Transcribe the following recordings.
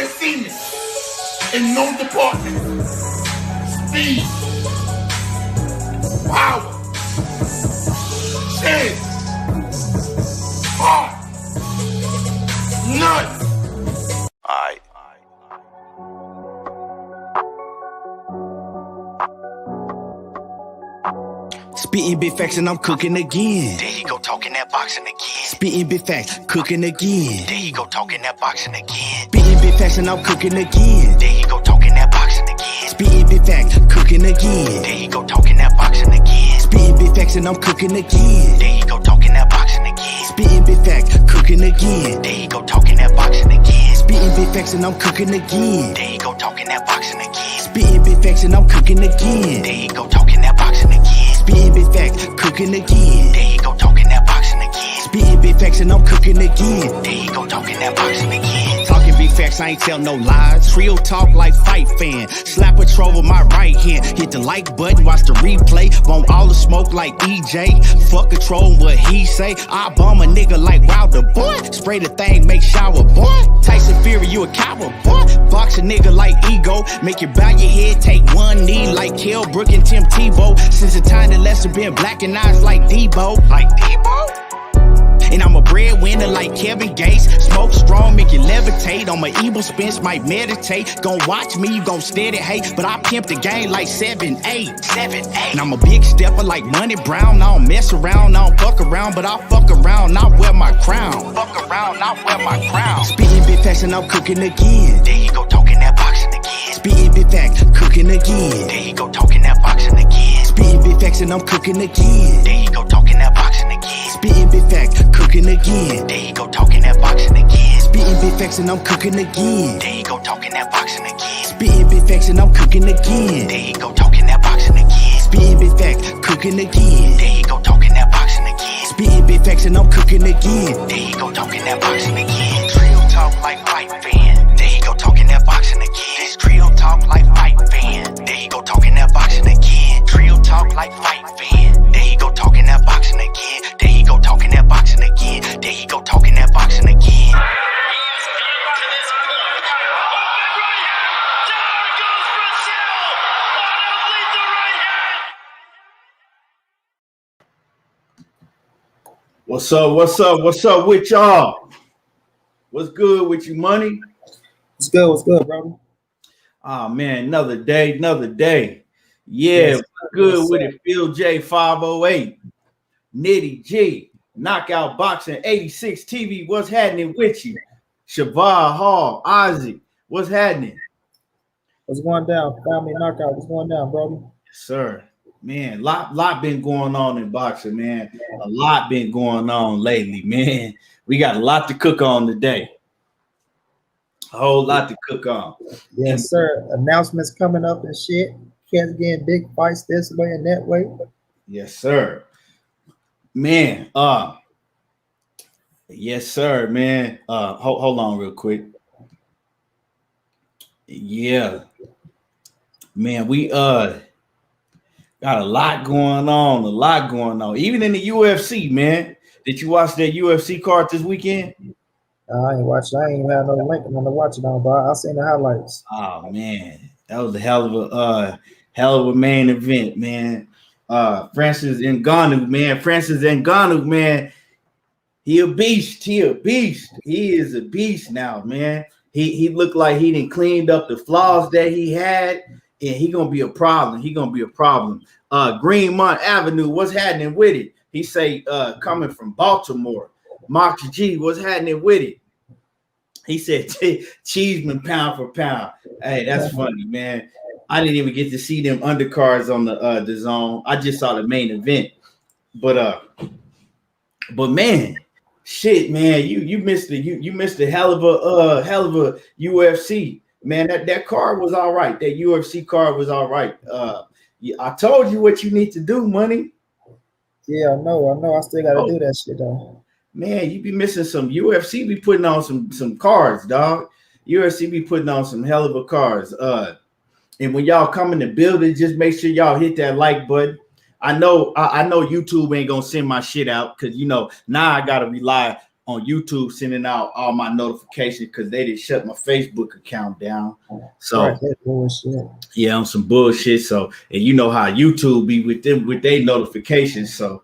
has seen it in no department. Speed, power, chance, heart, nuts. Alright. Spitting big facts and I'm cooking again. There you go talking that boxing again. Spitting big facts, cooking again. There you go talking that boxing again. Spitting big facts and I'm cooking again. There you go talking that boxing again. Spitting big facts, cooking again. There you go talking that boxing again. Spitting big facts and I'm cooking again. There you go talking that boxing again. Spitting big facts, cooking again. There you go talking that boxing again. Spitting big facts and I'm cooking again. There you go talking that boxing again. Spitting big facts and I'm cooking again. There you go talking that boxing again. Spitting big facts, cooking again. There you go talking that boxing again. Spitting big facts and I'm cooking again. There you go talking that boxing again. Talking big facts, I ain't tell no lies. Real talk like fight fan. Slap a troll with my right hand. Hit the like button, watch the replay. Want all the smoke like EJ. Fuck a troll, what he say. I bomb a nigga like Wilder, boy. Spray the thing, make shower, boy. Tyson Fury, you a coward, boy. Box a nigga like Ego. Make you bow your head, take one knee like Kell Brook and Tim Tebow. Since the time that Lester been black and eyes like Debo. Like Debo? And I'm a breadwinner like Kevin Gates. Smoke strong, make you levitate. On my evil spins, might meditate. Gon' watch me, you gon' steady hate. But I pimp the game like 7-8. 7-8. And I'm a big stepper like Money Brown. I don't mess around, I don't fuck around. But I fuck around, not wear my crown. Fuck around, not wear my crown. Spitting big facts and I'm cooking again. There you go talking that boxing again. Spitting big facts, cooking again. There you go talking that boxing again. Spitting big facts and I'm cooking again. There you go talking that boxing again. Spitting big facts, cooking again. There you go talking that boxing again. Spitting big facts and I'm cooking again. There you go talking that boxing again. Spitting big facts and I'm cooking again. There you go talking that boxing again. Spitting big facts, cooking again. There you go talking that boxing again. Spitting big facts and I'm cooking again. There you go talking that boxing again. Trio talk like fight fan. There you go talking that boxing again. This trio talk like fight fan. There you go talking that boxing again. Trio talk like fight fan. There you go talking that boxing again. There you go talking that boxing again. There you go talking that boxing again. What's up? What's up? What's up with y'all? What's good with you, money? What's good? What's good, brother? Oh man, another day, another day. Yeah, what's good with it? Phil J 508, Nitty G, Knockout Boxing 86 TV. What's happening with you? Shavar Hall, Isaac, what's happening? What's going down? Family Knockout. What's going down, brother? Yes, sir. Man, lot been going on in boxing, man. A lot been going on lately, man. We got a lot to cook on today. A whole lot to cook on. Yes, sir. Announcements coming up and shit. Cats getting big fights this way and that way. Yes, sir. Man, yes, sir, man. Hold on real quick. Yeah. Man, we got a lot going on. Even in the UFC, man. Did you watch that UFC card this weekend? I ain't watching. I ain't even have no link on to watch it on, but I seen the highlights. Oh man, that was a hell of a main event, man. Francis Ngannou, man. He a beast. He is a beast now, man. He looked like he done cleaned up the flaws that he had. And he gonna be a problem. Greenmont Avenue, what's happening with it? He say coming from Baltimore. Mark G, what's happening with it? He said Cheeseman pound for pound. Hey, that's funny, man. I didn't even get to see them undercards on the zone. I just saw the main event. But man, shit, man, you missed a hell of a UFC. Man, that card was all right. That UFC card was all right. I told you what you need to do, money. Yeah, I know. I still gotta do that shit though. Man, you be missing some. UFC be putting on some cards, dog. UFC be putting on some hell of a cards. And when y'all come in the building, just make sure y'all hit that like button. I know YouTube ain't gonna send my shit out because now I gotta rely on YouTube sending out all my notifications because they didn't shut my Facebook account down. So yeah, on some bullshit. So, and you know how YouTube be with them with their notifications. So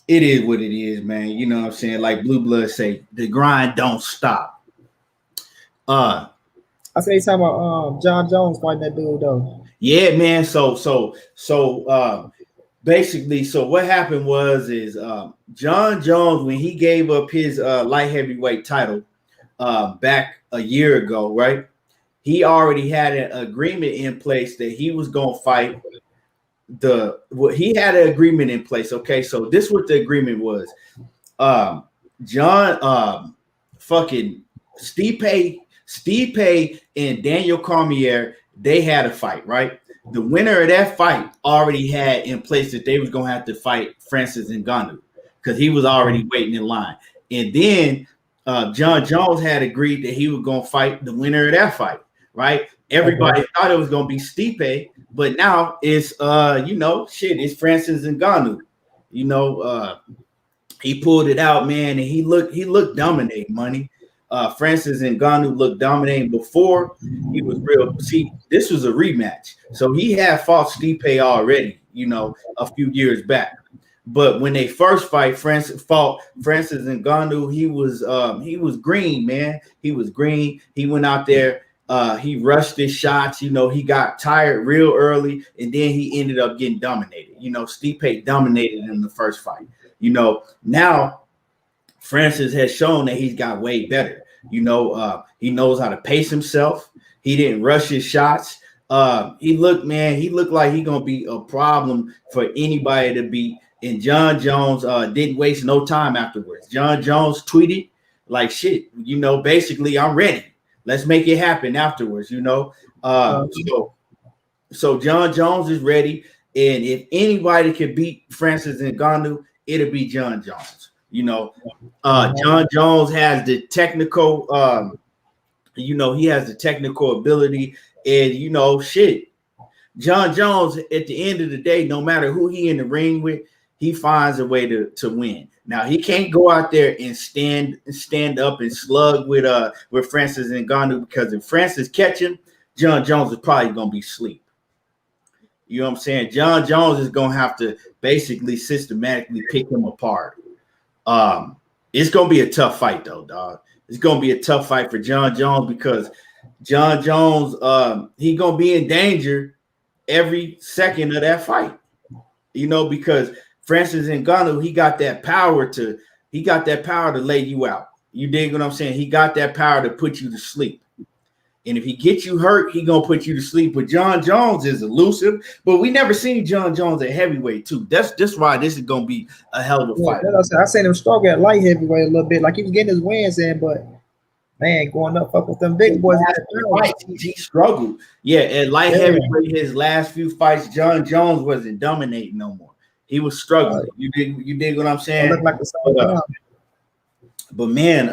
it is what it is, man. You know what I'm saying? Like Blue Blood say, the grind don't stop. I say you talking about Jon Jones fighting that dude though. Yeah, man. So basically, so what happened was Jon Jones, when he gave up his light heavyweight title back a year ago, right? He already had an agreement in place that he was gonna fight he had an agreement in place. Okay, so this what the agreement was. Fucking Stipe and Daniel Cormier, they had a fight, right? The winner of that fight already had in place that they was gonna have to fight Francis Ngannou because he was already waiting in line. And then Jon Jones had agreed that he was gonna fight the winner of that fight, right? Everybody thought it was gonna be Stipe, but now it's it's Francis Ngannou. You know, he pulled it out, man, and he looked dominating, money. Francis Ngannou looked dominating before. He was real. See, this was a rematch. So he had fought Stipe already, a few years back. But when they first fight, Francis Ngannou, he was green, man. He was green. He went out there. He rushed his shots. He got tired real early, and then he ended up getting dominated. Stipe dominated in the first fight. Now Francis has shown that he's got way better. He knows how to pace himself. He didn't rush his shots. He looked like he's gonna be a problem for anybody to beat. And Jon Jones didn't waste no time afterwards. Jon Jones tweeted like, "Shit, basically, I'm ready. Let's make it happen afterwards." So Jon Jones is ready, and if anybody could beat Francis Ngannou, it'll be Jon Jones. Jon Jones has the technical, he has the technical ability, and Jon Jones, at the end of the day, no matter who he in the ring with, he finds a way to win. Now he can't go out there and stand up and slug with Francis Ngannou, because if Francis catch him, Jon Jones is probably gonna be asleep. You know what I'm saying? Jon Jones is gonna have to basically systematically pick him apart. It's gonna be a tough fight though, dog. It's gonna be a tough fight for Jon Jones, because Jon Jones, he gonna be in danger every second of that fight. Because Francis Ngannou, he got that power to lay you out. You dig what I'm saying? He got that power to put you to sleep. And if he gets you hurt, he gonna put you to sleep. But Jon Jones is elusive. But we never seen Jon Jones at heavyweight too. That's why this is gonna be a hell of a fight. I seen him struggle at light heavyweight a little bit, like he was getting his wins in, but man, going up fuck with them big boys. He struggled. Yeah, at light heavyweight, his last few fights, Jon Jones wasn't dominating no more. He was struggling. You dig what I'm saying? Look like the but man,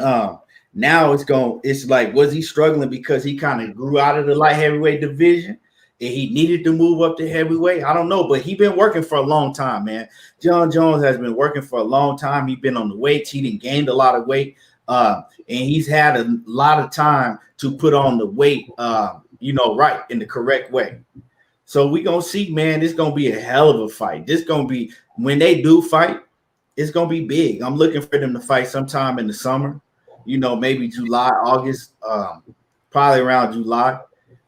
now it's like, was he struggling because he kind of grew out of the light heavyweight division and he needed to move up to heavyweight? I don't know, but he been working for a long time, man. Jon Jones has been working for a long time. He's been on the weights. He done gained a lot of weight, and he's had a lot of time to put on the weight, right, in the correct way. So we gonna see, man. It's gonna be a hell of a fight. This gonna be, when they do fight, it's gonna be big. I'm looking for them to fight sometime in the summer. Maybe July, August, probably around July.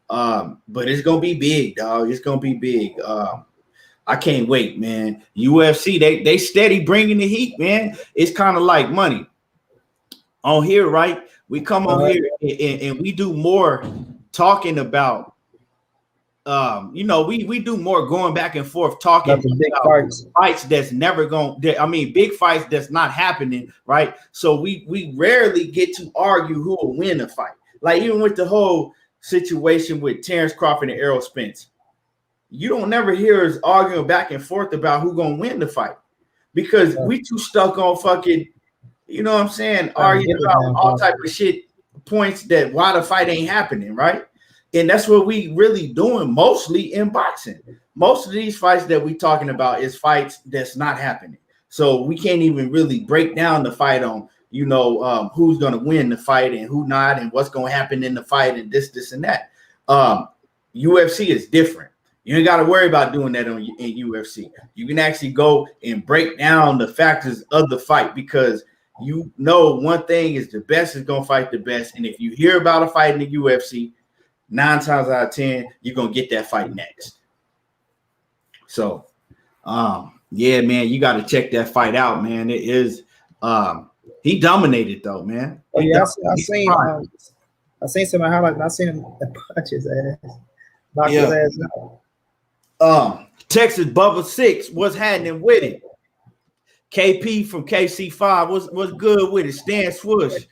But it's gonna be big, dog. It's gonna be big. I can't wait, man. UFC, they steady bringing the heat, man. It's kind of like money on here, right? We come on here and we do more talking about. We do more going back and forth talking about big fights that's never going. Big fights that's not happening, right? So we rarely get to argue who will win a fight. Like even with the whole situation with Terence Crawford and Errol Spence, you don't never hear us arguing back and forth about who's gonna win the fight, because we too stuck on fucking, arguing about all type of shit, points that why the fight ain't happening, right? And that's what we really doing mostly in boxing. Most of these fights that we talking about is fights that's not happening. So we can't even really break down the fight on who's going to win the fight and who not, and what's going to happen in the fight, and this, and that. UFC is different. You ain't got to worry about doing that in UFC. You can actually go and break down the factors of the fight, because one thing is the best is going to fight the best. And if you hear about a fight in the UFC, 9 times out of 10, you're going to get that fight next. So, yeah, man, you got to check that fight out, man. It is, he dominated though, man. Oh, yeah, I seen some highlights. I seen him punch his ass. Knock his ass out. Texas Bubba 6 was happening with it. KP from KC5 was good with it. Stan Swoosh.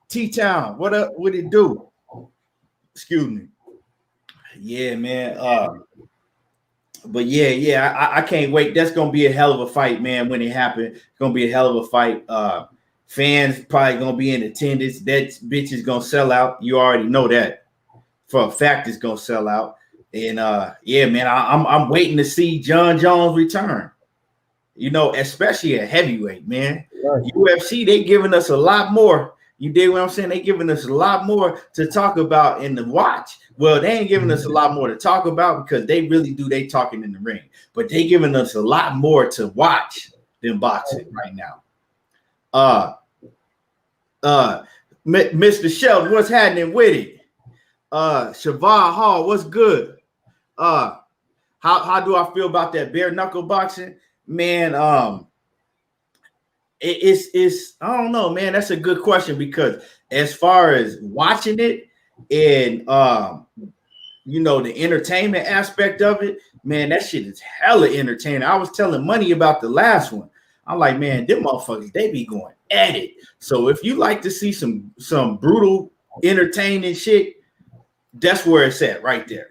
T-Town, what up? What it do? Excuse me. Yeah, man. But yeah, I can't wait. That's gonna be a hell of a fight, man. When it happens, it's gonna be a hell of a fight. Fans probably gonna be in attendance. That bitch is gonna sell out. You already know that for a fact. It's gonna sell out. And yeah, man, I'm waiting to see Jon Jones return. Especially at heavyweight, man. Right. UFC, they giving us a lot more. You dig what I'm saying? They giving us a lot more to talk about in the watch. Well, they ain't giving us a lot more to talk about because they really do they talking in the ring. But they giving us a lot more to watch than boxing right now. Mr. Sheldon, what's happening with it? Shavon Hall, what's good? How do I feel about that bare knuckle boxing? Man, it's I don't know, man. That's a good question, because as far as watching it and the entertainment aspect of it, man, that shit is hella entertaining. I was telling Money about the last one. I'm like, man, them motherfuckers, they be going at it. So if you like to see some brutal, entertaining shit, that's where it's at right there.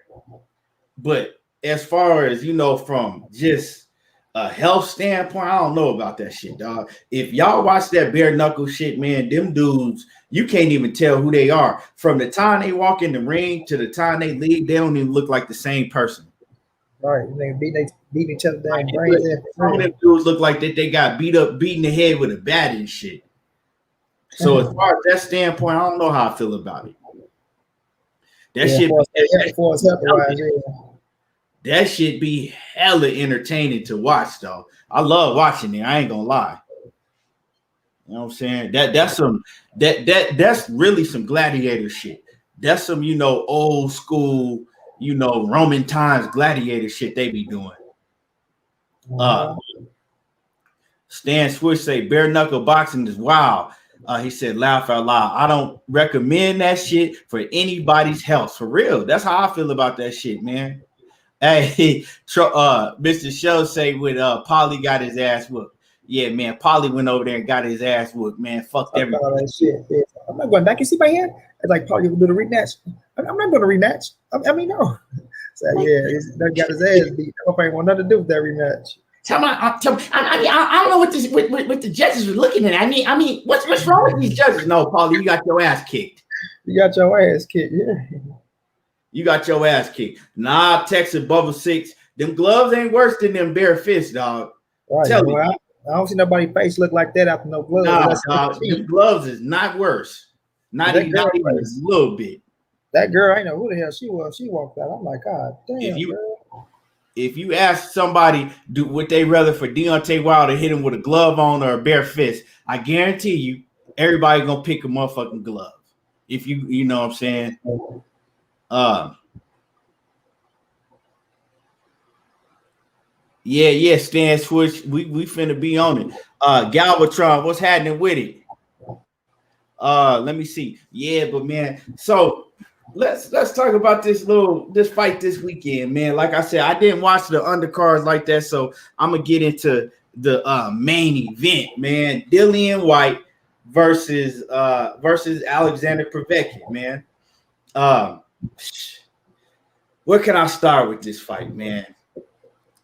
But as far as from just a health standpoint, I don't know about that shit, dog. If y'all watch that bare knuckle shit, man, them dudes, you can't even tell who they are. From the time they walk in the ring to the time they leave, they don't even look like the same person. Right, they beat each other down. Some of them dudes look like that they got beating the head with a bat and shit. So as far as that standpoint, I don't know how I feel about it. That shit be hella entertaining to watch, though. I love watching it. I ain't gonna lie. You know what I'm saying? That's really some gladiator shit. That's some old school Roman times gladiator shit they be doing. Stan Swish say bare knuckle boxing is wild. He said, laugh out loud. I don't recommend that shit for anybody's health. For real. That's how I feel about that shit, man. Hey, Mr. Show say with Polly got his ass whooped. Yeah, man. Polly went over there and got his ass whooped, man. Fuck everything. That shit. Yeah. I'm not going back. You see my hand? It's like Polly will do the rematch. I'm not going to rematch. I mean, no. So yeah, that got his ass beat. I ain't want nothing to do with that rematch. I don't know what the judges were looking at. I mean, what's wrong with these judges? No, Paulie, you got your ass kicked. You got your ass kicked, yeah. You got your ass kicked. Nah, Texas Bubba 6. Them gloves ain't worse than them bare fists, dog. Right. Tell me. I don't see nobody's face look like that after no gloves. Nah, dog, them gloves is not worse. Not even a little bit. That girl, I know who the hell she was. She walked out. I'm like, God damn. If you ask somebody would they rather for Deontay Wilder hit him with a glove on or a bare fist, I guarantee you everybody gonna pick a motherfucking glove. If you know what I'm saying. Yeah, Stan Switch. We finna be on it. Galvatron, what's happening with it? Let me see. Yeah, but man, so let's talk about this fight this weekend, man. Like I said, I didn't watch the undercards like that, so I'm gonna get into the main event, man. Dillian White versus Alexander Povetkin, man. Where can I start with this fight, man?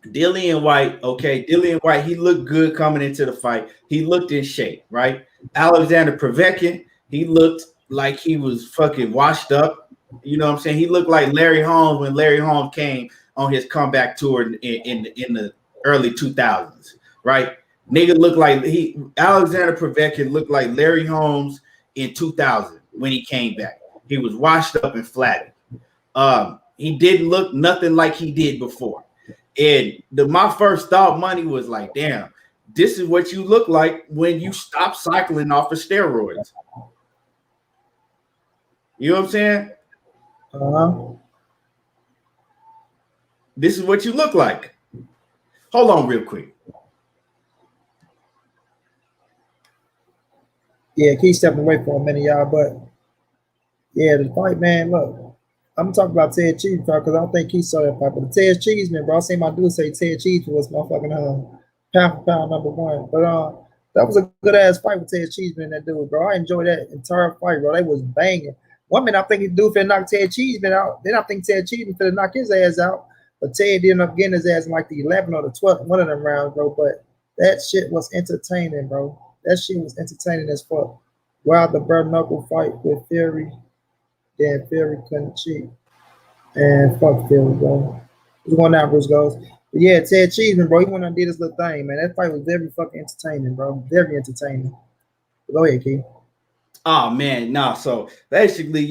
Dillian White, okay. Dillian White, he looked good coming into the fight. He looked in shape, right? Alexander Povetkin, he looked like he was fucking washed up. You know what I'm saying? He looked like Larry Holmes when Larry Holmes came on his comeback tour in the early 2000s, right? Nigga looked like Alexander Povetkin looked like Larry Holmes in 2000 when he came back. He was washed up and flattened. He didn't look nothing like he did before. And my first thought, Money, was like, damn, this is what you look like when you stop cycling off of steroids. You know what I'm saying? This is what you look like. Hold on real quick. Yeah, Keith stepping away for a minute, y'all. But yeah, the fight, man. Look, I'm gonna talk about Ted Cheeseman because I don't think Keith saw that fight. But the Ted Cheeseman, bro, I seen my dude say Ted Cheeseman was motherfucking pound for pound #1. But that was a good ass fight with Ted Cheeseman and that dude, bro. I enjoyed that entire fight, bro. They was banging. One minute I think the dude finna knock Ted Cheeseman out. Then I think Ted Cheeseman finna knock his ass out. But Ted ended up getting his ass in like the 11th or the 12th, one of them rounds, bro. But that shit was entertaining, bro. That shit was entertaining as fuck. The bare knuckle fight with Fury. Then Fury couldn't cheat. And fuck Fury, bro. He's going down, Bruce goes. But yeah, Ted Cheeseman, bro, he went and did his little thing, man. That fight was very fucking entertaining, bro. Very entertaining. Go ahead, Keith. Oh man, no. So basically,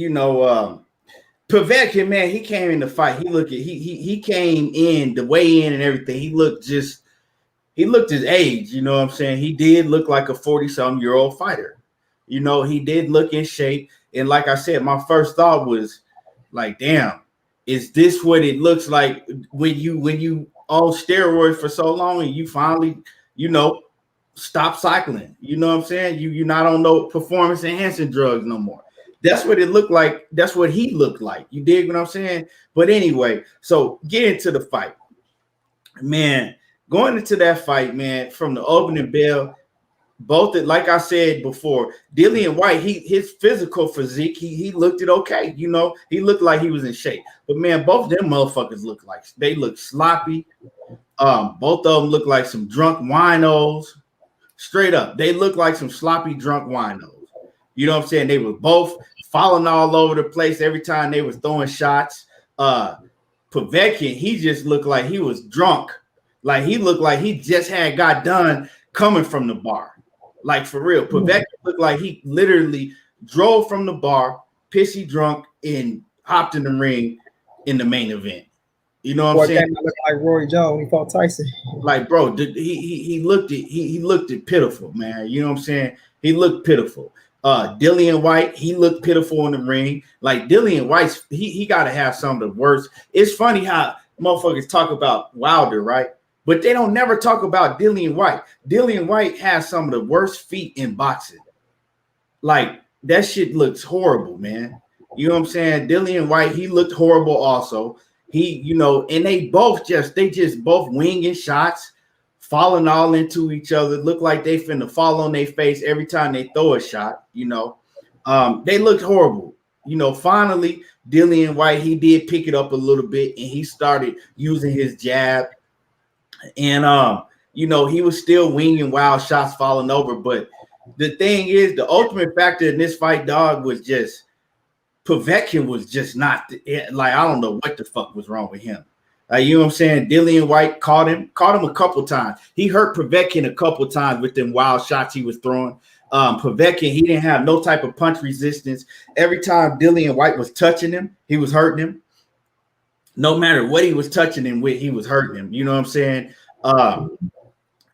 Povetkin, man, he came in the fight. He came in the way in and everything. He looked his age, you know what I'm saying? He did look like a 40-something-year-old fighter. He did look in shape. And like I said, my first thought was like, damn, is this what it looks like when you on steroids for so long and you finally, stop cycling? You know what I'm saying? You're not on no performance enhancing drugs no more. That's what it looked like. That's what he looked like. You dig what I'm saying? But anyway, so get into the fight. Man, going into that fight, man, from the opening bell, like I said before, Dillian Whyte, his physical physique, he looked it okay. He looked like he was in shape. But man, both them motherfuckers look sloppy. Both of them look like some drunk winos. Straight up, they look like some sloppy drunk winos. You know what I'm saying? They were both falling all over the place every time they was throwing shots. Povetkin, he just looked like he was drunk. Like he looked like he just got done coming from the bar. Like for real. Povetkin looked like he literally drove from the bar, pissy drunk, and hopped in the ring in the main event. You know what I'm saying? Looked like Roy Jones when he fought Tyson. Like, bro, he looked pitiful, man. You know what I'm saying? He looked pitiful. Dillian Whyte, he looked pitiful in the ring. Like Dillian Whyte, he got to have some of the worst. It's funny how motherfuckers talk about Wilder, right? But they don't never talk about Dillian Whyte. Dillian Whyte has some of the worst feet in boxing. Like that shit looks horrible, man. You know what I'm saying? Dillian Whyte, he looked horrible also. He, and they just both winging shots, falling all into each other, look like they finna fall on their face every time they throw a shot. They looked horrible. Finally, Dillian Whyte, he did pick it up a little bit and he started using his jab. And he was still winging wild shots, falling over. But the thing is, the ultimate factor in this fight, dog, was just Povetkin was just not like, I don't know what the fuck was wrong with him. You know what I'm saying? Dillian Whyte caught him a couple times. He hurt Povetkin a couple times with them wild shots he was throwing. Povetkin, he didn't have no type of punch resistance. Every time Dillian Whyte was touching him, he was hurting him. No matter what he was touching him with, he was hurting him. You know what I'm saying?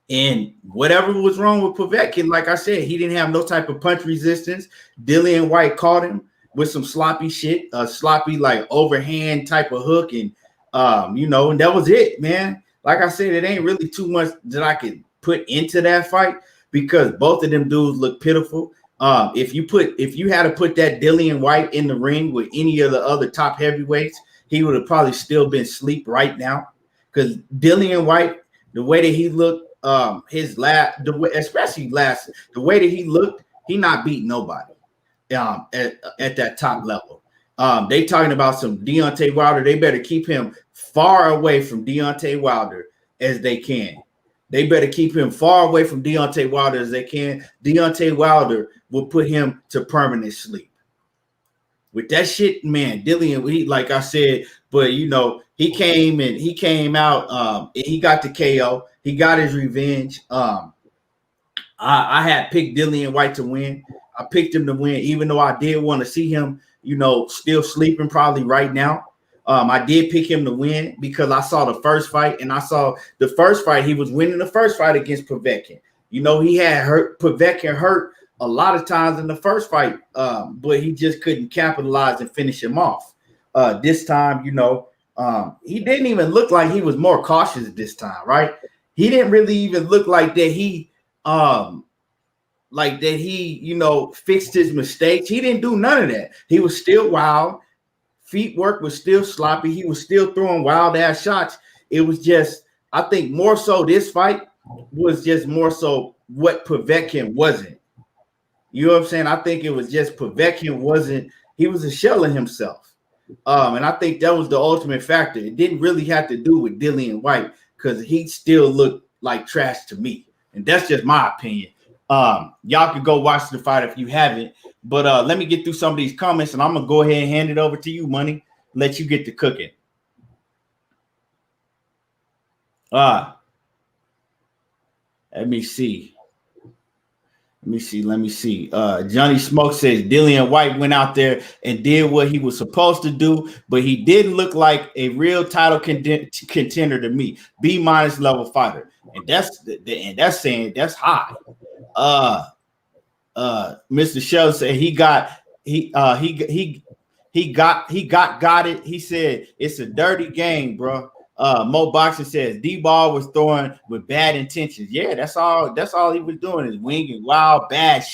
And whatever was wrong with Povetkin, like I said, he didn't have no type of punch resistance. Dillian Whyte caught him with some sloppy shit, sloppy like overhand type of hook, and and that was it, man. Like I said, it ain't really too much that I could put into that fight because both of them dudes look pitiful. If you had to put that Dillian Whyte in the ring with any of the other top heavyweights, he would have probably still been asleep right now. Because Dillian Whyte, the way that he looked, the way that he looked, he not beating nobody at that top level. They talking about some Deontay Wilder. They better keep him far away from Deontay Wilder as they can. They better keep him far away from Deontay Wilder as they can. Deontay Wilder will put him to permanent sleep. With that shit, man, Dillian, like I said, but he came out, and he got the KO. He got his revenge. I had picked Dillian White to win. I picked him to win, even though I did want to see him, still sleeping probably right now. I did pick him to win because I saw the first fight, and I saw the first fight. He was winning the first fight against Povetkin. He had Povetkin hurt a lot of times in the first fight, but he just couldn't capitalize and finish him off. This time, he didn't even look like he was more cautious this time, right? He didn't really even look like that he fixed his mistakes. He didn't do none of that. He was still wild. Feet work was still sloppy. He was still throwing wild ass shots. It was just, I think more so this fight was just more so what Povetkin wasn't. You know what I'm saying? I think it was just Povetkin wasn't, he was a shell of himself. And I think that was the ultimate factor. It didn't really have to do with Dillian White because he still looked like trash to me. And that's just my opinion. Y'all can go watch the fight if you haven't. But let me get through some of these comments, and I'm going to go ahead and hand it over to you, Money. Let you get to cooking. Let me see. Johnny Smoke says Dillian White went out there and did what he was supposed to do, but he didn't look like a real title contender to me. B- level fighter, and that's saying that's high. Mr. Shell said he got it. He said it's a dirty game, bro. Mo Boxing says D-Ball was throwing with bad intentions. Yeah, that's all he was doing is winging wild, bad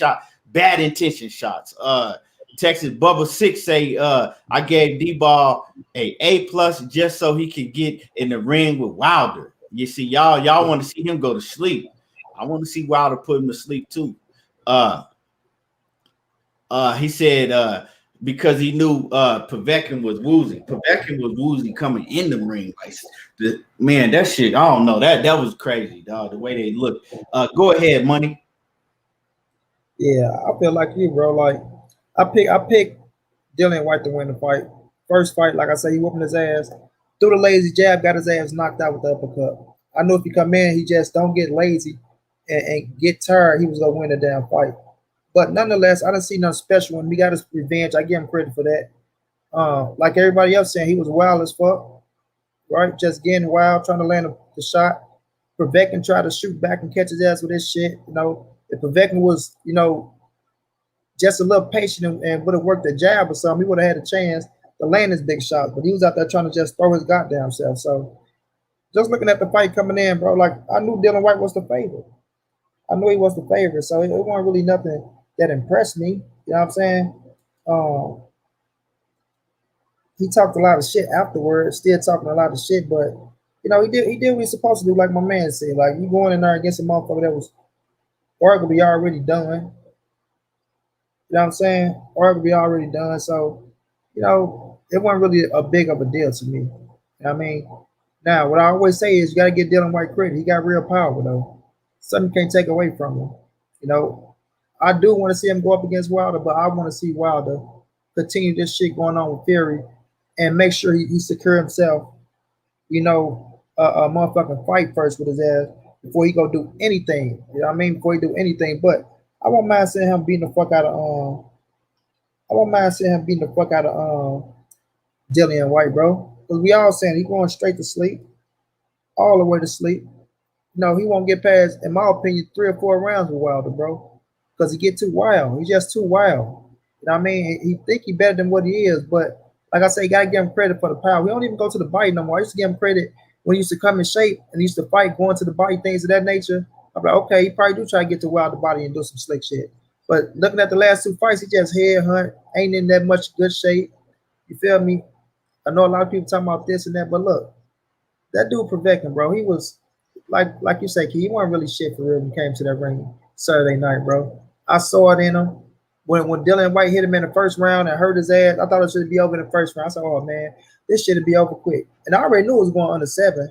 intention shots. Texas Bubba 6 say I gave D-Ball A+ just so he could get in the ring with Wilder. You see, y'all want to see him go to sleep. I want to see Wilder put him to sleep too. He said because he knew Povetkin was woozy. Povetkin was woozy coming in the ring. Like, man, that shit, I don't know. That was crazy, dog, the way they look. Go ahead, Money. Yeah, I feel like you, bro. Like, I picked Dillian White to win the fight. First fight, like I said, he whooping his ass. Threw the lazy jab, got his ass knocked out with the uppercut. I know if you come in, he just don't get lazy and get tired, he was going to win the damn fight. But nonetheless, I didn't see nothing special. When he got his revenge, I give him credit for that. Like everybody else saying, he was wild as fuck, right? Just getting wild, trying to land the shot. Povetkin tried to shoot back and catch his ass with this shit. If Povetkin was, just a little patient and would have worked a jab or something, he would have had a chance to land his big shot. But he was out there trying to just throw his goddamn self. So just looking at the fight coming in, bro, like I knew Dillian White was the favorite. I knew he was the favorite, so it wasn't really nothing that impressed me. You know what I'm saying? He talked a lot of shit afterwards, still talking a lot of shit, but he did what he's supposed to do, like my man said. Like, you going in there against a motherfucker that was arguably already done. You know what I'm saying? Arguably already done. So, it wasn't really a big of a deal to me. You know what I mean? Now, what I always say is you got to get Dillian White credit. He got real power, though. Something can't take away from him. I do want to see him go up against Wilder, but I want to see Wilder continue this shit going on with Fury and make sure he secure himself, a motherfucking fight first with his ass before he go do anything. You know what I mean? Before he do anything. But I won't mind seeing him beating the fuck out of Dillian White, bro. Because we all saying he going straight to sleep. All the way to sleep. He won't get past, in my opinion, 3 or 4 rounds with Wilder, bro. Because he get too wild. He's just too wild. You know what I mean? He think he better than what he is, but like I say, you gotta give him credit for the power. We don't even go to the bite no more. I used to give him credit when he used to come in shape and he used to fight, going to the body, things of that nature. I'm like, okay, he probably do try to get to Wilder body and do some slick shit. But looking at the last 2 fights, he just head hunt, ain't in that much good shape. You feel me? I know a lot of people talking about this and that, but look, that dude Povetkin, bro, he was like you say, Key, he wasn't really shit for real when he came to that ring Saturday night, bro. I saw it in him. When Dillian White hit him in the first round and hurt his ass, I thought it should be over in the first round. I said, oh, man, this shit would be over quick. And I already knew it was going under 7.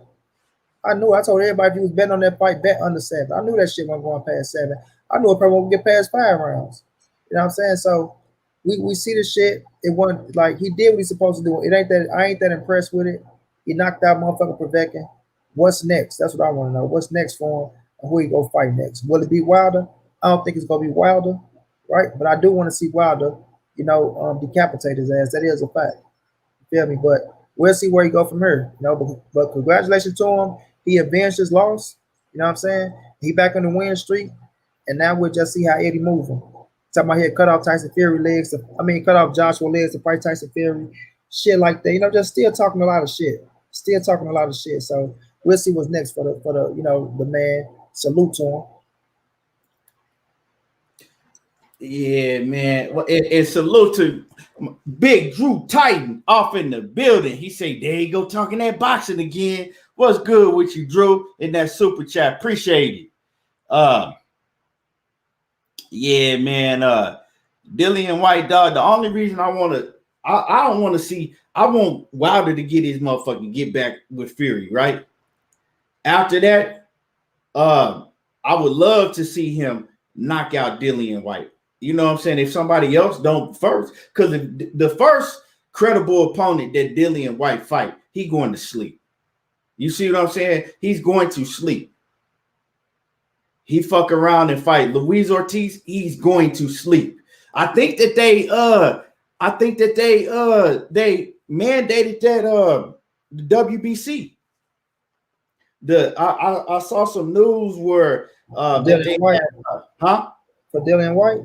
I told everybody if he was betting on that fight, bet under 7. I knew that shit wasn't going past 7. I knew it probably won't get past 5 rounds. You know what I'm saying? So we see the shit. It wasn't like he did what he's supposed to do. It ain't that I ain't that impressed with it. He knocked out motherfucker Povetkin. What's next? That's what I want to know. What's next for him and who he go fight next? Will it be Wilder? I don't think it's gonna be Wilder, right? But I do want to see Wilder, decapitate his ass. That is a fact. You feel me? But we'll see where he go from here. But congratulations to him. He avenged his loss. You know what I'm saying? He back on the win streak, and now we'll just see how Eddie moving. Talking about here, cut off Tyson Fury legs. Cut off Joshua legs to fight Tyson Fury. Shit like that. Just still talking a lot of shit. Still talking a lot of shit. So we'll see what's next for the man. Salute to him. Yeah, man. Well, and salute to Big Drew Titan off in the building. He say, there you go, talking that boxing again. What's good with you, Drew? In that super chat. Appreciate it. Yeah, man. Dillian White, dog. The only reason I don't want to see, I want Wilder to get his motherfucking get back with Fury, right? After that, I would love to see him knock out Dillian White. You know what I'm saying? If somebody else don't first, because the first credible opponent that Dillian White fight, he going to sleep. You see what I'm saying? He's going to sleep. He fuck around and fight Luis Ortiz, he's going to sleep. I think that they mandated that the WBC. I saw some news where Dillian White, for Dillian White.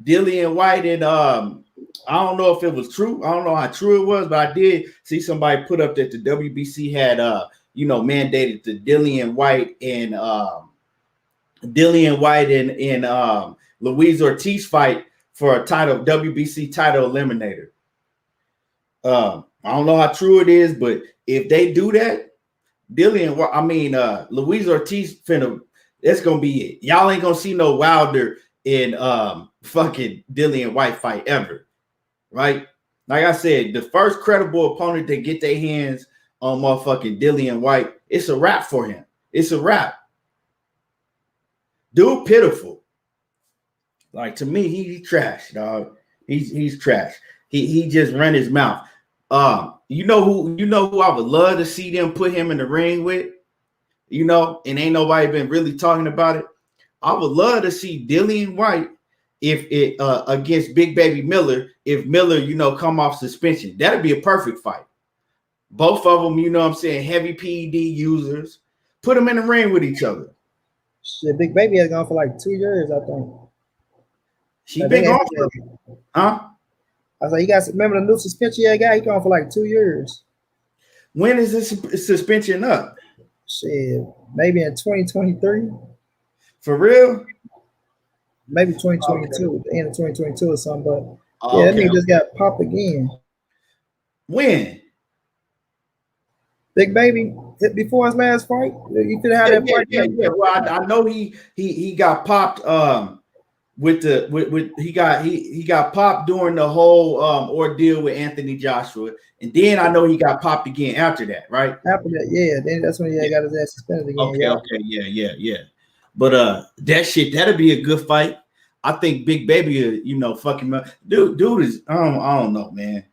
Dillian White and I don't know if it was true. I don't know how true it was, but I did see somebody put up that the WBC had mandated the Dillian White and Luis Ortiz fight for a title, WBC title eliminator. I don't know how true it is, but if they do that, Luis Ortiz that's gonna be it. Y'all ain't gonna see no Wilder in fucking Dillian White fight ever, right? Like I said, the first credible opponent that get their hands on motherfucking Dillian White, it's a wrap for him. It's a wrap. Dude, pitiful. Like, to me, he's trash, dog. He's trash. He just ran his mouth. You know who I would love to see them put him in the ring with, and ain't nobody been really talking about it. I would love to see Dillian White if it against Big Baby Miller, if Miller, come off suspension. That'd be a perfect fight. Both of them, heavy PED users. Put them in the ring with each other. Shit, Big Baby has gone for like 2 years, I think. She been gone for, huh? I was like, remember the new suspension he got? He gone for like 2 years. When is this suspension up? Shit, maybe in 2023. For real? Maybe 2022, the end of 2022 or something. But that nigga just got popped again. When? Big Baby before his last fight. You could have that fight. Yeah. Well, I know he got popped. He got popped during the whole ordeal with Anthony Joshua, and then I know he got popped again after that, right? After that, yeah. Then that's when he got his ass suspended again. Okay, yeah. But that shit, that'll be a good fight. I think Big Baby, fucking dude is I don't know, man.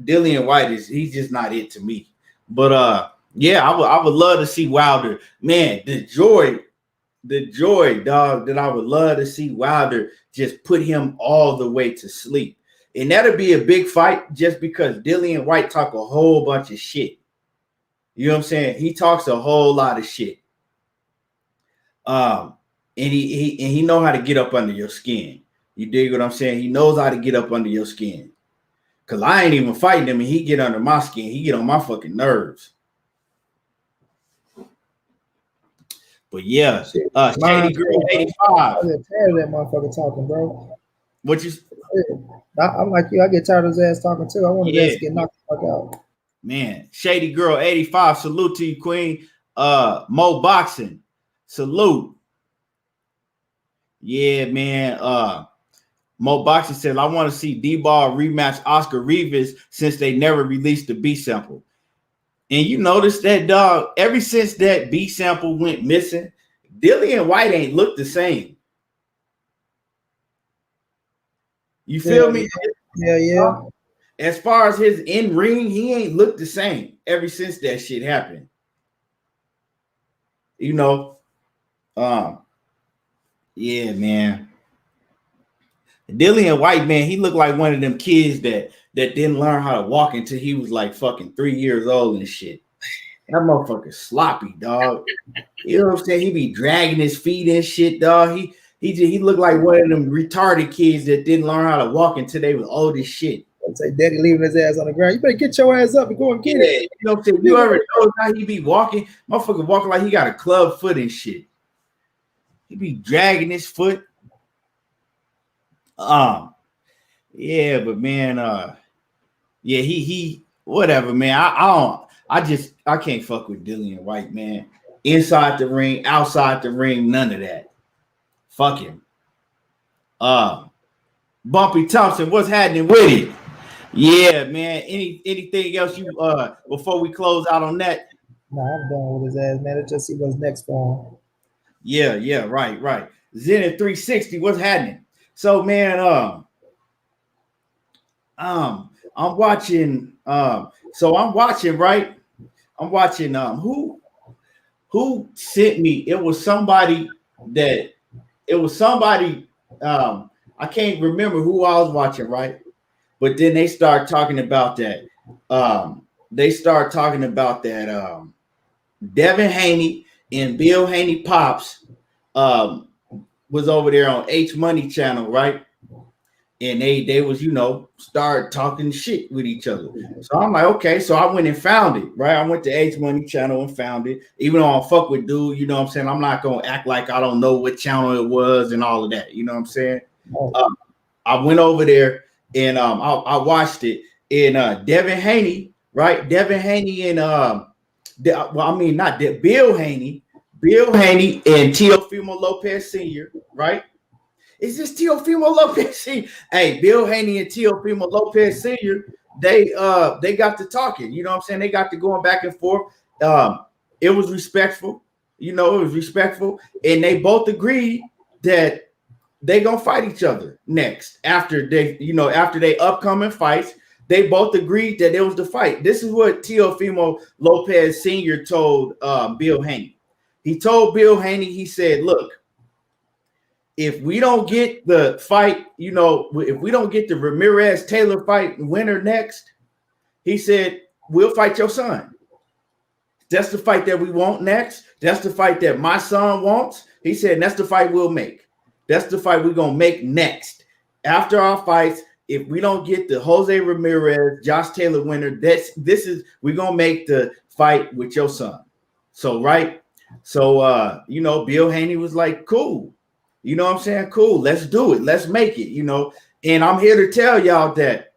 Dillian White he's just not it to me. But I would love to see Wilder. Man, the joy, dog, that I would love to see Wilder just put him all the way to sleep. And that'll be a big fight just because Dillian White talk a whole bunch of shit. You know what I'm saying? He talks a whole lot of shit. And he know how to get up under your skin. You dig what I'm saying? He knows how to get up under your skin. Cause I ain't even fighting him, and he get under my skin. He get on my fucking nerves. But yeah, Shady Girl 85. I get tired of that motherfucker talking, bro. What you? I'm like you. I get tired of his ass talking too. I want his ass to get knocked the fuck out. Man, Shady Girl 85. Salute to you, Queen. Mo Boxing. Salute. Yeah, man. Mo Boxing said, I want to see D-Ball rematch Oscar Rivas since they never released the B sample. And you notice that, dog, ever since that B sample went missing, Dillian White ain't looked the same. You feel me? Yeah. As far as his in-ring, he ain't looked the same ever since that shit happened. Yeah, man. Dillian White, man, he looked like one of them kids that didn't learn how to walk until he was like fucking 3 years old and shit. That motherfucker sloppy, dog. You know what I'm saying? He be dragging his feet and shit, dog. He looked like one of them retarded kids that didn't learn how to walk until they was old as shit. I'd say daddy leaving his ass on the ground. You better get your ass up and go and get it. You know what I'm saying? You already know how he be walking. Motherfucker walking like he got a club foot and shit. He be dragging his foot. Yeah, but man, yeah, he whatever, man. I can't fuck with Dillian White, man. Inside the ring, outside the ring, none of that. Fuck him. Bumpy Thompson, what's happening with it? Yeah, man. Anything else you before we close out on that? Nah, I'm done with his ass, man. Let's just see what's next for him. Yeah, right. Zenith 360, what's happening? So, man, I'm watching. Right? I'm watching. Who sent me? It was somebody. I can't remember who I was watching, right? But then they start talking about that. Devin Haney and Bill Haney Pops was over there on H Money channel, right? And they was, start talking shit with each other. So I'm like, okay. So I went and found it, right? I went to H Money channel and found it. Even though I fuck with dude, you know what I'm saying? I'm not going to act like I don't know what channel it was and all of that. You know what I'm saying? I went over there and I watched it. And Devin Haney, right? Devin Haney and Bill Haney and Teofimo Lopez Sr., right? Is this Teofimo Lopez Sr.? Hey, Bill Haney and Teofimo Lopez Sr., they got to talking. You know what I'm saying? They got to going back and forth. It was respectful. And they both agreed that they gonna fight each other next after they upcoming fights. They both agreed that it was the fight. This is what Teofimo Lopez Sr. told Bill Haney. He told Bill Haney, he said, look, if we don't get the fight, if we don't get the Ramirez-Taylor fight winner next, he said, we'll fight your son. That's the fight that we want next. That's the fight that my son wants. He said, that's the fight we'll make. That's the fight we're going to make next. After our fights, if we don't get the Jose Ramirez, Josh Taylor winner, we're going to make the fight with your son. So, right? So, Bill Haney was like, cool. You know what I'm saying? Cool. Let's do it. Let's make it, And I'm here to tell y'all that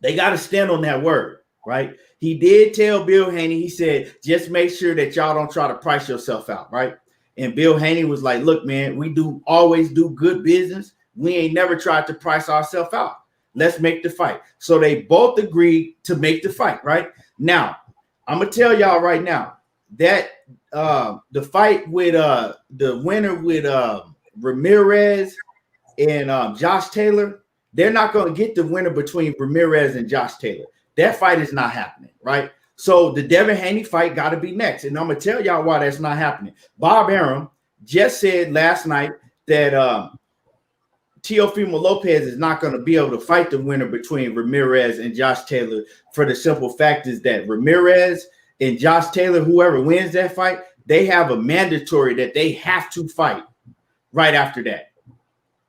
they got to stand on that word, right? He did tell Bill Haney, he said, just make sure that y'all don't try to price yourself out, right? And Bill Haney was like, look, man, we always do good business. We ain't never tried to price ourselves out. Let's make the fight. So they both agreed to make the fight, right? Now, I'm going to tell y'all right now that the fight with the winner with Ramirez and Josh Taylor, they're not going to get the winner between Ramirez and Josh Taylor. That fight is not happening, right? So the Devin Haney fight got to be next. And I'm going to tell y'all why that's not happening. Bob Arum just said last night that Teofimo Lopez is not going to be able to fight the winner between Ramirez and Josh Taylor for the simple fact is that Ramirez and Josh Taylor, whoever wins that fight, they have a mandatory that they have to fight right after that.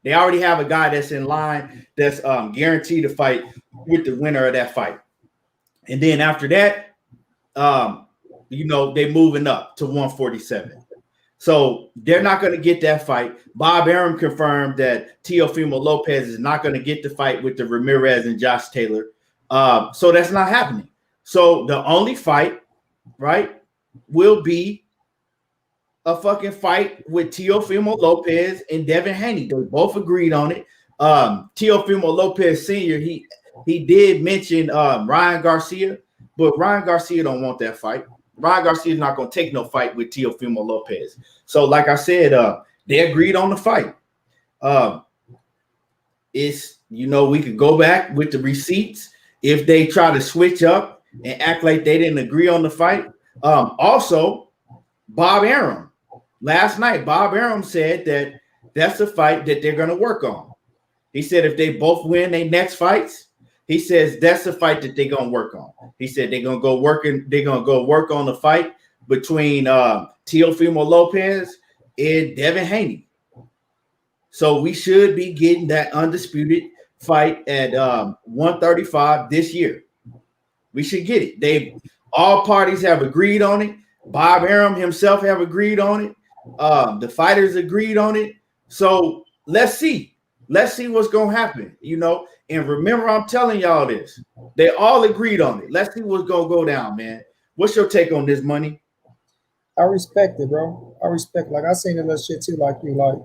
They already have a guy that's in line that's guaranteed to fight with the winner of that fight. And then after that, they're moving up to 147. So they're not going to get that fight. Bob Arum confirmed that Teofimo Lopez is not going to get the fight with the Ramirez and Josh Taylor. So that's not happening. So the only fight, right, will be a fucking fight with Teofimo Lopez and Devin Haney. They both agreed on it. Teofimo Lopez Sr., he did mention Ryan Garcia, but Ryan Garcia don't want that fight. Ryan Garcia is not going to take no fight with Teofimo Lopez. So, like I said, they agreed on the fight. We could go back with the receipts if they try to switch up and act like they didn't agree on the fight. Also, Bob Arum. Last night, Bob Arum said that that's a fight that they're gonna work on. He said if they both win their next fights, he says that's the fight that they're gonna work on. He said they're gonna go work on the fight between Teofimo Lopez and Devin Haney. So we should be getting that undisputed fight at 135 this year. We should get it. All parties have agreed on it. Bob Arum himself have agreed on it. The fighters agreed on it. So let's see. Let's see what's gonna happen, you know. And remember, I'm telling y'all this. They all agreed on it. Let's see what's gonna go down, man. What's your take on this, Money? I respect it, bro. I respect. Like I seen that little shit too. Like you, like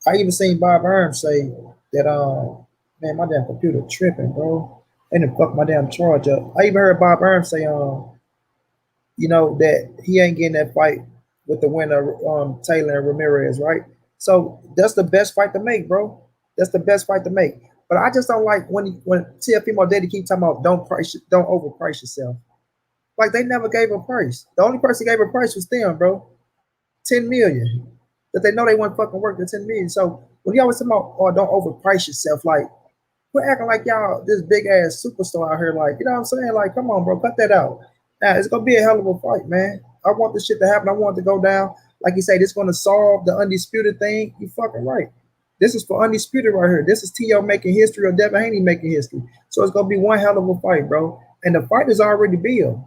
I even seen Bob Arum say that man, my damn computer tripping, bro. They done fuck my damn charge up. I even heard Bob Arum say you know, that he ain't getting that fight with the winner, Taylor and Ramirez, right? So that's the best fight to make, bro. That's the best fight to make. But I just don't like when Teofimo Daddy keep talking about don't overprice yourself. Like they never gave a price. The only person who gave a price was them, bro. 10 million. That they know they wouldn't fucking work the 10 million. So when you always talk about, oh, don't overprice yourself, like we're acting like y'all this big ass superstar out here, like, you know what I'm saying? Like, come on, bro, cut that out. Now it's gonna be a hell of a fight, man. I want this shit to happen. I want it to go down. Like you say, this is gonna solve the undisputed thing. You fucking right. This is for undisputed right here. This is T.O. making history or Devin Haney making history. So it's gonna be one hell of a fight, bro. And the fight is already built.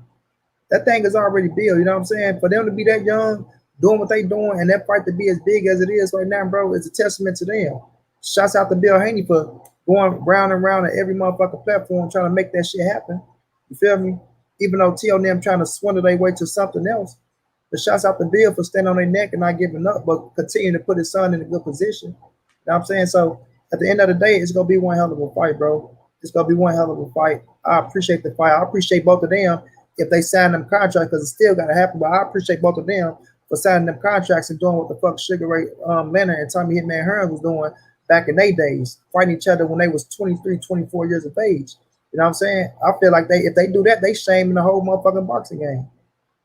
That thing is already built. You know what I'm saying? For them to be that young, doing what they doing, and that fight to be as big as it is right now, bro, is a testament to them. Shouts out to Bill Haney for going round and round at every motherfucking platform trying to make that shit happen. You feel me? Even though T.O. and them trying to swindle their way to something else. But shouts out to Bill for standing on their neck and not giving up, but continuing to put his son in a good position. You know what I'm saying? So at the end of the day, it's going to be one hell of a fight, bro. It's going to be one hell of a fight. I appreciate the fight. I appreciate both of them if they sign them contracts, because it's still got to happen. But I appreciate both of them for signing them contracts and doing what the fuck Sugar Ray Leonard and Tommy Hitman Hearns was doing back in their days, fighting each other when they was 23, 24 years of age. You know what I'm saying? I feel like if they do that, they shaming the whole motherfucking boxing game.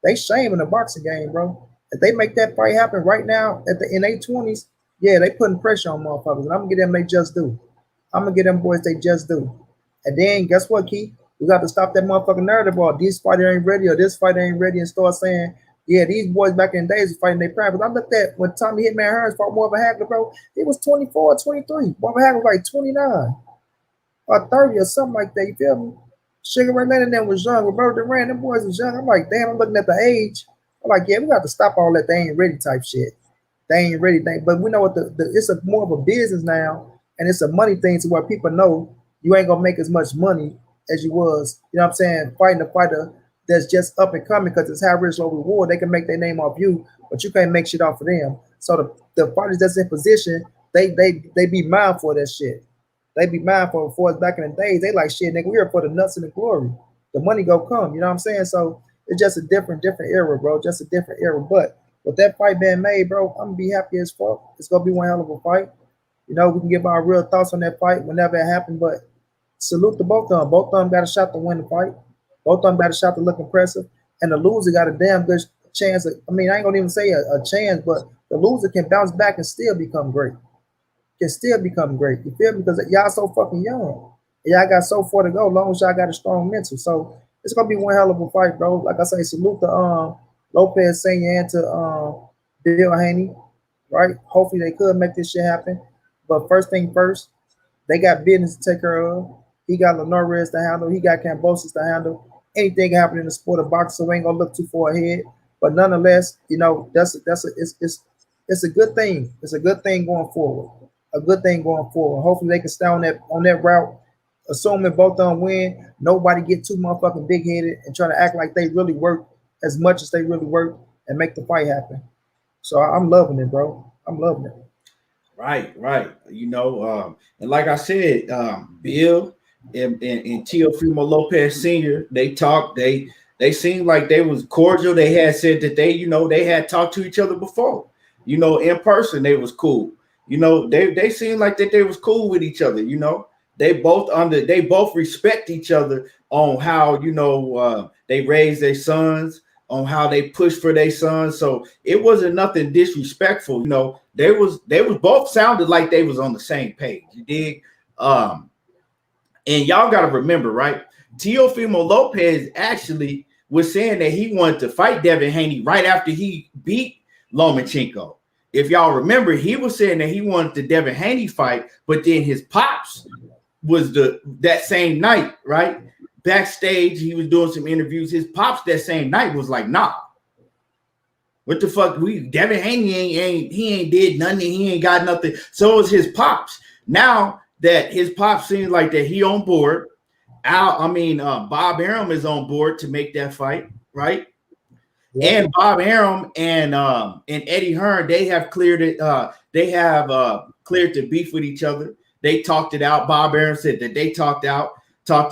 They shaming the boxing game, bro. If they make that fight happen right now in their 20s, yeah, they putting pressure on motherfuckers. And I'm going to get them they just do. I'm going to get them boys they just do. And then guess what, Keith? We got to stop that motherfucking narrative about this fighter ain't ready or this fighter ain't ready and start saying, yeah, these boys back in the days were fighting their prime. But I looked at when Tommy Hitman Hearns fought Marvin Hagler, bro, he was 24, 23. Marvin Hagler was like 29 or 30 or something like that. You feel me? Sugar Ray Leonard and them was young. Roberto Duran, them boys was young. I'm like, damn, I'm looking at the age. I'm like, yeah, we got to stop all that they ain't ready type shit. They ain't ready. But we know what it's a more of a business now, and it's a money thing to where people know you ain't going to make as much money as you was, you know what I'm saying, fighting a fighter that's just up and coming because it's high risk, low reward. They can make their name off you, but you can't make shit off of them. So the fighters that's in position, they be mindful of that shit. They be mindful for us back in the days. They like, shit, nigga, we here for the nuts and the glory. The money go come, you know what I'm saying? So it's just a different era, bro. Just a different era. But with that fight being made, bro, I'm gonna be happy as fuck. It's gonna be one hell of a fight. You know, we can give our real thoughts on that fight whenever it happened, but salute to both of them. Both of them got a shot to win the fight. Both of them got a shot to look impressive. And the loser got a damn good chance. I mean, I ain't gonna even say a chance, but the loser can bounce back and still become great. Can still become great. You feel me? Because y'all so fucking young. Y'all got so far to go, as long as y'all got a strong mental. So it's gonna be one hell of a fight, bro. Like I say, salute to Lopez Senior and to Bill Haney. Right? Hopefully they could make this shit happen. But first thing first, they got business to take care of. He got Linares to handle. He got Cambosis to handle. Anything can happen in the sport of boxing, so we ain't gonna look too far ahead. But nonetheless, you know, it's a good thing. It's a good thing going forward. A good thing going forward. Hopefully they can stay on that route. Assuming both of them win, nobody get too motherfucking big headed and try to act like they really work as much as they really work and make the fight happen. So I'm loving it, bro. I'm loving it. Right. You know, and like I said, Bill and Teofimo Lopez Sr., they talked. They seemed like they was cordial. They had said that they had talked to each other before. You know, in person they was cool. You know, they seemed like that they was cool with each other. You know, they both respect each other on how, you know, they raise their sons, on how they push for their sons. So it wasn't nothing disrespectful. You know, they was both sounded like they was on the same page. You dig? And y'all got to remember, right? Teofimo Lopez actually was saying that he wanted to fight Devin Haney right after he beat Lomachenko. If y'all remember, he was saying that he wanted the Devin Haney fight, but then his pops was that same night, right? Backstage, he was doing some interviews. His pops that same night was like, nah. What the fuck? Devin Haney ain't did nothing. He ain't got nothing. So it was his pops. Now that his pops seems like that he on board. Bob Arum is on board to make that fight, right? Yeah. And Bob Arum and Eddie Hearn, they have cleared it. They have cleared the beef with each other. They talked it out. Bob Arum said that they talked it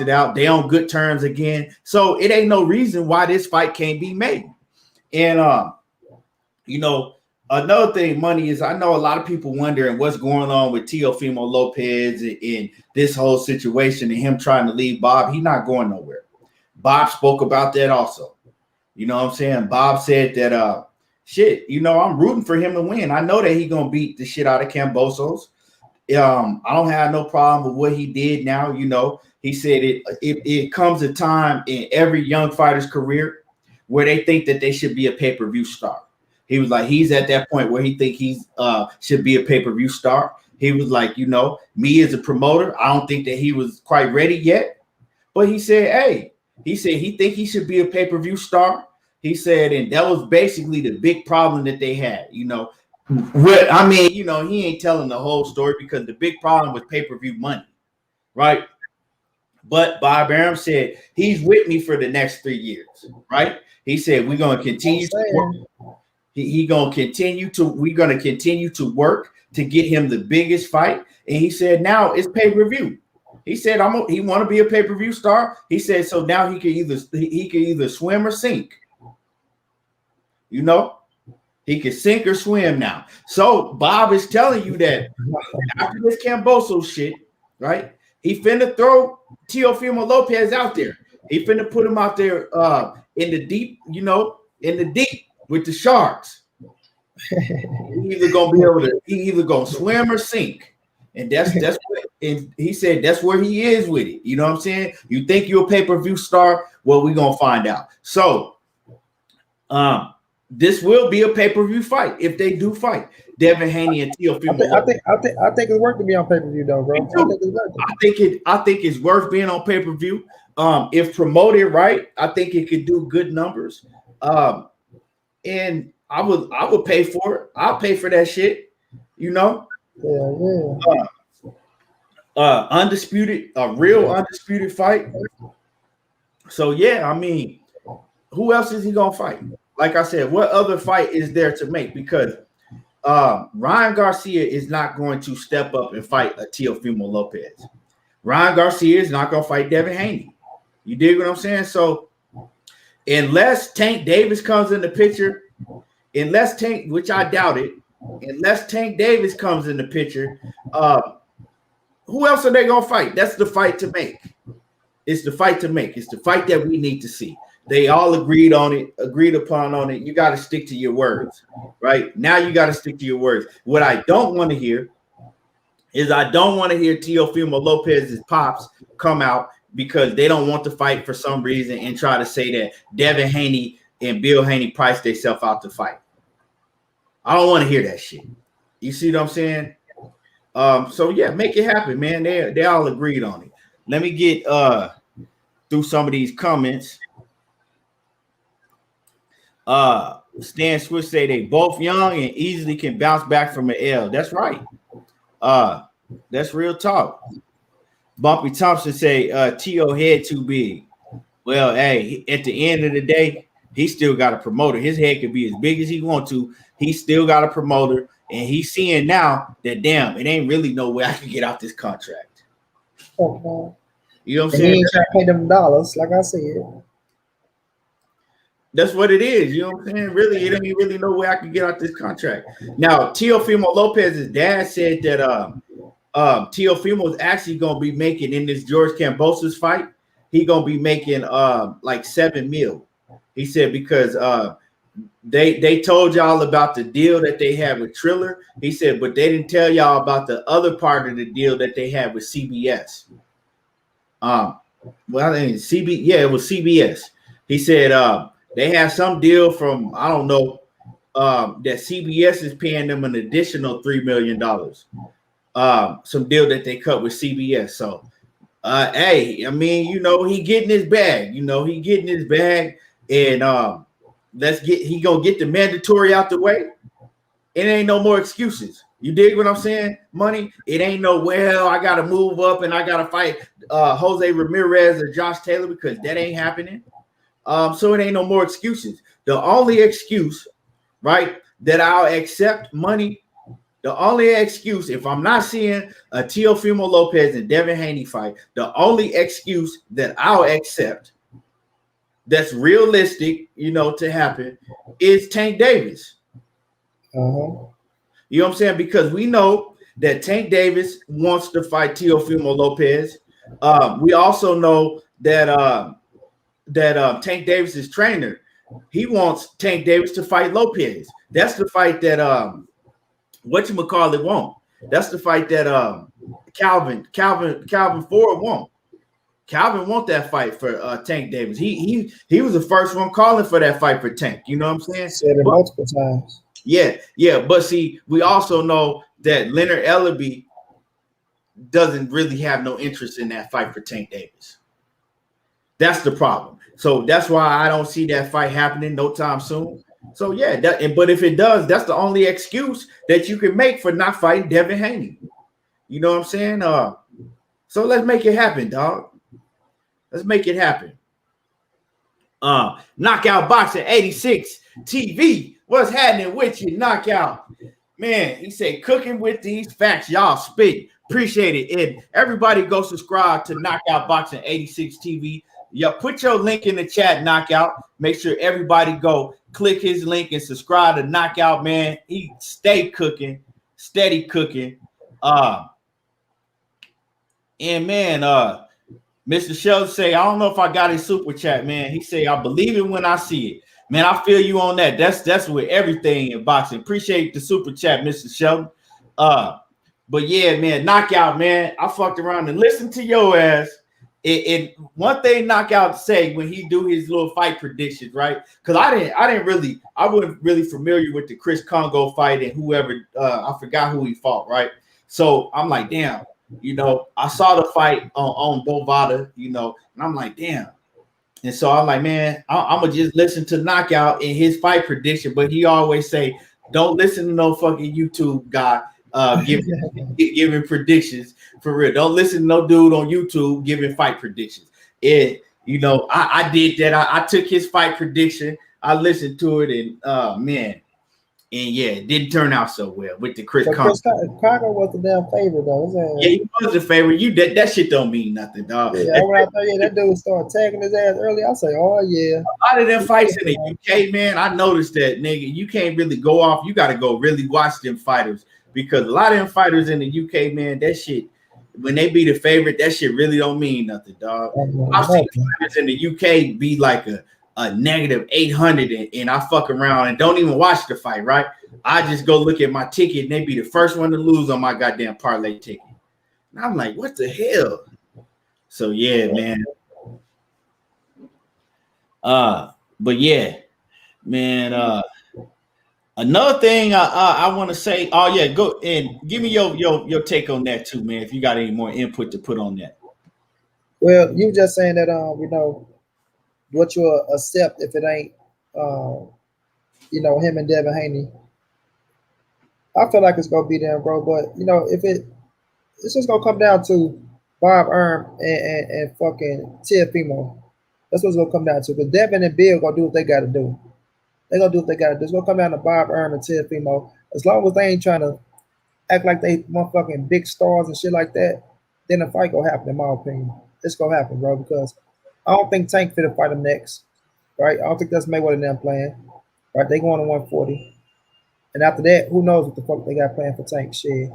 out. They on good terms again. So it ain't no reason why this fight can't be made. And another thing, Money, is I know a lot of people wondering what's going on with Teofimo Lopez in this whole situation and him trying to leave Bob. He's not going nowhere. Bob spoke about that also. You know what I'm saying? Bob said that I'm rooting for him to win. I know that he's gonna beat the shit out of Kambosos. I don't have no problem with what he did now. He said it comes a time in every young fighter's career where they think that they should be a pay-per-view star. He was like, he's at that point where he think he's should be a pay-per-view star. He was like, me as a promoter, I don't think that he was quite ready yet. But he said, he think he should be a pay-per-view star. He said, and that was basically the big problem that they had, he ain't telling the whole story because the big problem was pay-per-view money, right? But Bob Arum said he's with me for the next 3 years, right? He said we're going to continue to work. We're going to continue to work to get him the biggest fight. And he said now it's pay-per-view. He said he want to be a pay-per-view star. He said so now he can either swim or sink. He can sink or swim now. So Bob is telling you that after this Kambosos shit, right? He finna throw Teofimo Lopez out there. He finna put him out there in the deep, with the sharks. He either gonna swim or sink. And that's what, and he said that's where he is with it. You know what I'm saying? You think you're a pay-per-view star? Well, we're gonna find out. So this will be a pay-per-view fight if they do fight Devin Haney and Teofimo. I think it's worth to be on pay-per-view though, bro. I think it's worth being on pay-per-view. If promoted right, I think it could do good numbers. And I would pay for it. I'll pay for that shit. Yeah. Undisputed, a real undisputed fight. So yeah, who else is he gonna fight? Like I said, what other fight is there to make? Because Ryan Garcia is not going to step up and fight a Teofimo Lopez. Ryan Garcia is not going to fight Devin Haney. You dig what I'm saying? So unless Tank Davis comes in the picture, which I doubt it, unless Tank Davis comes in the picture, who else are they going to fight? That's the fight to make. It's the fight to make. It's the fight that we need to see. They all agreed upon it. You got to stick to your words, right? Now you got to stick to your words. What I don't want to hear is Teofimo Lopez's pops come out because they don't want to fight for some reason and try to say that Devin Haney and Bill Haney priced themselves out to fight. I don't want to hear that shit. You see what I'm saying? So yeah, make it happen, man. They all agreed on it. Let me get through some of these comments. Stan Swift say they both young and easily can bounce back from an L. That's right. That's real talk. Bumpy Thompson say T.O. head too big. Well, hey, at the end of the day, he still got a promoter. His head could be as big as he want to. He still got a promoter, and he's seeing now that damn, it ain't really no way I can get out this contract. Okay. You know what I'm saying? He ain't trying to pay them dollars, like I said. That's what it is. You know what I'm saying? Really, it ain't really no way I can get out this contract. Now, Teofimo Lopez's dad said that Teofimo is actually going to be making in this George Kambosos fight. He going to be making like $7 million. He said because they told y'all about the deal that they had with Triller. He said, but they didn't tell y'all about the other part of the deal that they had with CBS. Well, I think it was CBS. He said they have some deal from, I don't know, that CBS is paying them an additional $3 million. Some deal that they cut with CBS. So, hey, I mean, he getting his bag. He getting his bag, and he gonna get the mandatory out the way. It ain't no more excuses. You dig what I'm saying? Money. It ain't no, well, I gotta move up and I gotta fight Jose Ramirez or Josh Taylor, because that ain't happening. So it ain't no more excuses. The only excuse, right, that I'll accept, Money, the only excuse, if I'm not seeing a Teofimo Lopez and Devin Haney fight, the only excuse that I'll accept that's realistic, to happen is Tank Davis. Uh-huh. You know what I'm saying? Because we know that Tank Davis wants to fight Teofimo Lopez. We also know that Tank Davis's trainer, he wants Tank Davis to fight Lopez. That's the fight that whatchamacallit won't. That's the fight that Calvin Ford won't. Calvin want that fight for Tank Davis. He was the first one calling for that fight for Tank. You know what I'm saying? Said it multiple times. Yeah. But see, we also know that Leonard Ellaby doesn't really have no interest in that fight for Tank Davis. That's the problem. So that's why I don't see that fight happening no time soon. So yeah, but if it does, that's the only excuse that you can make for not fighting Devin Haney. You know what I'm saying? So let's make it happen, dog. Let's make it happen. Knockout Boxing 86 TV. What's happening with you, Knockout? Man, he said, cooking with these facts. Y'all spit. Appreciate it. And everybody go subscribe to Knockout Boxing 86 TV. Yeah, put your link in the chat, Knockout. Make sure everybody go click his link and subscribe to Knockout, man. He stay cooking, steady cooking. And man, Mr. Sheldon say, I don't know if I got his super chat, man. He say, I believe it when I see it. Man, I feel you on that. That's with everything in boxing. Appreciate the super chat, Mr. Sheldon. But yeah, man, Knockout, man. I fucked around and listened to your ass. One thing Knockout say when he do his little fight predictions, right? Because I wasn't really familiar with the Chris Congo fight and whoever, I forgot who he fought, right? So I'm like, damn, I saw the fight on Bovada, and I'm like, damn. And so I'm like, man, I'm gonna just listen to Knockout in his fight prediction, but he always say, don't listen to no fucking YouTube guy giving predictions for real. Don't listen to no dude on YouTube giving fight predictions. I did that. I took his fight prediction. I listened to it, and man, and yeah, it didn't turn out so well with the Chris Congo. Congo was the damn favorite though. Yeah, he was the favorite. That shit don't mean nothing, dog. Yeah, when I thought that dude started tagging his ass early, I say, oh yeah. A lot of them fights in the UK, man, I noticed that, nigga, you can't really go off. You got to go really watch them fighters, because a lot of them fighters in the UK, man, that shit, when they be the favorite, that shit really don't mean nothing, dog. I've seen fighters in the UK be like a negative 800 and I fuck around and don't even watch the fight, right? I just go look at my ticket and they be the first one to lose on my goddamn parlay ticket. And I'm like, what the hell? So yeah, man. But yeah, man. Another thing I want to say, oh yeah, go and give me your take on that too, man. If you got any more input to put on that. Well, you just saying that what you'll accept if it ain't him and Devin Haney. I feel like it's gonna be them, bro. But if it's just gonna come down to Bob Erm and fucking Teofimo. That's what it's gonna come down to. Because Devin and Bill gonna do what they gotta do. They're gonna do what they gotta do. It's gonna come down to Bob Erm and Teofimo. As long as they ain't trying to act like they motherfucking big stars and shit like that, then the fight gonna happen, in my opinion. It's gonna happen, bro, because I don't think Tank fit to fight him next, right? I don't think that's Mayweather and them playing, right? They going to 140, and after that, who knows what the fuck they got playing for Tank shit.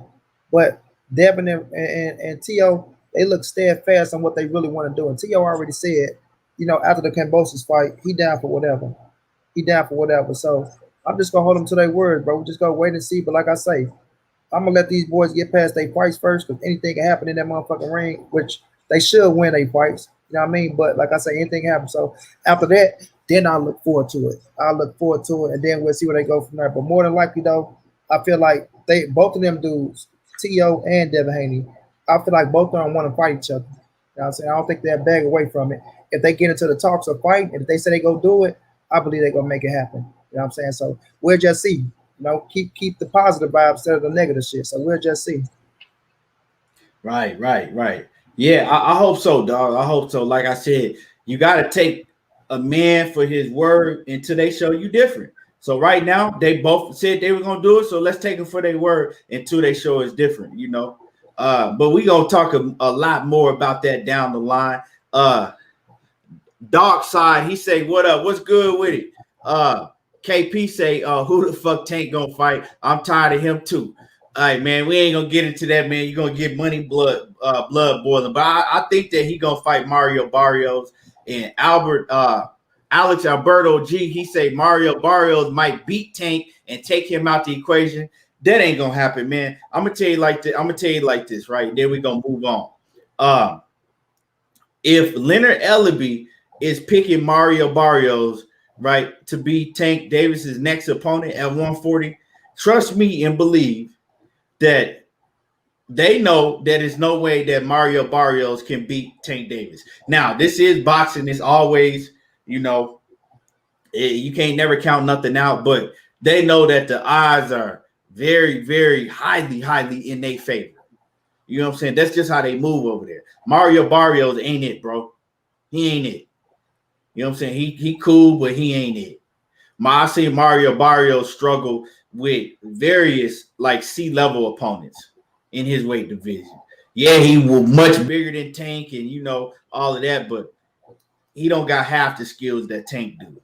But Devin and Tio, they look steadfast on what they really want to do. And Tio already said, after the Kambosos fight, he down for whatever. he down for whatever. So I'm just gonna hold them to their word, bro. We just gonna wait and see. But like I say, I'm gonna let these boys get past their fights first, because anything can happen in that motherfucking ring, which they should win their fights. You know what I mean? But like I say, anything happens. So after that, then I'll look forward to it. I'll look forward to it, and then we'll see where they go from there. But more than likely, though, I feel like they both of them dudes, T.O. and Devin Haney, I feel like both of them want to fight each other. You know what I'm saying? I don't think they'll bag away from it. If they get into the talks of fight, and if they say they go do it, I believe they're gonna make it happen. You know what I'm saying? So we'll just see. You know, keep the positive vibes instead of the negative shit. So we'll just see. Right. Yeah, I hope so, dog. I hope so. Like I said, you got to take a man for his word until they show you different. So right now, they both said they were going to do it. So let's take them for their word until they show us different, you know. But we going to talk a lot more about that down the line. Dark Side, he say, what up? What's good with it? KP say, who the fuck Tank gonna fight? I'm tired of him too. All right, man, we ain't gonna get into that, man. You're gonna get money blood boiling. But I think that he gonna fight Mario Barrios. And Alex Alberto G, he say Mario Barrios might beat Tank and take him out the equation. That ain't gonna happen, man. I'm gonna tell you like this, right? Then we gonna move on. If Leonard Ellaby is picking Mario Barrios, right, to be Tank Davis's next opponent at 140, trust me and believe that they know that there's no way that Mario Barrios can beat Tank Davis. Now, this is boxing. It's always, you know, you can't never count nothing out, but they know that the odds are very, very highly in their favor. You know what I'm saying? That's just how they move over there. Mario Barrios ain't it, bro. He ain't it. You know what I'm saying? He cool, but he ain't it. I see Mario Barrios struggle with various like C-level opponents in his weight division. Yeah, he was much bigger than Tank and, you know, all of that, but he don't got half the skills that Tank do.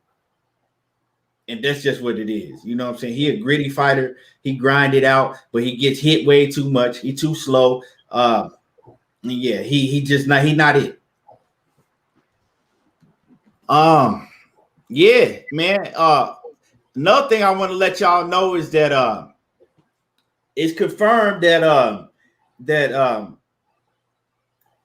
And that's just what it is. You know what I'm saying? He a gritty fighter. He grind it out, but he gets hit way too much. He too slow. Yeah, he not it. Yeah, man. Another thing I want to let y'all know is that it's confirmed that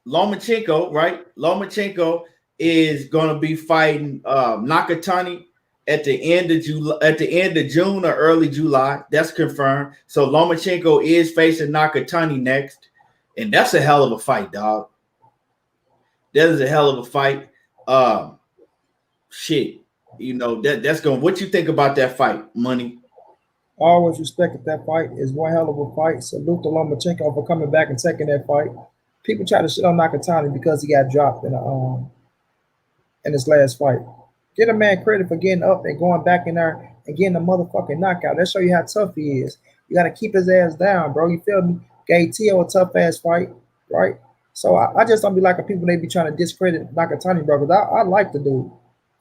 Lomachenko, right? Lomachenko is gonna be fighting Nakatani at the end of June or early July. That's confirmed. So Lomachenko is facing Nakatani next, and that's a hell of a fight, dog. That is a hell of a fight. Shit, you know that's going. What you think about that fight, Money? I always respected that fight. It's one hell of a fight. Salute to Lomachenko for coming back and taking that fight. People try to shit on Nakatani because he got dropped in his last fight. Get a man credit for getting up and going back in there and getting a motherfucking knockout. That show you how tough he is. You got to keep his ass down, bro. You feel me? Gave T.O. a tough ass fight, right? So I just don't be like the people they be trying to discredit Nakatani, bro. Because I like the dude.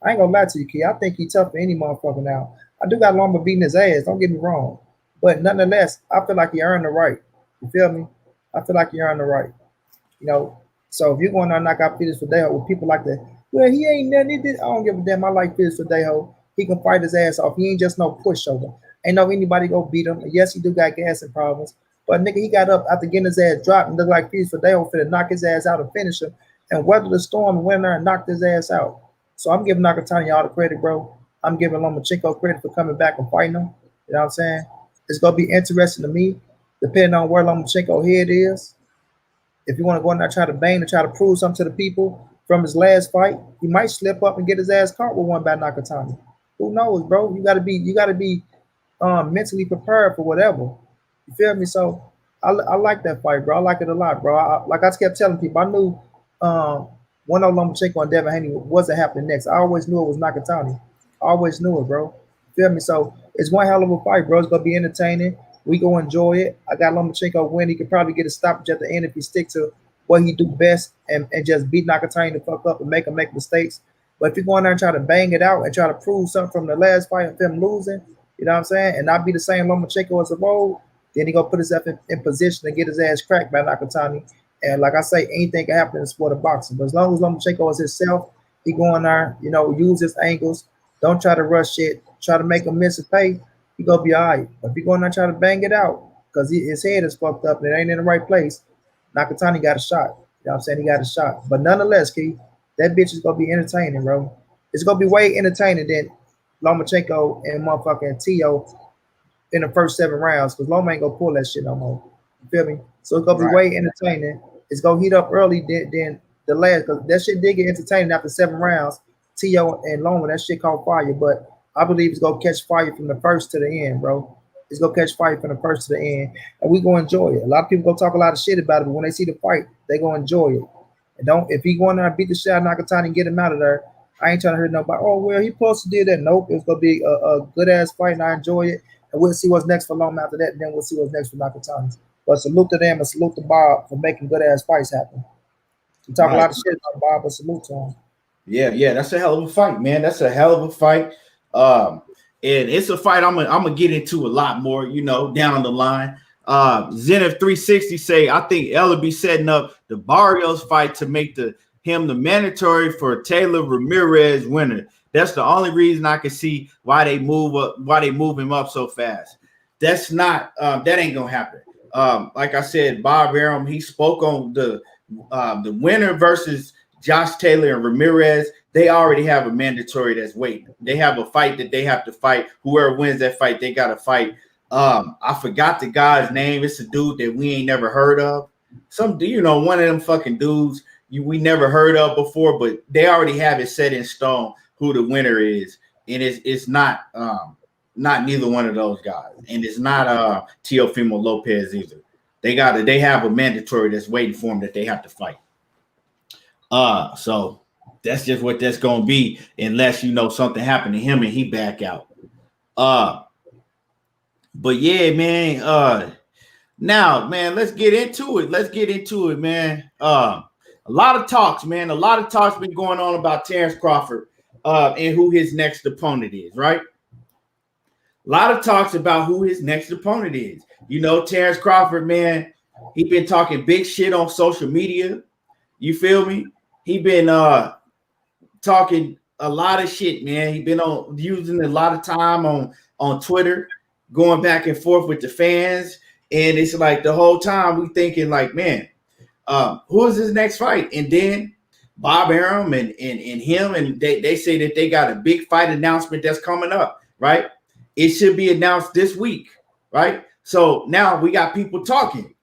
I ain't gonna lie to you, kid. I think he's tough for any motherfucker now. I do got Loma beating his ass. Don't get me wrong. But nonetheless, I feel like he earned the right. You feel me? I feel like he earned the right. You know, so if you're going to knock out Felix Verdejo with people like that, well, he ain't nothing. I don't give a damn. I like Felix Verdejo. He can fight his ass off. He ain't just no pushover. Ain't no anybody go beat him. Yes, he do got gas and problems. But nigga, he got up after getting his ass dropped and looked like Felix Verdejo finna knock his ass out and finish him and weather the storm and went there and knocked his ass out. So I'm giving Nakatani all the credit, bro. I'm giving Lomachenko credit for coming back and fighting him. You know what I'm saying? It's going to be interesting to me, depending on where Lomachenko head is. If you want to go in there and try to bang and try to prove something to the people from his last fight, he might slip up and get his ass caught with one by Nakatani. Who knows, bro? You got to be mentally prepared for whatever. You feel me? So I like that fight, bro. I like it a lot, bro. Like I kept telling people, I knew one of Lomachenko and Devin Haney wasn't happening next. I always knew it was Nakatani. I always knew it, bro. Feel me? So it's one hell of a fight, bro. It's gonna be entertaining. We gonna enjoy it. I got Lomachenko win. He could probably get a stoppage at the end if he stick to what he do best and just beat Nakatani the fuck up and make him make mistakes. But if you go in there and try to bang it out and try to prove something from the last fight of him losing, you know what I'm saying, and not be the same Lomachenko as of old, then he gonna put himself in position to get his ass cracked by Nakatani. And like I say, anything can happen in the sport of boxing. But as long as Lomachenko is himself, he go in there, you know, use his angles, Don't try to rush shit. Try to make him miss a pay. He gonna be all right. But if he going to try to bang it out because his head is fucked up and it ain't in the right place, Nakatani got a shot. You know what I'm saying? He got a shot. But nonetheless, Keith, that bitch is gonna be entertaining, bro. It's gonna be way entertaining than Lomachenko and motherfucking Teo in the first 7 rounds because Loma ain't gonna pull that shit no more. You feel me? So it's gonna be way entertaining. It's gonna heat up early than the last because that shit did get entertaining after 7 rounds. Teo and Loma, that shit caught fire, but I believe it's gonna catch fire from the first to the end, bro. It's gonna catch fire from the first to the end, and we gonna enjoy it. A lot of people gonna talk a lot of shit about it, but when they see the fight, they gonna enjoy it. And don't if he going there and beat the shit out of Nakatani and get him out of there, I ain't trying to hear nobody. Oh well, he supposed to do that. Nope, it's gonna be a good ass fight, and I enjoy it. And we'll see what's next for Loma after that, and then we'll see what's next for Nakatani. But salute to them and salute to Bob for making good ass fights happen. We talk a lot of shit about Bob, but salute to him. Yeah, that's a hell of a fight, man. That's a hell of a fight. And it's a fight I'm gonna get into a lot more, down the line. Zenith 360 say I think Ella be setting up the Barrios fight to make him the mandatory for Taylor Ramirez winner. That's the only reason I can see why they move him up so fast. That's not that ain't gonna happen. Like I said, Bob Arum, he spoke on the winner versus Josh Taylor and Ramirez. They already have a mandatory that's waiting. They have a fight that they have to fight. Whoever wins that fight, they got to fight. I forgot the guy's name. It's a dude that we ain't never heard of. One of them fucking dudes we never heard of before, but they already have it set in stone who the winner is. And it's not neither one of those guys. And it's not Teofimo Lopez either. They have a mandatory that's waiting for them that they have to fight. So that's just what that's gonna be, unless something happened to him and he back out. But yeah, man. Now, man, let's get into it. Man. A lot of talks, man. A lot of talks been going on about Terence Crawford and who his next opponent is, right? A lot of talks about who his next opponent is. Terence Crawford, man, he been talking big shit on social media. You feel me? He been talking a lot of shit, man. He been using a lot of time on Twitter, going back and forth with the fans. And it's like the whole time we thinking like, man, who is his next fight? And then Bob Arum and him, and they say that they got a big fight announcement that's coming up, right? It should be announced this week, right? So now we got people talking.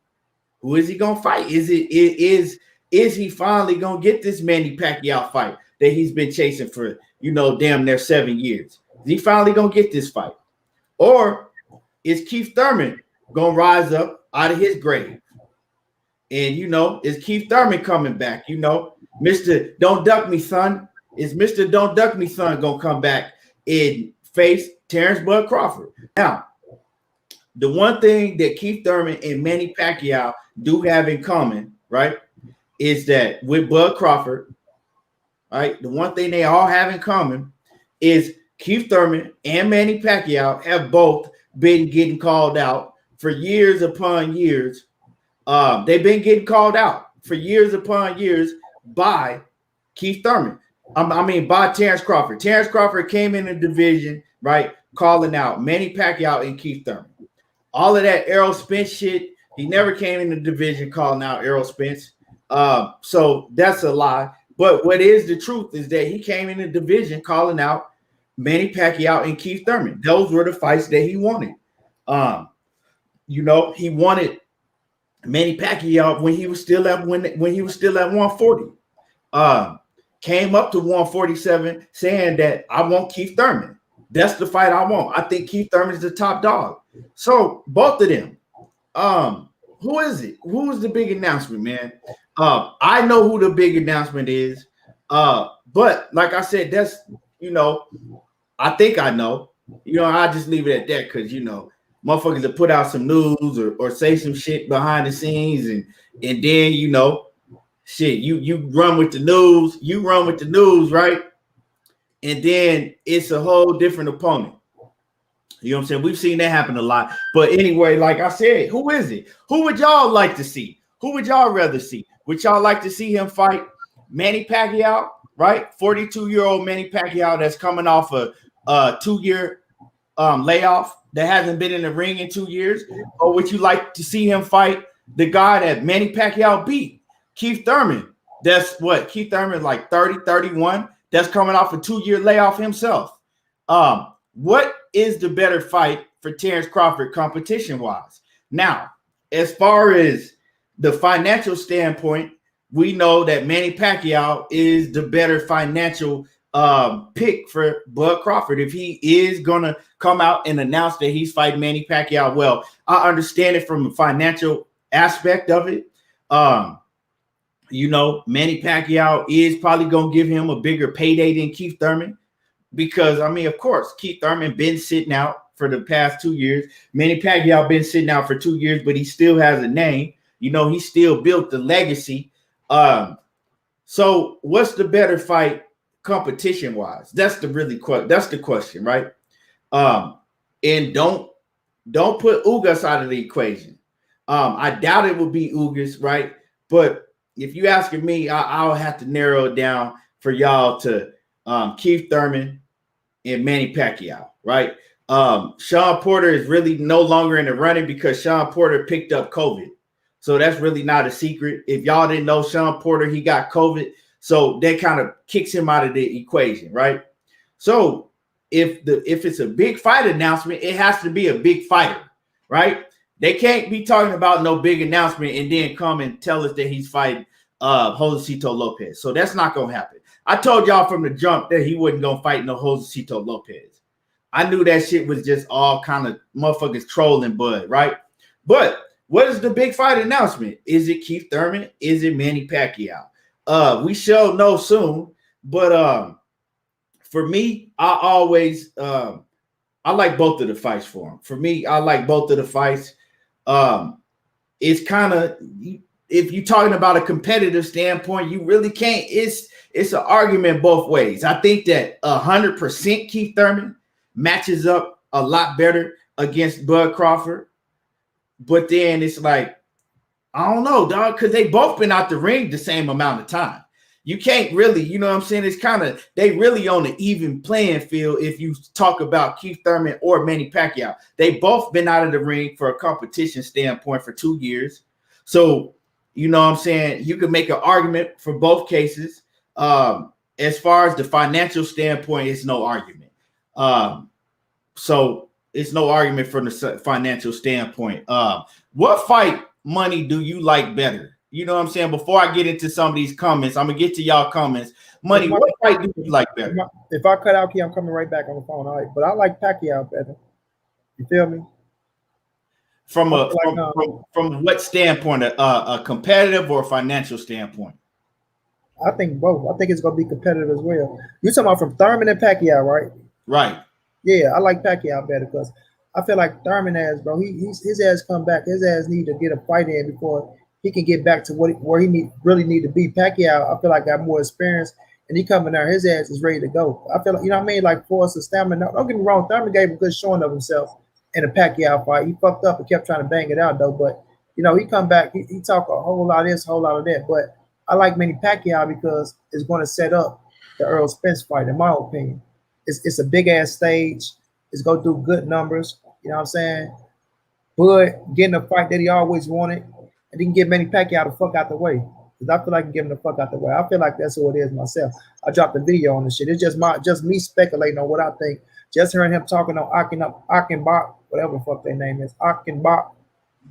Who is he gonna fight? Is he finally gonna get this Manny Pacquiao fight that he's been chasing for damn near 7 years? Is he finally gonna get this fight? Or is Keith Thurman gonna rise up out of his grave? And is Keith Thurman coming back? Mr. Don't Duck Me Son. Is Mr. Don't Duck Me Son gonna come back and face Terence Bud Crawford? Now, the one thing that Keith Thurman and Manny Pacquiao do have in common, right, is that with Bud Crawford, right, the one thing they all have in common is Keith Thurman and Manny Pacquiao have both been getting called out for years upon years. They've been getting called out for years upon years by Keith Thurman. By Terence Crawford. Terence Crawford came in the division, right, calling out Manny Pacquiao and Keith Thurman. All of that Errol Spence shit, he never came in the division calling out Errol Spence. So that's a lie. But what is the truth is that he came in the division calling out Manny Pacquiao and Keith Thurman. Those were the fights that he wanted. He wanted Manny Pacquiao when he was still at 140. Came up to 147 saying that I want Keith Thurman. That's the fight I want. I think Keith Thurman is the top dog. So both of them. Who is it? Who is the big announcement, man? I know who the big announcement is. But like I said, that's I think I know. I just leave it at that because motherfuckers that put out some news or say some shit behind the scenes and then shit, you run with the news, right? And then it's a whole different opponent. You know what I'm saying? We've seen that happen a lot. But anyway, like I said, who is it? Who would y'all like to see? Who would y'all rather see? Would y'all like to see him fight Manny Pacquiao, right? 42-year-old Manny Pacquiao that's coming off a 2-year layoff that hasn't been in the ring in 2 years? Or would you like to see him fight the guy that Manny Pacquiao beat, Keith Thurman? That's what Keith Thurman is like 30, 31. That's coming off a 2-year layoff himself. What is the better fight for Terence Crawford competition-wise? Now, as far as the financial standpoint, we know that Manny Pacquiao is the better financial pick for Bud Crawford if he is going to come out and announce that he's fighting Manny Pacquiao. Well, I understand it from a financial aspect of it. You know, Manny Pacquiao is probably going to give him a bigger payday than Keith Thurman because, I mean, of course, Keith Thurman been sitting out for the past 2 years. Manny Pacquiao been sitting out for 2 years, but he still has a name. You know, he still built the legacy. So what's the better fight competition-wise? That's the question, right? And don't put Ugas out of the equation. I doubt it will be Ugas, right? But if you asking me, I'll have to narrow it down for y'all to Keith Thurman and Manny Pacquiao, right? Sean Porter is really no longer in the running because Sean Porter picked up COVID. So that's really not a secret. If y'all didn't know Sean Porter, he got COVID. So that kind of kicks him out of the equation, right? So if it's a big fight announcement, it has to be a big fighter, right? They can't be talking about no big announcement and then come and tell us that he's fighting Josecito Lopez. So that's not going to happen. I told y'all from the jump that he wasn't going to fight no Josecito Lopez. I knew that shit was just all kind of motherfuckers trolling Bud, right? But what is the big fight announcement? Is it Keith Thurman? Is it Manny Pacquiao? We shall know soon. But for me, I always I like both of the fights for him. For me, I like both of the fights. It's kind of, if you're talking about a competitive standpoint, you really can't. It's an argument both ways. I think that 100% Keith Thurman matches up a lot better against Bud Crawford. But then it's like, I don't know, dog, because they both been out the ring the same amount of time. You can't really, you know what I'm saying? It's kind of, they really on an even playing field if you talk about Keith Thurman or Manny Pacquiao. They both been out of the ring for a competition standpoint for 2 years. So, you know what I'm saying? You can make an argument for both cases. As far as the financial standpoint, it's no argument. So it's no argument from the financial standpoint. What fight money do you like better? You know what I'm saying? Before I get into some of these comments, I'm going to get to y'all comments. Money, what fight do you like better? If I cut out here, I'm coming right back on the phone. All right. But I like Pacquiao better. You feel me? From what standpoint? A competitive or financial standpoint? I think both. I think it's going to be competitive as well. You're talking about from Thurman and Pacquiao, right? Right. Yeah, I like Pacquiao better because I feel like Thurman has, bro, his ass come back. His ass need to get a fight in before he can get back to where he really need to be. Pacquiao, I feel like got more experience, and he coming there, his ass is ready to go. I feel like, you know what I mean, like force of stamina. Don't get me wrong, Thurman gave a good showing of himself in a Pacquiao fight. He fucked up and kept trying to bang it out though, but you know, he come back, he talk a whole lot of this, a whole lot of that. But I like Manny Pacquiao because it's going to set up the Errol Spence fight, in my opinion. It's a big ass stage. It's going to do good numbers. You know what I'm saying? Bud getting a fight that he always wanted, and he can get Manny Pacquiao the fuck out the way. Because I feel like I can get him the fuck out the way. I feel like that's who it is myself. I dropped a video on this shit. It's just me speculating on what I think. Just hearing him talking on Achenbach, whatever the fuck their name is, Achenbach,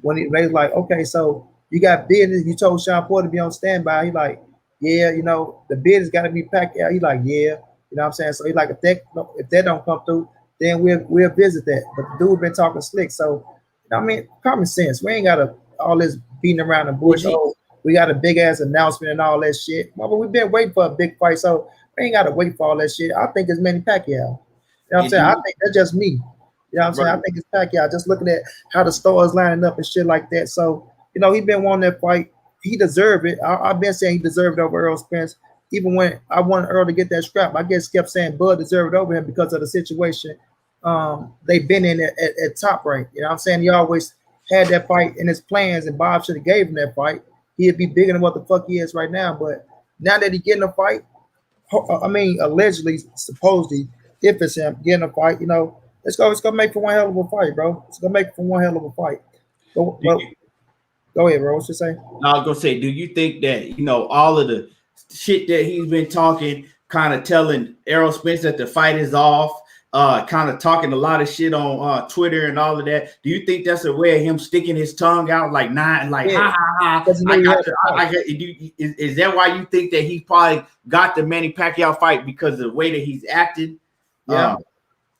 when they was like, okay, so you got business. You told Sean Porter to be on standby. He like, yeah, you know, the bid has got to be Pacquiao. He like, yeah, you know what I'm saying? So he like, if that don't come through, then we'll visit that. But the dude been talking slick. So, you know what I mean, common sense. We ain't got all this beating around the bush. Oh, we got a big ass announcement and all that shit. But we've been waiting for a big fight, so we ain't got to wait for all that shit. I think it's Manny Pacquiao. You know what I'm saying? I think that's just me. You know what I'm saying? I think it's Pacquiao. Just looking at how the stars lining up and shit like that. So, you know, he been wanting that fight. He deserved it. I've been saying he deserved it over Errol Spence. Even when I wanted Earl to get that scrap, I guess kept saying Bud deserved it over him because of the situation they've been in at top rank. You know what I'm saying? He always had that fight in his plans, and Bob should have gave him that fight. He'd be bigger than what the fuck he is right now. But now that he getting a fight, I mean, allegedly, supposedly, if it's him getting a fight, let's go. It's gonna make for one hell of a fight, bro. It's gonna make for one hell of a fight. Go ahead, bro. What you say? I was gonna say, do you think that all of the shit that he's been talking, kind of telling Errol Spence that the fight is off, kind of talking a lot of shit on Twitter and all of that? Do you think that's a way of him sticking his tongue out, like ha ha ha? Is that why you think that he probably got the Manny Pacquiao fight because of the way that he's acted? Yeah,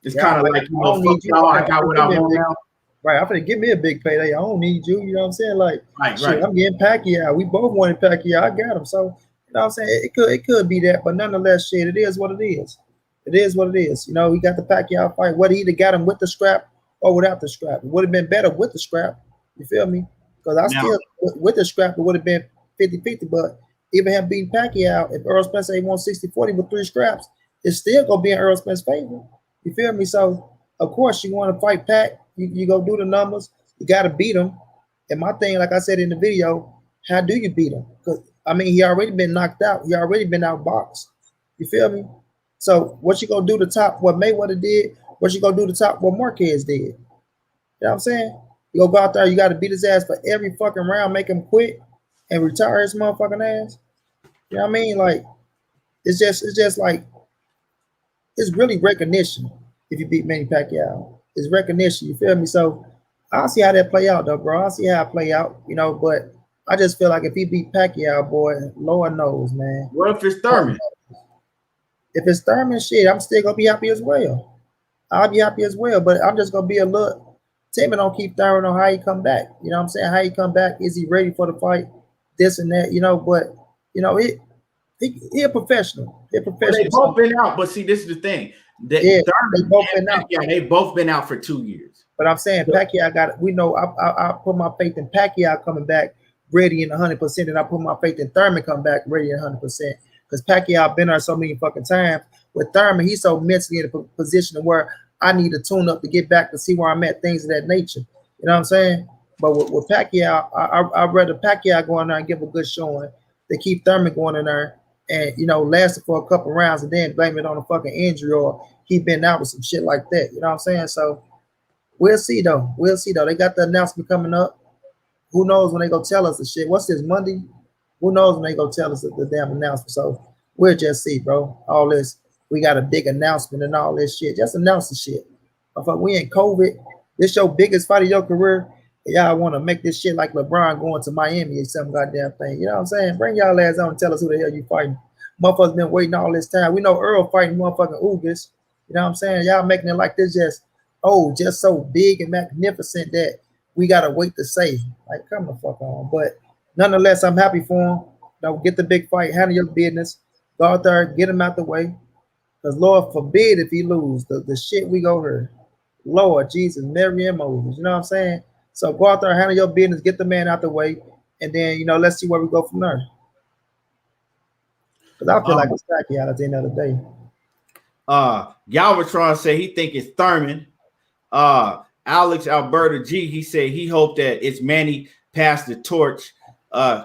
it's kind of like fuck y'all, I got what I want now. Right, I'm gonna give me a big payday. I don't need you. You know what I'm saying? Like, right. I'm getting Pacquiao. We both wanted Pacquiao. I got him. So, you know what I'm saying? It could be that, but nonetheless, shit, it is what it is. It is what it is. We got the Pacquiao fight. Whether he either got him with the strap or without the strap, it would have been better with the strap. You feel me? Because still with the strap, it would have been 50-50. But even him beating Pacquiao, if Errol Spence ain't won 60-40 with 3 straps, it's still gonna be in Errol Spence's favor. You feel me? So, of course, you want to fight Pac. You go do the numbers. You got to beat him. And my thing, like I said in the video, how do you beat him? Because, he already been knocked out. He already been outboxed. You feel me? So what you going to do to top what Mayweather did? What you going to do to top what Marquez did? You know what I'm saying? You go out there, you got to beat his ass for every fucking round, make him quit and retire his motherfucking ass. You know what I mean? Like, it's just like, it's really recognition if you beat Manny Pacquiao. It's recognition, you feel me? So I'll see how that play out, though, bro. I'll see how it play out, but I just feel like if he beat Pacquiao, boy, Lord knows, man. What if it's Thurman? If it's Thurman, shit, I'm still going to be happy as well. I'll be happy as well, but I'm just going to be a little timid on Keith Thurman on how he come back. You know what I'm saying? How he come back? Is he ready for the fight? This and that, but, he a professional. He's a professional. Well, they both been out, but see, this is the thing. They both been out. Yeah, they both been out for 2 years. But I'm saying Pacquiao got it. We know I put my faith in Pacquiao coming back ready and 100%, and I put my faith in Thurman coming back ready and 100%. Because Pacquiao been there so many fucking times. With Thurman, he's so mentally in a position where I need to tune up to get back to see where I'm at, things of that nature. You know what I'm saying? But with Pacquiao, I'd rather Pacquiao go in there and give a good showing than keep Thurman going in there and lasted for a couple rounds and then blame it on a fucking injury or he been out with some shit like that. You know what I'm saying? So we'll see though. They got the announcement coming up. Who knows when they go tell us the shit? What's this, Monday? Who knows when they go tell us the damn announcement? So we'll just see, bro. All this, we got a big announcement and all this shit. Just announce the shit. If we in COVID, this your biggest fight of your career. Y'all want to make this shit like LeBron going to Miami or some goddamn thing. You know what I'm saying? Bring y'all ass on and tell us who the hell you fighting. Motherfuckers been waiting all this time. We know Earl fighting motherfucking Ugas. You know what I'm saying? Y'all making it like this just so big and magnificent that we got to wait to say. Like, come the fuck on. But nonetheless, I'm happy for him. Get the big fight, handle your business. Go out there, get him out the way. Because Lord forbid if he lose the shit we go hear. Lord Jesus, Mary and Moses. You know what I'm saying? So go out there, handle your business, get the man out the way, and then let's see where we go from there. Because I feel like it's Pacquiao at the end of the day. Galvatron said he think it's Thurman. Alex Alberta G, he said he hoped that it's Manny passed the torch.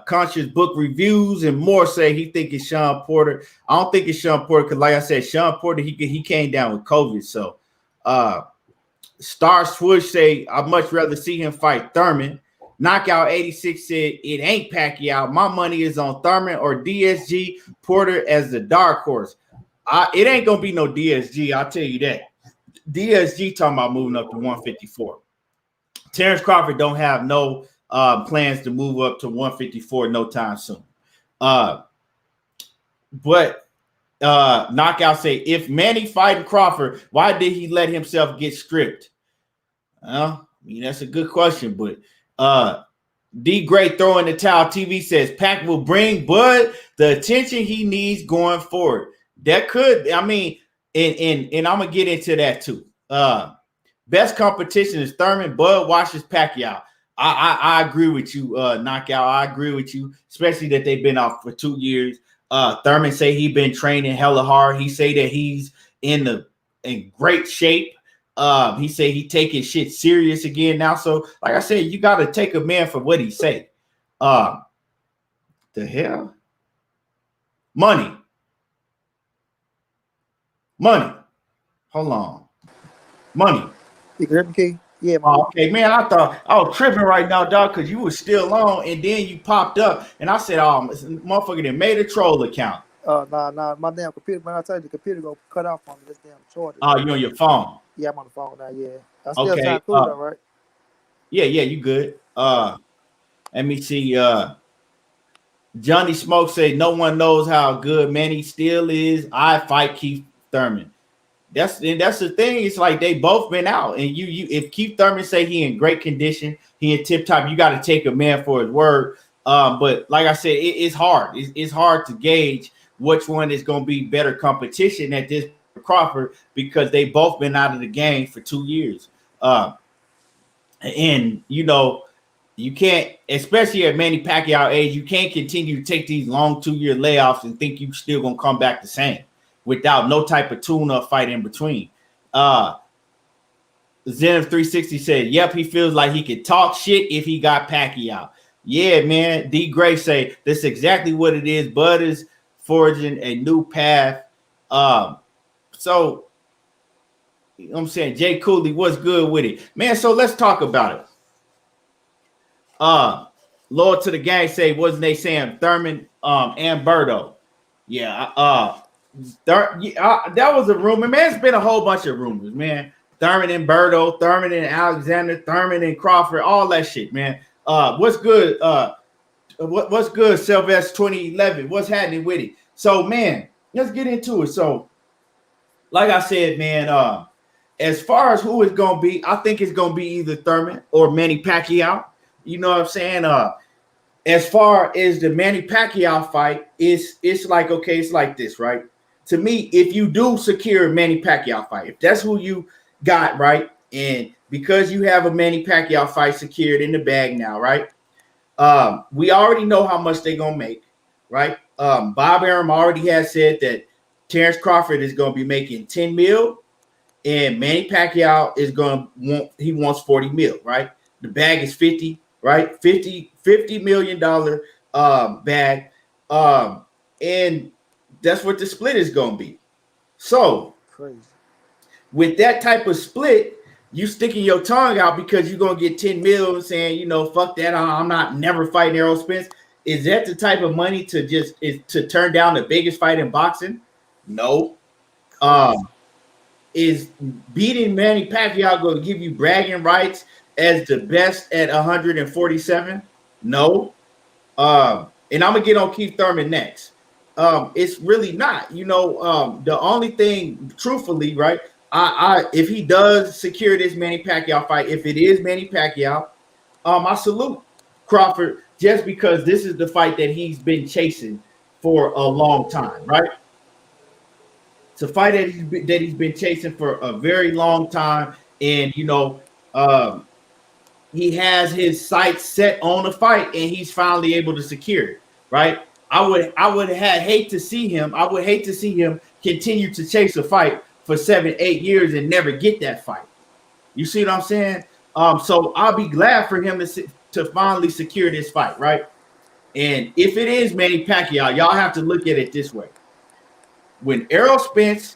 Conscious Book Reviews and more say he think it's Sean Porter. I don't think it's Sean Porter because, like I said, Sean Porter he came down with COVID. So Star Swoosh say I'd much rather see him fight Thurman. Knockout 86 said it ain't Pacquiao. My money is on Thurman or DSG. Porter as the dark horse. It ain't gonna be no DSG. I'll tell you that. DSG talking about moving up to 154. Terence Crawford don't have no plans to move up to 154 no time soon. But Knockout say if Manny fighting Crawford, why did he let himself get stripped? Well, I mean, that's a good question, but D Great throwing the towel TV says Pac will bring Bud the attention he needs going forward. That could, I mean, and I'm gonna get into that too. Best competition is Thurman. Bud watches Pacquiao. I agree with you, Knockout. I agree with you, especially that they've been off for 2 years. Thurman say he been training hella hard. He say that he's in great shape. He say he taking shit serious again now. So, like I said, you got to take a man for what he say. The hell? Money. Hold on. Money. You can hear me, Key? Yeah, Oh, okay, man. I thought I was tripping right now, dog, because you was still on, and then you popped up, and I said, "Oh, motherfucker, that made a troll account." Nah, my damn computer, man. I tell you, the computer gonna cut off on me. This damn charger. Oh, you on your phone? Yeah, I'm on the phone now. Yeah, I still Okay. sound cool though, right? Yeah, you good. Let me see. Johnny Smoke say no one knows how good Manny still is. I fight Keith Thurman. That's the thing. It's like they both been out, and you if Keith Thurman say he in great condition, he in tip top, you got to take a man for his word. But like I said, it's hard. It's hard to gauge which one is going to be better competition at this Crawford because they both been out of the game for 2 years. And you know, you can't, especially at Manny Pacquiao age, you can't continue to take these long 2-year layoffs and think you still gonna come back the same without no type of tune-up fight in between. Zenith 360 said, "Yep, he feels like he could talk shit if he got Pacquiao." Yeah, man. D Gray say that's exactly what it is. Bud is forging a new path. So you know what I'm saying, Jay Cooley, what's good with it, man? So let's talk about it. Lord to the gang say, wasn't they saying Thurman and Berto? Yeah, that was a rumor, man. It's been a whole bunch of rumors, man. Thurman and Berto, Thurman and Alexander, Thurman and Crawford, all that shit, man. What's good? What's good, Sylvester 2011? What's happening with it? So, man, let's get into it. So, like I said, man, as far as who it's gonna be, I think it's gonna be either Thurman or Manny Pacquiao. You know what I'm saying? As far as the Manny Pacquiao fight, it's like, okay, it's like this, right? To me, if you do secure a Manny Pacquiao fight, if that's who you got, right? And because you have a Manny Pacquiao fight secured in the bag now, right? We already know how much they're gonna make, right? Bob Arum already has said that Terence Crawford is gonna be making 10 mil, and Manny Pacquiao is he wants 40 mil, right? The bag is 50, right? $50 million bag. And that's what the split is gonna be. So Crazy. With that type of split, you sticking your tongue out because you're gonna get 10 mil saying, you know, fuck that, I'm not never fighting Errol Spence. Is that the type of money to turn down the biggest fight in boxing? No. Is beating Manny Pacquiao going to give you bragging rights as the best at 147? No. And I'm going to get on Keith Thurman next. It's really not. You know, the only thing, truthfully, right, if he does secure this Manny Pacquiao fight, if it is Manny Pacquiao, I salute Crawford just because this is the fight that he's been chasing for a long time, right? It's a fight that he's been chasing for a very long time, and you know, he has his sights set on the fight, and he's finally able to secure it. Right? I would hate to see him continue to chase a fight for 7-8 years and never get that fight. You see what I'm saying? So I'll be glad for him to finally secure this fight, right? And if it is Manny Pacquiao, y'all have to look at it this way. When Errol Spence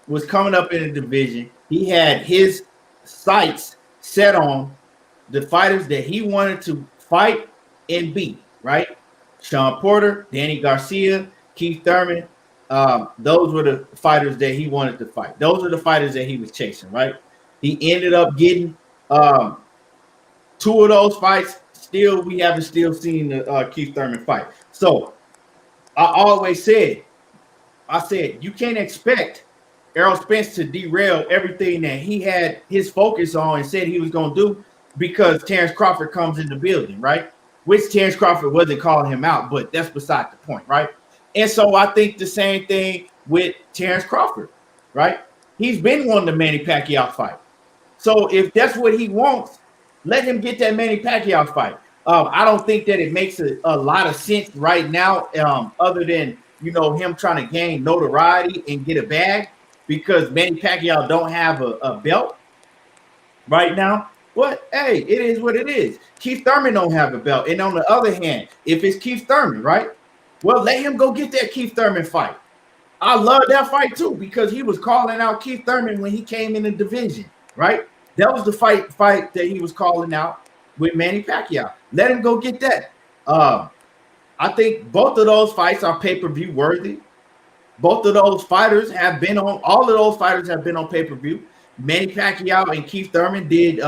was coming up in the division, he had his sights set on the fighters that he wanted to fight and beat, right? Sean Porter, Danny Garcia, Keith Thurman, those were the fighters that he wanted to fight. Those are the fighters that he was chasing, right? He ended up getting 2 of those fights. Still, we haven't seen the Keith Thurman fight. So I always said, you can't expect Errol Spence to derail everything that he had his focus on and said he was going to do because Terence Crawford comes in the building, right? Which Terence Crawford wasn't calling him out, but that's beside the point, right? And so I think the same thing with Terence Crawford, right? He's been wanting the Manny Pacquiao fight. So if that's what he wants, let him get that Manny Pacquiao fight. I don't think that it makes a lot of sense right now, other than, you know, him trying to gain notoriety and get a bag because Manny Pacquiao don't have a belt right now. But hey, it is what it is. Keith Thurman don't have a belt. And on the other hand, if it's Keith Thurman, right? Well, let him go get that Keith Thurman fight. I love that fight too because he was calling out Keith Thurman when he came in the division, right? That was the fight that he was calling out with Manny Pacquiao. Let him go get that. I think both of those fights are pay-per-view worthy. Both of those fighters have been on. All of those fighters have been on pay-per-view. Manny Pacquiao and Keith Thurman did.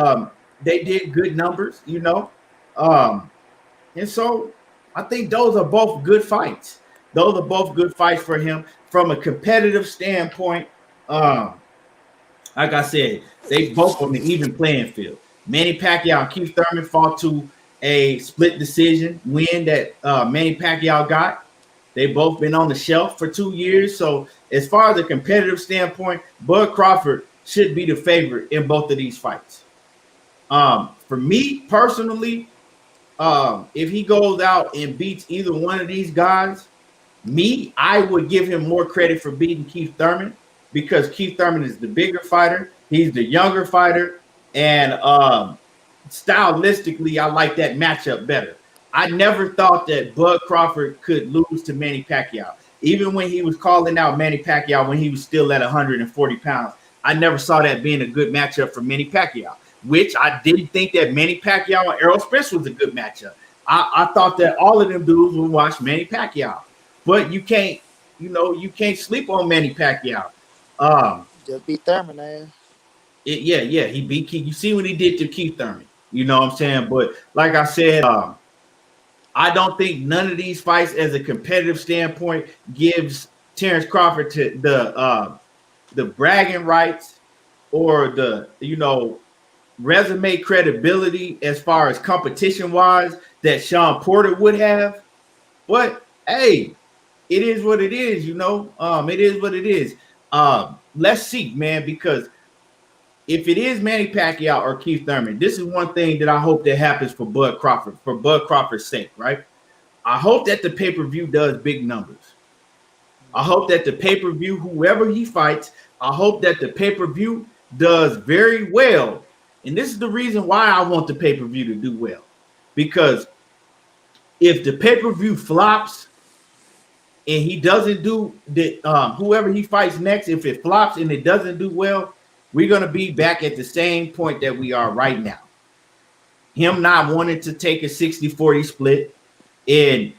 They did good numbers, you know, and so I think those are both good fights. Those are both good fights for him from a competitive standpoint. Like I said, they both on the even playing field. Manny Pacquiao and Keith Thurman fought to a split decision win that Manny Pacquiao got. They've both been on the shelf for 2 years. So as far as a competitive standpoint, Bud Crawford should be the favorite in both of these fights. For me personally, if he goes out and beats either one of these guys, I would give him more credit for beating Keith Thurman because Keith Thurman is the bigger fighter. He's the younger fighter. And stylistically, I like that matchup better. I never thought that Bud Crawford could lose to Manny Pacquiao. Even when he was calling out Manny Pacquiao when he was still at 140 pounds, I never saw that being a good matchup for Manny Pacquiao, which I didn't think that Manny Pacquiao and Errol Spence was a good matchup. I thought that all of them dudes would watch Manny Pacquiao. But you can't sleep on Manny Pacquiao. Just beat Thurman, man. He beat Keith. You see what he did to Keith Thurman. You know what I'm saying? But like I said, I don't think none of these fights, as a competitive standpoint, gives Terence Crawford to the bragging rights or the resume credibility as far as competition wise that Sean Porter would have. But hey, it is what it is. It is what it is. Let's see, man, because if it is Manny Pacquiao or Keith Thurman, this is one thing that I hope that happens for Bud Crawford, for Bud Crawford's sake, right? I hope that the pay-per-view does big numbers. I hope that the pay-per-view, whoever he fights, I hope that the pay-per-view does very well. And this is the reason why I want the pay-per-view to do well. Because if the pay-per-view flops and he doesn't do the whoever he fights next, if it flops and it doesn't do well, we're going to be back at the same point that we are right now. Him not wanting to take a 60-40 split and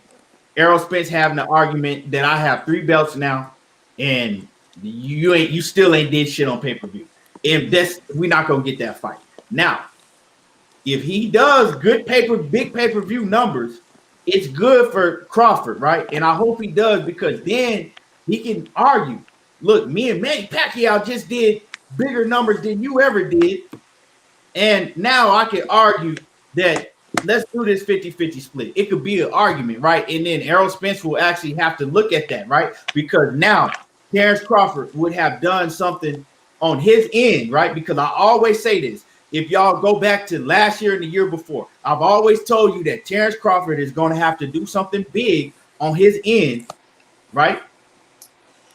Errol Spence having the argument that I have 3 belts now and you still ain't did shit on pay-per-view. And we're not going to get that fight. Now, if he does good big pay-per-view numbers, it's good for Crawford, right? And I hope he does because then he can argue. Look, me and Manny Pacquiao just did bigger numbers than you ever did. And now I can argue that let's do this 50-50 split. It could be an argument, right? And then Errol Spence will actually have to look at that, right? Because now Terence Crawford would have done something on his end, right? Because I always say this. If y'all go back to last year and the year before, I've always told you that Terence Crawford is going to have to do something big on his end, right?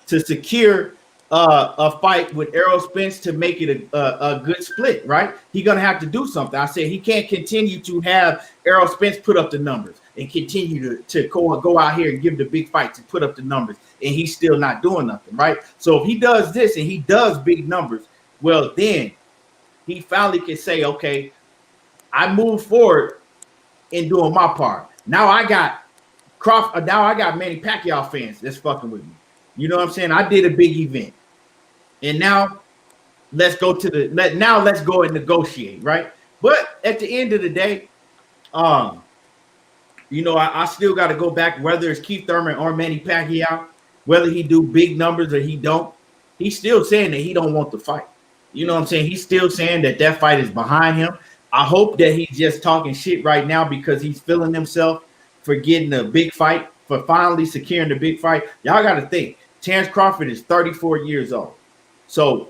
To secure a fight with Errol Spence to make it a good split, right? He's going to have to do something. I said he can't continue to have Errol Spence put up the numbers and continue to go out here and give the big fights and put up the numbers, and he's still not doing nothing, right? So if he does this and he does big numbers, well, then he finally can say, okay, I moved forward in doing my part. Now I got Crawford. Now I got Manny Pacquiao fans that's fucking with me. You know what I'm saying? I did a big event. And now let's go and negotiate, right? But at the end of the day, I still got to go back, whether it's Keith Thurman or Manny Pacquiao, whether he do big numbers or he don't, he's still saying that he don't want the fight. You know what I'm saying? He's still saying that fight is behind him. I hope that he's just talking shit right now because he's feeling himself for getting a big fight, for finally securing the big fight. Y'all got to think, Terence Crawford is 34 years old. So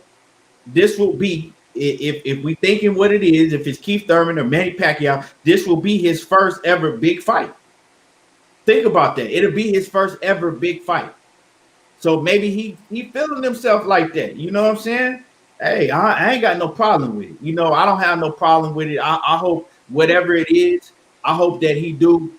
this will be, if we thinking what it is, if it's Keith Thurman or Manny Pacquiao, this will be his first ever big fight. Think about that. It'll be his first ever big fight. So maybe he feeling himself like that. You know what I'm saying? Hey, I ain't got no problem with it. I don't have no problem with it. I hope whatever it is, I hope that he do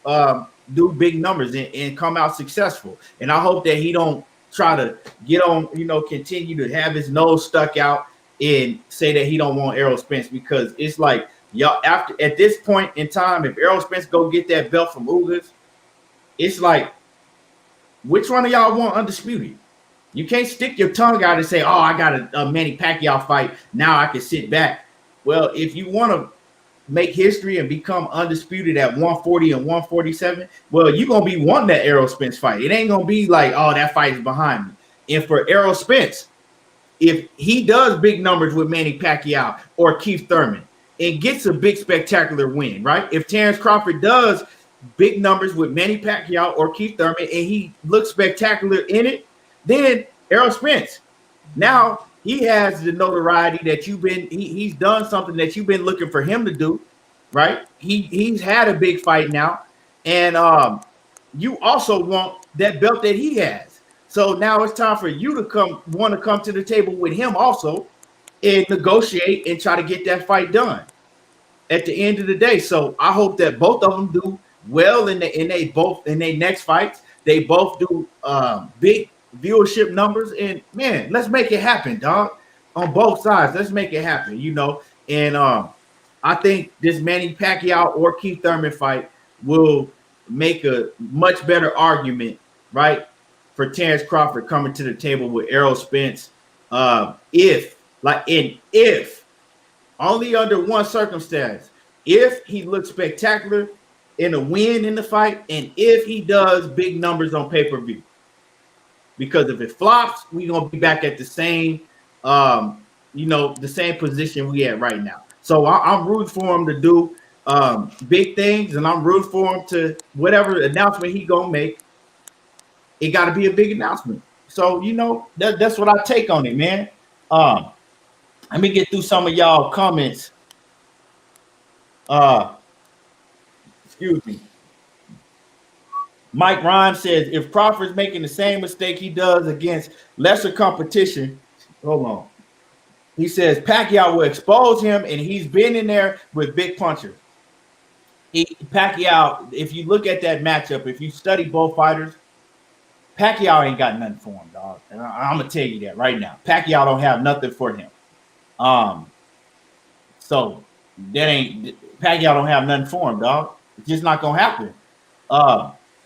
big numbers and come out successful. And I hope that he don't try to get on, continue to have his nose stuck out and say that he don't want Errol Spence, because it's like, y'all, at this point in time, if Errol Spence go get that belt from Ugas, it's like, which one of y'all want Undisputed? You can't stick your tongue out and say, oh, I got a Manny Pacquiao fight, now I can sit back. Well, if you want to make history and become Undisputed at 140 and 147, well, you're going to be wanting that Errol Spence fight. It ain't going to be like, oh, that fight is behind me. And for Errol Spence, if he does big numbers with Manny Pacquiao or Keith Thurman and gets a big spectacular win, right? If Terence Crawford does big numbers with Manny Pacquiao or Keith Thurman and he looks spectacular in it, then Errol Spence, now he has the notoriety that he's done something that you've been looking for him to do, right? He's had a big fight now, and you also want that belt that he has. So now it's time for you to want to come to the table with him also and negotiate and try to get that fight done at the end of the day. So I hope that both of them do well in their next fights. They both do big viewership numbers, and man, let's make it happen, dog. On both sides, let's make it happen, And I think this Manny Pacquiao or Keith Thurman fight will make a much better argument, right, for Terence Crawford coming to the table with Errol Spence. If only under one circumstance, if he looks spectacular in a win in the fight, and if he does big numbers on pay-per-view. Because if it flops, we're gonna be back at the same, the same position we at right now. So I'm rooting for him to do big things, and I'm rooting for him to whatever announcement he gonna make. It got to be a big announcement. So that's what I take on it, man. Let me get through some of y'all comments. Excuse me. Mike Rhymes says, if Crawford's making the same mistake he does against lesser competition, hold on. He says Pacquiao will expose him, and he's been in there with big punchers. Pacquiao, if you look at that matchup, if you study both fighters, Pacquiao ain't got nothing for him, dog. And I'm gonna tell you that right now. Pacquiao don't have nothing for him. So that ain't Pacquiao don't have nothing for him, dog. It's just not gonna happen.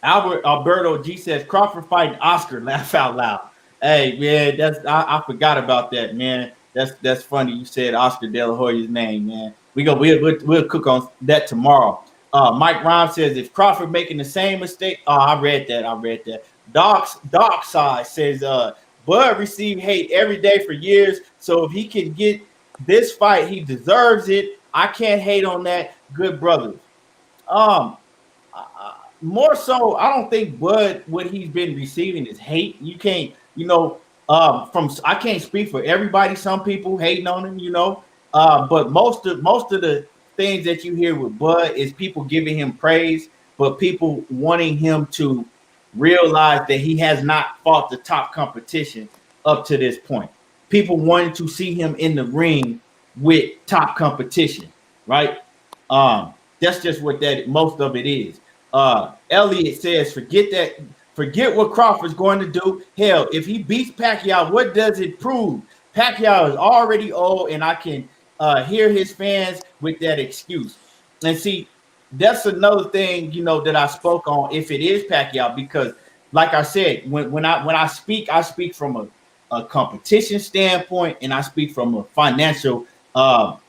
Alberto G says Crawford fighting Oscar. Laugh out loud. Hey man, I forgot about that, man. That's funny. You said Oscar De La Hoya's name, man. We'll cook on that tomorrow. Mike Rhymes says if Crawford making the same mistake. Oh, I read that. Doc side says Bud received hate every day for years. So if he can get this fight, he deserves it. I can't hate on that. Good brothers. More so, I don't think Bud, what he's been receiving is hate. You can't, I can't speak for everybody. Some people hating on him, but most of the things that you hear with Bud is people giving him praise, but people wanting him to realize that he has not fought the top competition up to this point. People wanting to see him in the ring with top competition, right? That's just what that most of it is. Elliot says, forget what Crawford's going to do. Hell, if he beats Pacquiao, what does it prove? Pacquiao is already old, and I can hear his fans with that excuse. And see, that's another thing, that I spoke on if it is Pacquiao, because like I said, when I speak from a competition standpoint, and I speak from a financial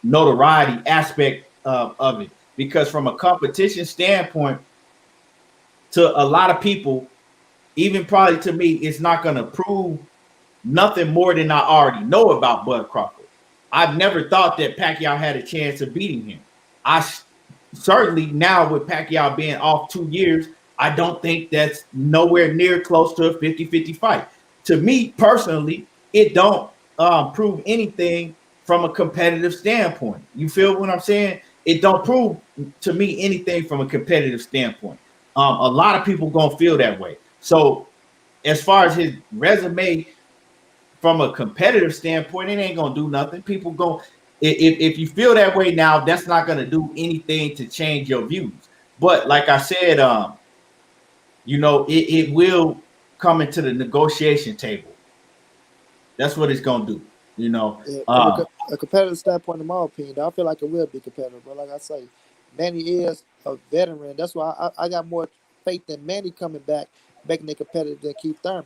notoriety aspect of it. Because from a competition standpoint, to a lot of people, even probably to me, it's not going to prove nothing more than I already know about Bud Crawford. I've never thought that Pacquiao had a chance of beating him. I certainly now with Pacquiao being off 2 years, I don't think that's nowhere near close to a 50-50 fight. To me personally, it don't prove anything from a competitive standpoint. You feel what I'm saying? It don't prove to me anything from a competitive standpoint. A lot of people gonna feel that way. So as far as his resume from a competitive standpoint, it ain't gonna do nothing. People go, if you feel that way now, that's not gonna do anything to change your views. But like I said, it will coming to the negotiation table. That's what it's gonna do. You know, Yeah, from a competitive standpoint, in my opinion, I feel like it will be competitive. But like I say, Manny is a veteran. That's why I got more faith in Manny coming back, making it competitive than Keith Thurman.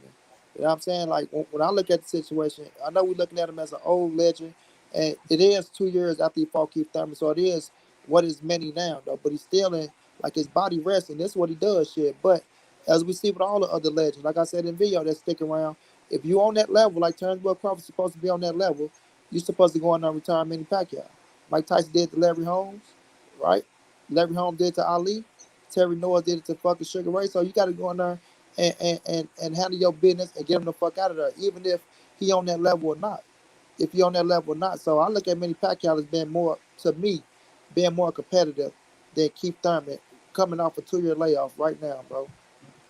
You know what I'm saying? Like when I look at the situation, I know we're looking at him as an old legend, and it is 2 years after he fought Keith Thurman, so it is what is Manny now, though. But he's still in like his body resting. That's what he does, shit. But as we see with all the other legends, like I said in video, that stick around. If you on that level, like Terence Crawford's supposed to be on that level, you're supposed to go on and retire Manny Pacquiao. Mike Tyson did to Larry Holmes, right? Larry Holmes did to Ali. Terry Noah did it to fucking Sugar Ray. So you got to go in there and handle your business and get him the fuck out of there, even if he on that level or not. If he on that level or not. So I look at Manny Pacquiao as being more, to me, being more competitive than Keith Thurman coming off a 2-year layoff right now, bro.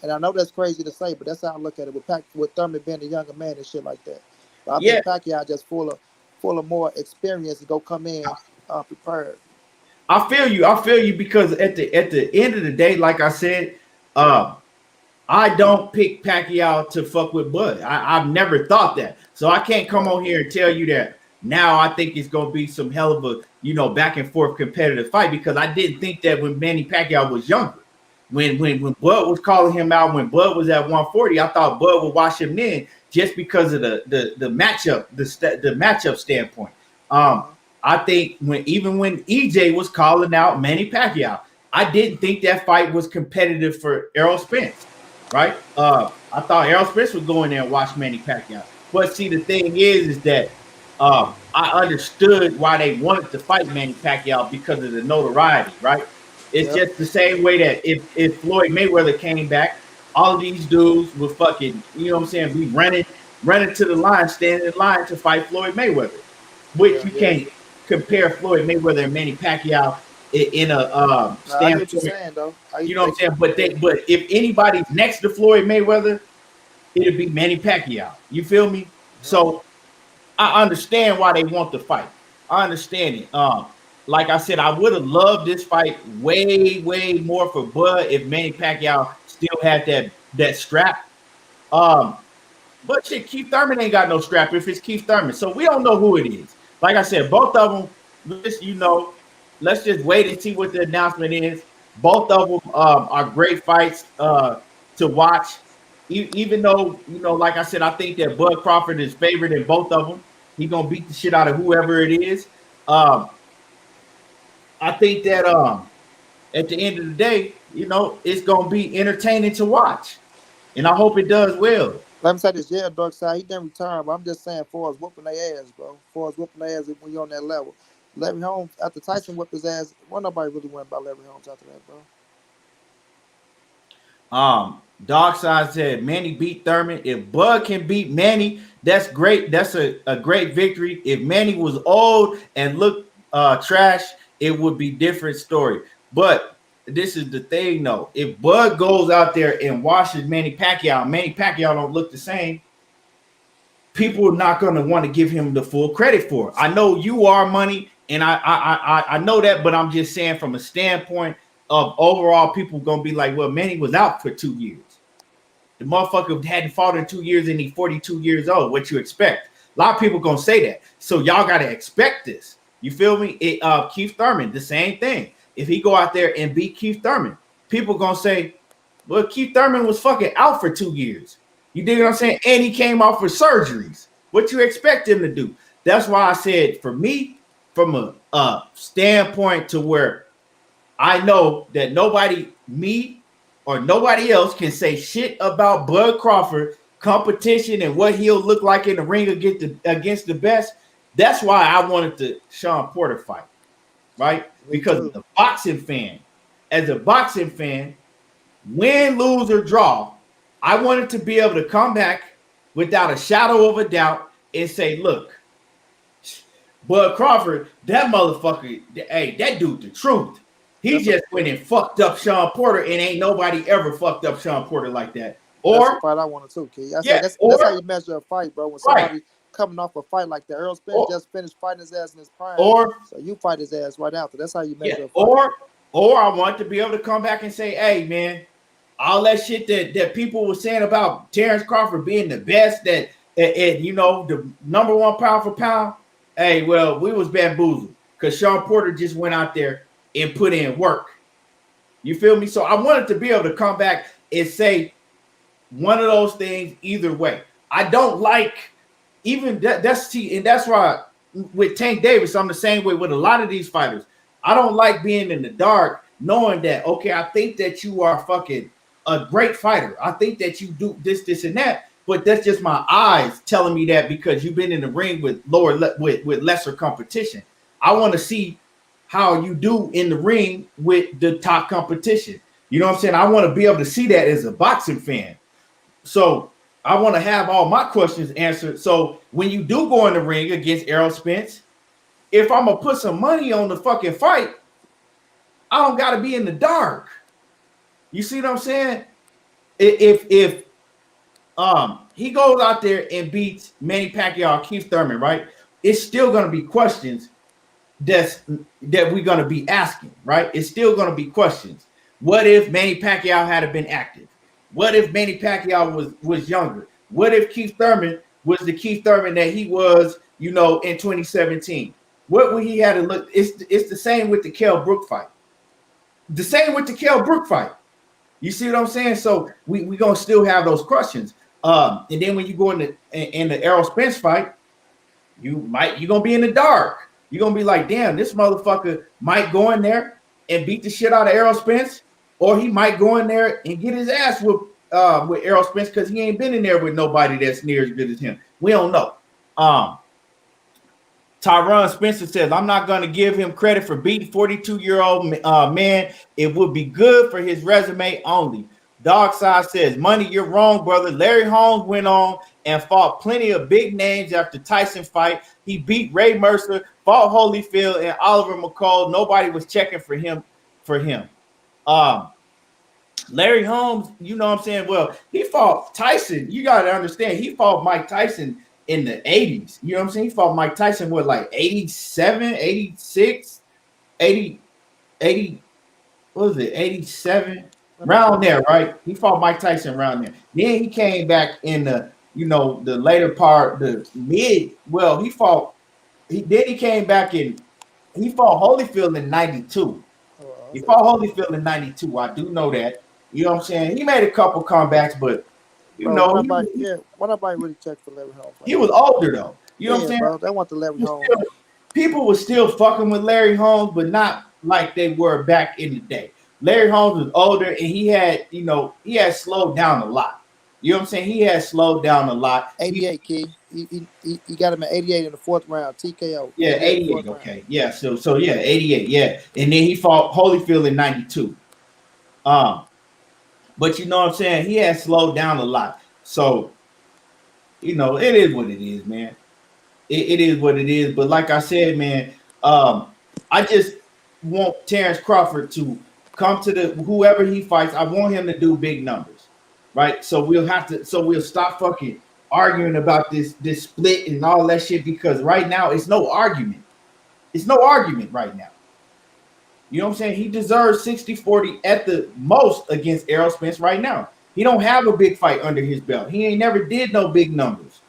And I know that's crazy to say, but that's how I look at it with Thurman being a younger man and shit like that. But I think Pacquiao just full of more experience and go come in prepared. I feel you because at the end of the day, like I said, I don't pick Pacquiao to fuck with Bud. I've never thought that. So I can't come on here and tell you that now I think it's gonna be some hell of a, back and forth competitive fight, because I didn't think that when Manny Pacquiao was younger. When Bud was calling him out, when Bud was at 140, I thought Bud would wash him in just because of the matchup, the matchup standpoint. I think when EJ was calling out Manny Pacquiao, I didn't think that fight was competitive for Errol Spence, right? I thought Errol Spence would go in there and watch Manny Pacquiao. But see, the thing is that I understood why they wanted to fight Manny Pacquiao because of the notoriety, right? It's just the same way that if Floyd Mayweather came back, all of these dudes would fucking, be running to the line, standing in line to fight Floyd Mayweather. Which you can't compare Floyd Mayweather and Manny Pacquiao in a standpoint. You know what I'm saying? But if anybody's next to Floyd Mayweather, it'd be Manny Pacquiao. You feel me? So I understand why they want the fight. I understand it. Like I said, I would have loved this fight way, way more for Bud if Manny Pacquiao still had that strap. But shit, Keith Thurman ain't got no strap if it's Keith Thurman. So we don't know who it is. Like I said, both of them, let's just wait and see what the announcement is. Both of them are great fights to watch. Even though, like I said, I think that Bud Crawford is favored in both of them. He's going to beat the shit out of whoever it is. I think that at the end of the day, it's going to be entertaining to watch. And I hope it does well. Let me say this, Dark Side, he didn't retire, but I'm just saying, for us whooping their ass, bro. For us whooping their ass when you're on that level. Larry Holmes, after Tyson whipped his ass, nobody really went by Larry Holmes after that, bro. Dark Side said Manny beat Thurman. If Bud can beat Manny, that's great. That's a great victory. If Manny was old and looked trash, it would be different story. But this is the thing, though. If Bud goes out there and washes Manny Pacquiao don't look the same, people are not going to want to give him the full credit for it. I know you are, Money, and I know that, but I'm just saying from a standpoint of overall, people going to be like, well, Manny was out for 2 years. The motherfucker hadn't fought in 2 years and he's 42 years old. What you expect? A lot of people going to say that. So y'all got to expect this. You feel me? Keith Thurman, the same thing. If he go out there and beat Keith Thurman, people going to say, well, Keith Thurman was fucking out for 2 years. You dig what I'm saying? And he came off with surgeries. What you expect him to do? That's why I said, for me, from a standpoint to where I know that me or nobody else can say shit about Bud Crawford competition and what he'll look like in the ring against the best. That's why I wanted the Sean Porter fight, right? Because of the boxing fan. As a boxing fan, win, lose, or draw, I wanted to be able to come back without a shadow of a doubt and say, look, Bud Crawford, that motherfucker, hey, that dude, the truth. He just went and fucked up Sean Porter, and ain't nobody ever fucked up Sean Porter like that. Or that's the fight I wanted too, Key. That's how you measure a fight, bro. When somebody coming off a fight like that, Errol Spence just finished fighting his ass in his prime. So you fight his ass right after. That's how you measure a fight. Or I want to be able to come back and say, hey, man, all that shit that people were saying about Terence Crawford being the best, that you know, the number one pound for pound. Hey, well, we was bamboozled because Sean Porter just went out there and put in work. You feel me? So I wanted to be able to come back and say one of those things either way. I don't like even that's why with Tank Davis, I'm the same way with a lot of these fighters. I don't like being in the dark knowing that, okay, I think that you are fucking a great fighter. I think that you do this, and that, but that's just my eyes telling me that because you've been in the ring with with lesser competition. I want to see how you do in the ring with the top competition. You know what I'm saying? I want to be able to see that as a boxing fan. So I want to have all my questions answered. So when you do go in the ring against Errol Spence, if I'm gonna put some money on the fucking fight, I don't got to be in the dark. You see what I'm saying? If he goes out there and beats Manny Pacquiao, Keith Thurman, right? It's still gonna be questions that we're gonna be asking, right? It's still gonna be questions. What if Manny Pacquiao had been active? What if Manny Pacquiao was younger? What if Keith Thurman was the Keith Thurman that he was, you know, in 2017? What would he have to look? It's the same with the Kell Brook fight. The same with the Kell Brook fight. You see what I'm saying? So we gonna still have those questions. And then when you go in the Errol Spence fight, you're gonna be in the dark. You're gonna be like, damn, this motherfucker might go in there and beat the shit out of Errol Spence, or he might go in there and get his ass with Errol Spence because he ain't been in there with nobody that's near as good as him. We don't know. Tyron Spencer says, I'm not going to give him credit for beating 42-year-old man. It would be good for his resume only. Dogside says, money, you're wrong, brother. Larry Holmes went on and fought plenty of big names after Tyson fight. He beat Ray Mercer, fought Holyfield and Oliver McCall. Nobody was checking for him. Larry Holmes, you know what I'm saying? Well, he fought Tyson. You got to understand, he fought Mike Tyson in the 80s. You know what I'm saying? He fought Mike Tyson with like 87, 86, 80, what was it? 87, around there, right? He fought Mike Tyson around there. Then he came back in the, you know, the later part, the mid. Well, he fought Holyfield in 92. He fought Holyfield in 92. I do know that. You know what I'm saying? He made a couple comebacks, but what nobody really checked for Larry Holmes. He was older though. You know what I'm saying? Bro, they want the Larry Holmes. People were still fucking with Larry Holmes, but not like they were back in the day. Larry Holmes was older and he had slowed down a lot. You know what I'm saying? He had slowed down a lot. 88, kid. He got him at 88 in the fourth round, TKO. Yeah, 88. Okay. Round. Yeah. So yeah, 88. Yeah. And then he fought Holyfield in 92. But you know what I'm saying? He had slowed down a lot. So, you know, it is what it is, man. It is what it is. But like I said, man, I just want Terence Crawford to come to whoever he fights. I want him to do big numbers, right? So we'll stop fucking arguing about this split and all that shit, because right now it's no argument. It's no argument right now. You know what I'm saying? He deserves 60-40 at the most against Errol Spence right now. He don't have a big fight under his belt. He ain't never did no big numbers.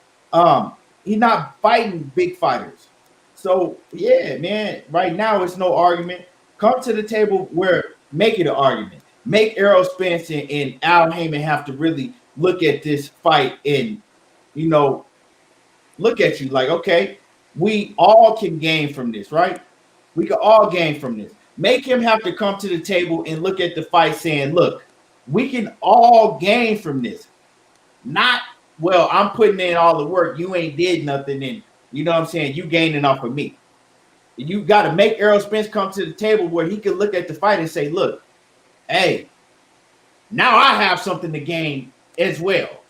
He's not fighting big fighters. So, yeah, man, right now it's no argument. Come to the table where make it an argument. Make Errol Spence and Al Heyman have to really look at this fight and, you know, look at you like, okay, we all can gain from this, right? We can all gain from this. Make him have to come to the table and look at the fight saying, look, we can all gain from this. Not, well, I'm putting in all the work. You ain't did nothing. And you know what I'm saying? You gaining off of me. You got to make Errol Spence come to the table where he can look at the fight and say, look, hey, now I have something to gain as well.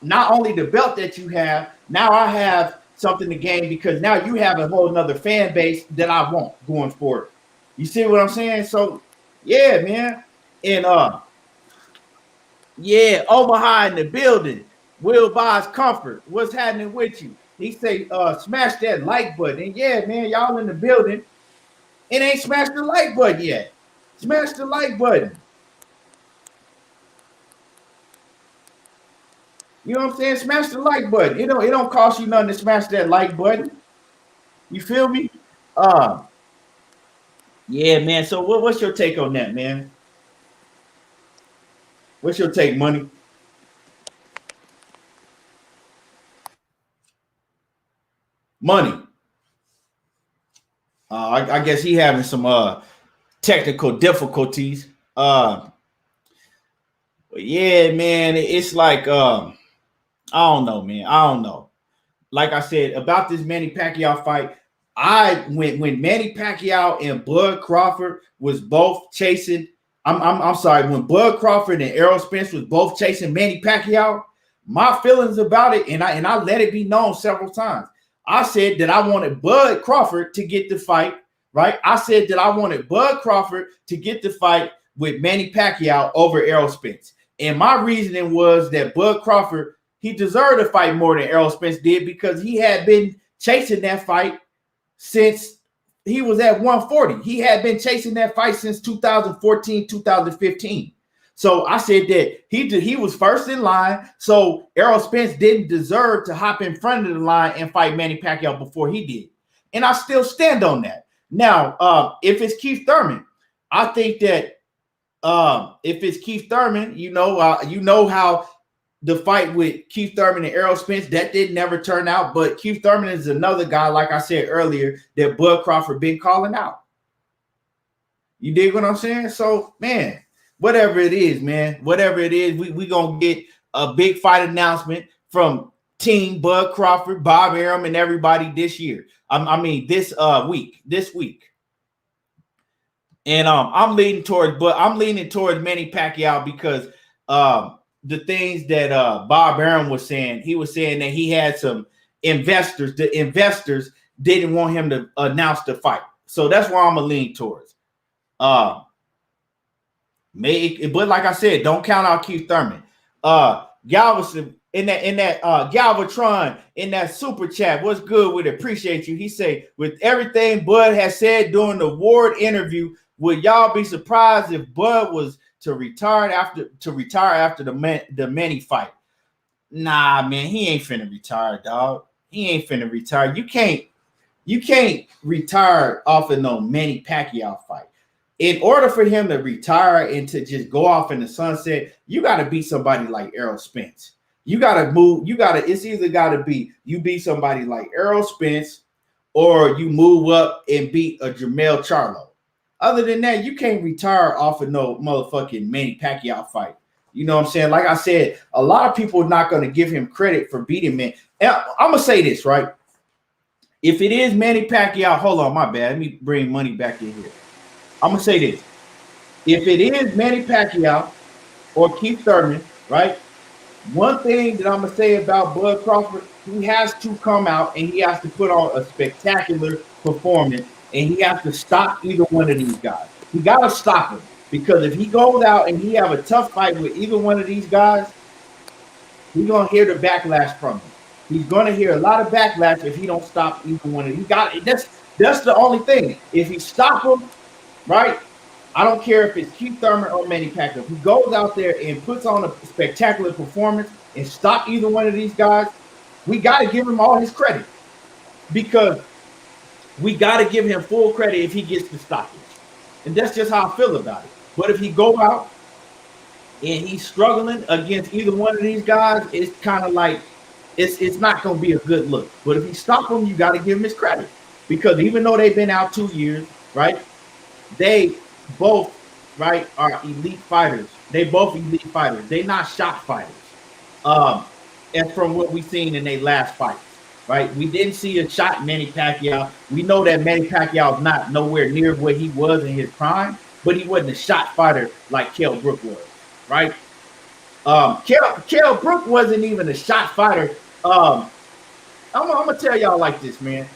Not only the belt that you have, now I have something to gain because now you have a whole nother fan base that I want going forward. You see what I'm saying? So, yeah, man. And, yeah, Omaha in the building. Will buys comfort. What's happening with you? He say, smash that like button. And, yeah, man, y'all in the building. It ain't smashed the like button yet. Smash the like button. You know what I'm saying? Smash the like button. It don't cost you nothing to smash that like button. You feel me? Yeah, man. So what's your take on that, man? What's your take, Money? Money. I guess he having some technical difficulties. But yeah, man. It's like I don't know, man. I don't know. Like I said about this Manny Pacquiao fight, when Manny Pacquiao and Bud Crawford was both chasing. I'm sorry. When Bud Crawford and Errol Spence was both chasing Manny Pacquiao, my feelings about it, and I let it be known several times. I said that I wanted Bud Crawford to get the fight, right? I said that I wanted Bud Crawford to get the fight with Manny Pacquiao over Errol Spence. And my reasoning was that Bud Crawford, he deserved to fight more than Errol Spence did because he had been chasing that fight since he was at 140. He had been chasing that fight since 2014, 2015. So I said that he was first in line. So Errol Spence didn't deserve to hop in front of the line and fight Manny Pacquiao before he did. And I still stand on that. Now, if it's Keith Thurman, I think that if it's Keith Thurman, you know how the fight with Keith Thurman and Errol Spence, that didn't never turn out. But Keith Thurman is another guy, like I said earlier, that Bud Crawford been calling out. You dig what I'm saying? So, man, whatever it is, man, whatever it is, we going to get a big fight announcement from Team Bud Crawford, Bob Arum, and everybody this year. This week. And I'm leaning towards Manny Pacquiao because the things that Bob Arum was saying, he was saying that he had some investors. The investors didn't want him to announce the fight. So that's why I'm going to lean towards. But like I said, don't count out Keith Thurman. Galveston in that Galvatron in that super chat. What's good with it? Appreciate you. He say, with everything Bud has said during the award interview, would y'all be surprised if Bud was to retire after the Manny fight? Nah, man, he ain't finna retire, dog. He ain't finna retire. You can't retire off of no Manny Pacquiao fight. In order for him to retire and to just go off in the sunset, you got to beat somebody like Errol Spence. You got to move. It's either got to be you beat somebody like Errol Spence or you move up and beat a Jermell Charlo. Other than that, you can't retire off of no motherfucking Manny Pacquiao fight. You know what I'm saying? Like I said, a lot of people are not going to give him credit for beating Manny. I'm going to say this, right? If it is Manny Pacquiao, hold on, my bad. Let me bring Money back in here. I'm going to say this. If it is Manny Pacquiao or Keith Thurman, right? One thing that I'm going to say about Bud Crawford, he has to come out and he has to put on a spectacular performance and he has to stop either one of these guys. He got to stop him because if he goes out and he have a tough fight with either one of these guys, he's going to hear the backlash from him. He's going to hear a lot of backlash if he don't stop either one of these. That's the only thing. If he stop him, right? I don't care if it's Keith Thurman or Manny Pacquiao. If he goes out there and puts on a spectacular performance and stop either one of these guys, we got to give him all his credit because we got to give him full credit if he gets the stoppage. And that's just how I feel about it. But if he go out and he's struggling against either one of these guys, it's kind of like it's not going to be a good look. But if he stop them, you got to give him his credit because even though they've been out 2 years, right? They both, right, are elite fighters. They both elite fighters. They not shot fighters. And from what we've seen in their last fight, right? We didn't see a shot Manny Pacquiao. We know that Manny Pacquiao is not nowhere near where he was in his prime, but he wasn't a shot fighter like Kell Brook was, right? Kell Brook wasn't even a shot fighter. I'm gonna tell y'all like this, man.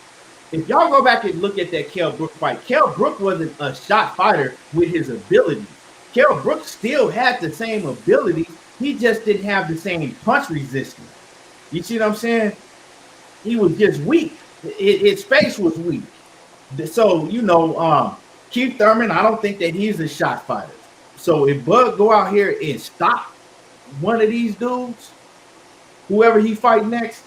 If y'all go back and look at that Kell Brook fight, Kell Brook wasn't a shot fighter with his abilities. Kell Brook still had the same abilities. He just didn't have the same punch resistance. You see what I'm saying? He was just weak. His face was weak. So, Keith Thurman, I don't think that he's a shot fighter. So if Bud go out here and stop one of these dudes, whoever he fight next,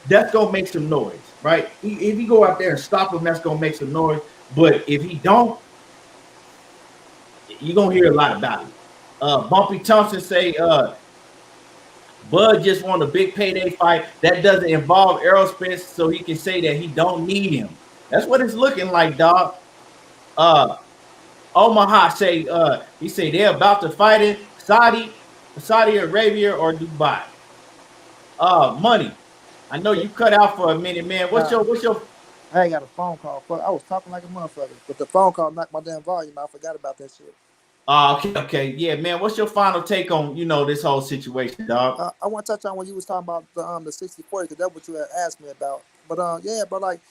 that's gonna make some noise, right? If he go out there and stop him, that's gonna make some noise. But if he don't, you're gonna hear a lot about it. Bumpy Thompson say Bud just won a big payday fight that doesn't involve Errol Spence, so he can say that he don't need him. That's what it's looking like, dog. Omaha say he say they're about to fight in Saudi Arabia or Dubai. Money. I know you cut out for a minute, man. What's your I ain't got a phone call. Fuck, I was talking like a motherfucker, but the phone call knocked my damn volume out. I forgot about that shit. Okay, yeah, man. What's your final take on this whole situation, dog? I want to touch on when you was talking about the 60-40 because that's what you had asked me about. But yeah, but like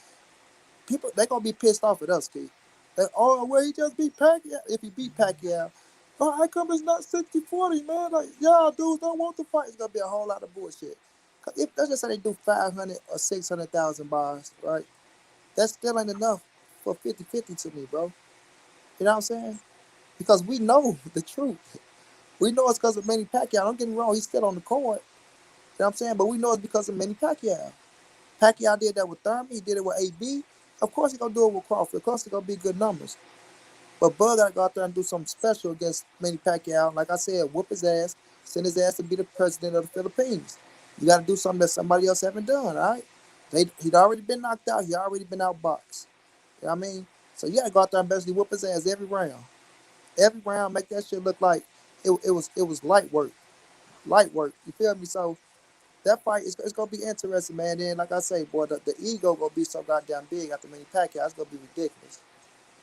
people, they gonna be pissed off at us, Keith. Well, he just beat Pacquiao. If he beat Pacquiao, how come it's not 60-40, man? Like, y'all dudes don't want to fight. It's gonna be a whole lot of bullshit. If let's just say they do 500 or 600,000 bars, right? That still ain't enough for 50-50 to me, bro. You know what I'm saying? Because we know the truth. We know it's because of Manny Pacquiao. Don't get me wrong, he's still on the court. You know what I'm saying? But we know it's because of Manny Pacquiao. Pacquiao did that with Thurman. He did it with AB. Of course he's going to do it with Crawford. Of course it's going to be good numbers. But Bud got to go out there and do something special against Manny Pacquiao. Like I said, whoop his ass, send his ass to be the president of the Philippines. You got to do something that somebody else haven't done, all right? He'd already been knocked out. He already been outboxed. You know what I mean? So you got to go out there and basically whoop his ass every round. Every round, make that shit look like it was light work. Light work. You feel me? So that fight it's gonna be interesting, man. Then, like I say, boy, the ego gonna be so goddamn big after Manny Pacquiao. It's gonna be ridiculous.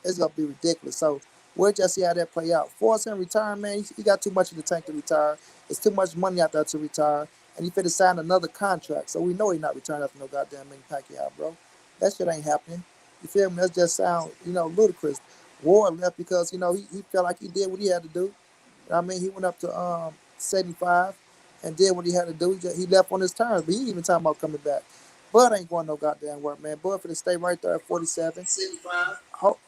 It's gonna be ridiculous. So we'll just see how that play out. Force him retire, man. He got too much in the tank to retire. It's too much money out there to retire, and he finna sign another contract. So we know he's not retiring after no goddamn Manny Pacquiao, bro. That shit ain't happening. You feel me? That just sound ludicrous. Ward left because he felt like he did what he had to do. I mean, he went up to 75 and did what he had to do. He left on his terms, but he even talking about coming back. Bud ain't going no goddamn work, man. Bud for to stay right there at 47. 75.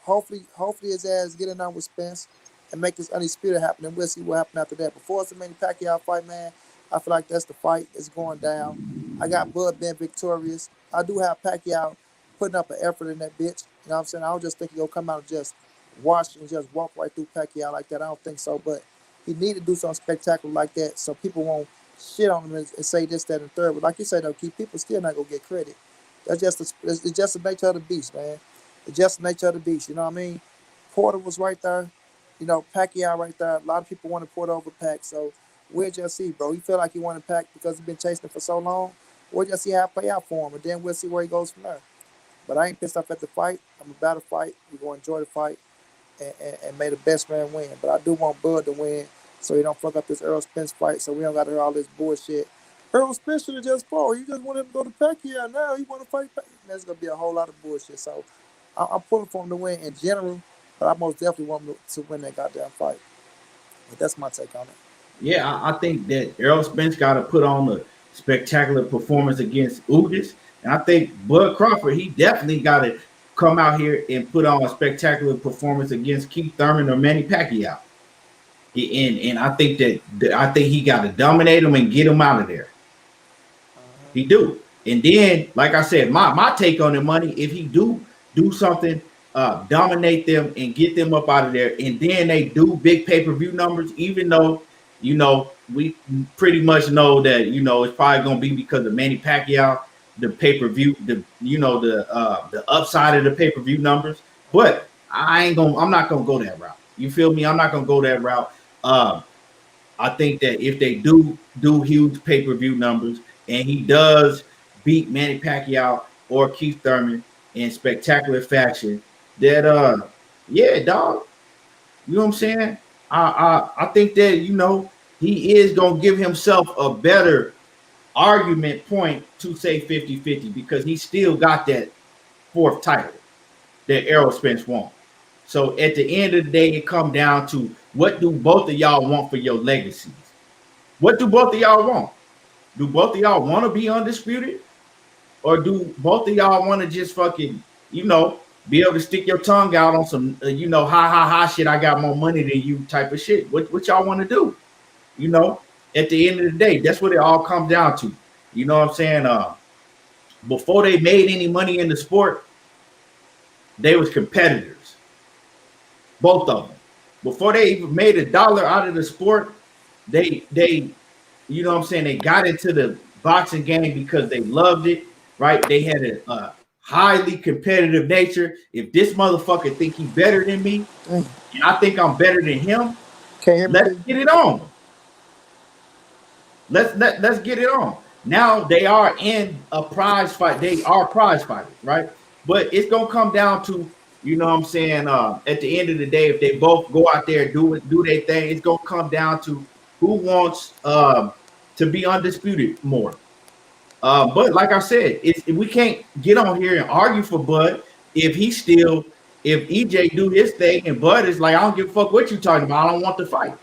Hopefully his ass get in on with Spence and make this Undisputed happen, and we'll see what happens after that. Before it's a Manny Pacquiao fight, man, I feel like that's the fight that's going down. I got Bud being victorious. I do have Pacquiao putting up an effort in that bitch. You know what I'm saying? I don't just think he'll come out and just watch and just walk right through Pacquiao like that. I don't think so, but he need to do something spectacular like that so people won't shit on him and say this, that, and third. But like you said, though, people still not gonna get credit. It's just the nature of the beast, man. It's just the nature of the beast. You know what I mean? Porter was right there. Pacquiao right there. A lot of people wanted Porter over Pac, so we'll just see, bro. He feel like he wanted Pac because he's been chasing it for so long. We'll just see how it play out for him, and then we'll see where he goes from there. But I ain't pissed off at the fight. I'm about to fight. We're gonna enjoy the fight. And may the best man win. But I do want Bud to win so he don't fuck up this Errol Spence fight so we don't got to hear all this bullshit. Errol Spence should have just fought. He just wanted him to go to Pacquiao. Now he want to fight Pacquiao. There's going to be a whole lot of bullshit. So I'm pulling for him to win in general, but I most definitely want him to win that goddamn fight. But that's my take on it. Yeah, I think that Errol Spence got to put on a spectacular performance against Ugas. And I think Bud Crawford, he definitely got to come out here and put on a spectacular performance against Keith Thurman or Manny Pacquiao. And I think he got to dominate him and get him out of there. He do. And then, like I said, my take on the money, if he do something, dominate them and get them up out of there, and then they do big pay-per-view numbers, even though, we pretty much know that, it's probably going to be because of Manny Pacquiao, the pay-per-view, the upside of the pay-per-view numbers. But I'm not gonna go that route. You feel me? I'm not gonna go that route. I think that if they do huge pay-per-view numbers and he does beat Manny Pacquiao or Keith Thurman in spectacular fashion, that yeah, dog. You know what I'm saying? I think that he is gonna give himself a better argument point to say 50-50 because he still got that fourth title that Errol Spence won. So at the end of the day, it come down to what do both of y'all want for your legacies? What do both of y'all want? Do both of y'all want to be undisputed? Or do both of y'all want to just fucking, be able to stick your tongue out on some, ha shit, I got more money than you type of shit? What y'all want to do? At the end of the day, that's what it all comes down to. You know what I'm saying? Before they made any money in the sport, they was competitors. Both of them. Before they even made $1 out of the sport, they you know what I'm saying, they got into the boxing game because they loved it, right? They had a highly competitive nature. If this motherfucker think he's better than me, and I think I'm better than him, Can't hear me? let's get it on. Let's get it on. Now they are in a prize fight. They are prize fighters, right? But it's gonna come down to, you know what I'm saying, at the end of the day, if they both go out there and do their thing, it's gonna come down to who wants to be undisputed more. But like I said, we can't get on here and argue for Bud if EJ do his thing and Bud is like, I don't give a fuck what you talking about. I don't want to fight.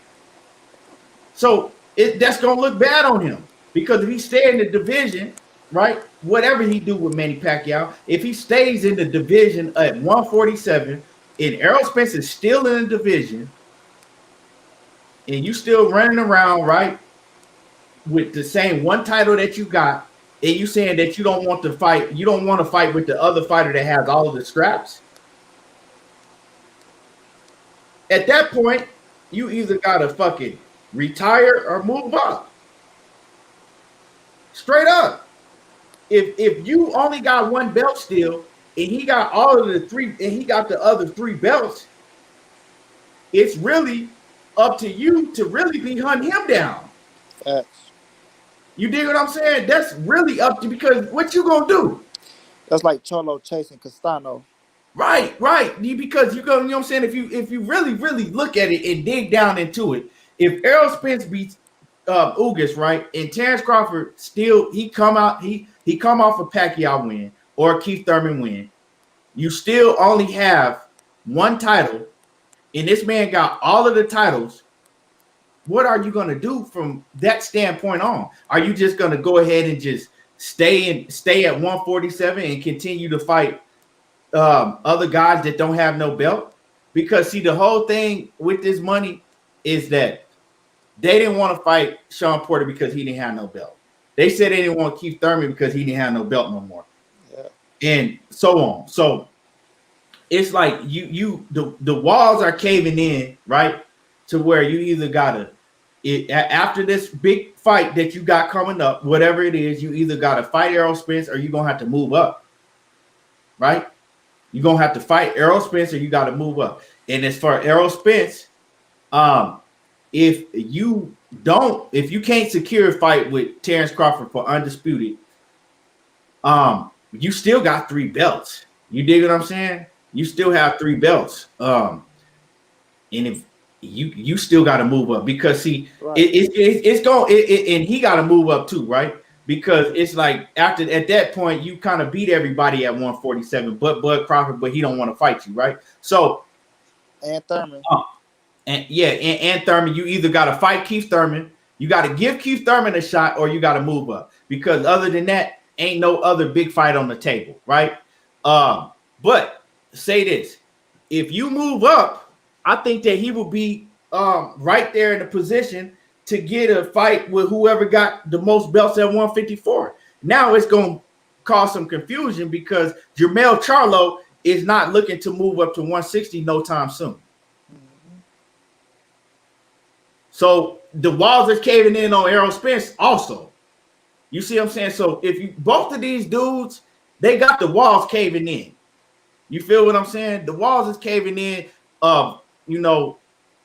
So that's gonna look bad on him, because if he stay in the division, right, whatever he do with Manny Pacquiao, if he stays in the division at 147 and Errol Spence is still in the division and you still running around, right, with the same one title that you got, and you saying that you don't want to fight with the other fighter that has all of the scraps, at that point, you either gotta fucking retire or move up. Straight up. If you only got one belt still, and he got all of the three, and he got the other 3 belts, it's really up to you to really be hunting him down. Facts. You dig what I'm saying? That's really up to, because what you gonna do? That's like Cholo chasing Castano. Right. Because you go, you know what I'm saying? If you really look at it and dig down into it, if Errol Spence beats Ugas, right, and Terence Crawford still he come off a Pacquiao win or a Keith Thurman win, you still only have one title, and this man got all of the titles. What are you going to do from that standpoint on? Are you just going to go ahead and just stay at 147 and continue to fight other guys that don't have no belt? Because see, the whole thing with this money is that they didn't want to fight Sean Porter because he didn't have no belt. They said they didn't want Keith Thurman because he didn't have no belt no more. Yeah. And so on. So it's like the walls are caving in, right? To where you either gotta, after this big fight that you got coming up, whatever it is, you either gotta fight Errol Spence or you're gonna have to move up. Right? You're gonna have to fight Errol Spence or you gotta move up. And as for Errol Spence, if you can't secure a fight with Terence Crawford for undisputed, you still got 3 belts. You dig what I'm saying? You still have 3 belts. And if you still got to move up, because see, right, it's going, and he got to move up too, right? Because it's like at that point you kind of beat everybody at 147, but Bud Crawford, but he don't want to fight you, right? So and Thurman. And Thurman, you either got to fight Keith Thurman, you got to give Keith Thurman a shot, or you got to move up. Because other than that, ain't no other big fight on the table, right? But say this, if you move up, I think that he will be right there in the position to get a fight with whoever got the most belts at 154. Now it's going to cause some confusion because Jermell Charlo is not looking to move up to 160 no time soon. So the walls are caving in on Errol Spence also. You see what I'm saying? So if you both of these dudes, they got the walls caving in. You feel what I'm saying? The walls is caving in. You know,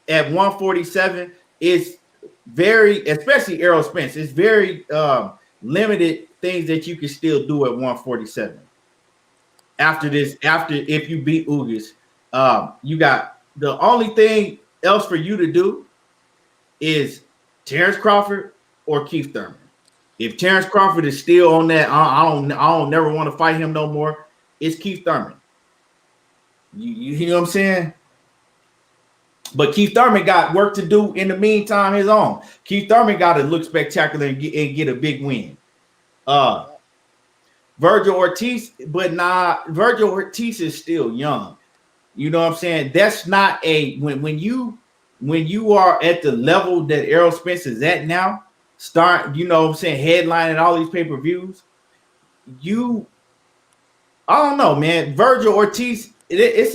at 147 is very, especially Errol Spence, it's very limited things that you can still do at 147. After if you beat Ugas, you got the only thing else for you to do is Terence Crawford or Keith Thurman. If Terence Crawford is still on that, I don't never want to fight him no more, it's Keith Thurman. You know what I'm saying? But Keith Thurman got work to do in the meantime, his own. Keith Thurman got to look spectacular and get a big win. Virgil Ortiz, but Virgil Ortiz is still young. You know what I'm saying? That's not a when you are at the level that Errol Spence is at now, start, you know what I'm saying, headlining all these pay-per-views, I don't know, man. Virgil Ortiz, it's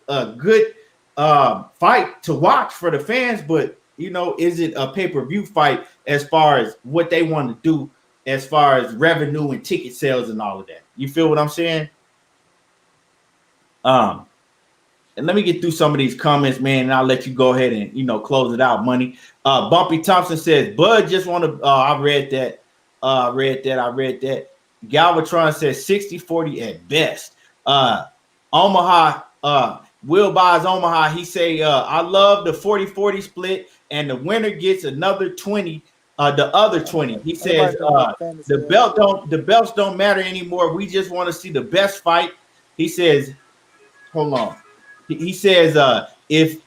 a good fight to watch for the fans, but you know, is it a pay-per-view fight as far as what they want to do as far as revenue and ticket sales and all of that? You feel what I'm saying? And let me get through some of these comments, man, and I'll let you go ahead and, you know, close it out, money. Bumpy Thompson says, Bud just want to, I read that. Galvatron says 60-40 at best. Omaha, Will buys Omaha. He say, I love the 40-40 split, and the winner gets another 20, the other 20. He says, the belts don't matter anymore. We just want to see the best fight. He says, hold on. He says, if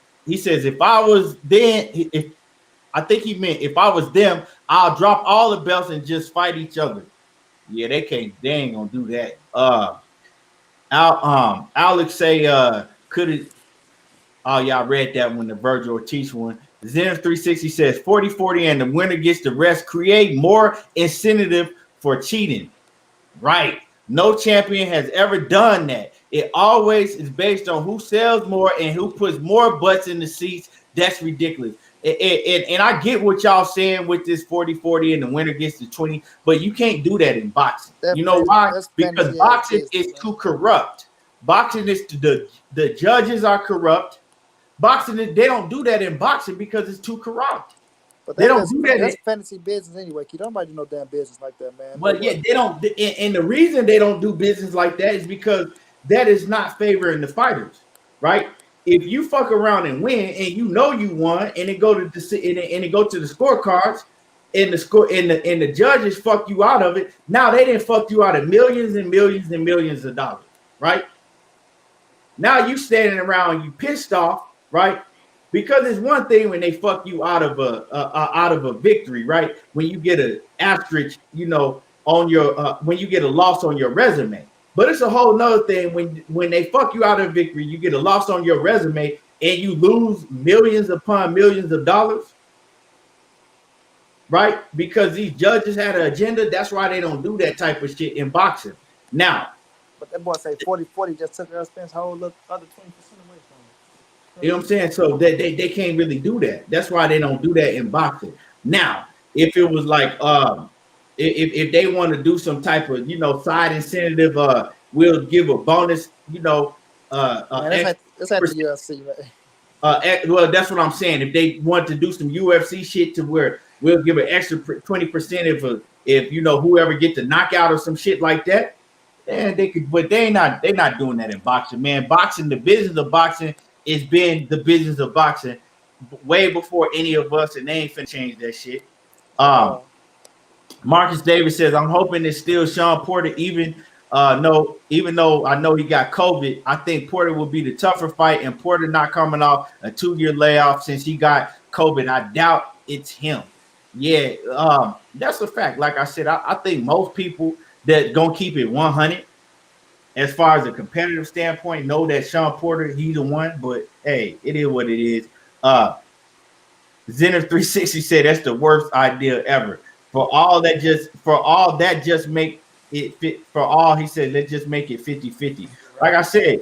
I was then, if I think he meant if I was them, I'll drop all the belts and just fight each other. Yeah, they ain't gonna do that. Alex say, could it? Oh, yeah, I read that one, the Virgil Ortiz one. Zen 360 says 40-40 and the winner gets the rest. Create more incentive for cheating. Right. No champion has ever done that. It always is based on who sells more and who puts more butts in the seats. That's ridiculous. And I get what y'all saying with this 40-40 and the winner gets the 20, but you can't do that in boxing. You know why? Because boxing is too corrupt. Boxing is the judges are corrupt. Boxing, they don't do that in boxing because it's too corrupt. But they don't do that. That's fantasy business anyway. Kid, nobody do no damn business like that, man. But yeah, they don't. And the reason they don't do business like that is because that is not favoring the fighters, right? If you fuck around and win, and you know you won, and it go to the scorecards, and the judges fuck you out of it. Now they didn't fuck you out of millions and millions and millions of dollars, right? Now you standing around, you pissed off, right? Because it's one thing when they fuck you out of a victory, right? When you get an asterisk, you know, on your when you get a loss on your resume. But it's a whole nother thing when they fuck you out of victory, you get a loss on your resume and you lose millions upon millions of dollars, right? Because these judges had an agenda. That's why they don't do that type of shit in boxing. Now, but that boy say 40-40 just took Spence whole other 20% away from him. You know what I'm saying? So they can't really do that. That's why they don't do that in boxing. Now, if it was like if they want to do some type of, you know, side incentive, we'll give a bonus, you know, it's at the UFC, right? Well, that's what I'm saying. If they want to do some UFC shit to where we'll give an extra 20% if you know whoever get the knockout or some shit like that, then they could. But they're not doing that in boxing, man. Boxing, the business of boxing, it's been the business of boxing way before any of us, and they ain't finna change that shit. Marcus Davis says, I'm hoping it's still Sean Porter, even though I know he got COVID. I think Porter will be the tougher fight, and Porter not coming off a 2-year layoff since he got COVID. I doubt it's him. Yeah, that's a fact. Like I said, I think most people that gonna keep it 100 as far as a competitive standpoint know that Sean Porter, he's the one, but hey, it is what it is. Zenner 360 said that's the worst idea ever. For all that just make it fit for all, he said, let's just make it 50-50. Like I said,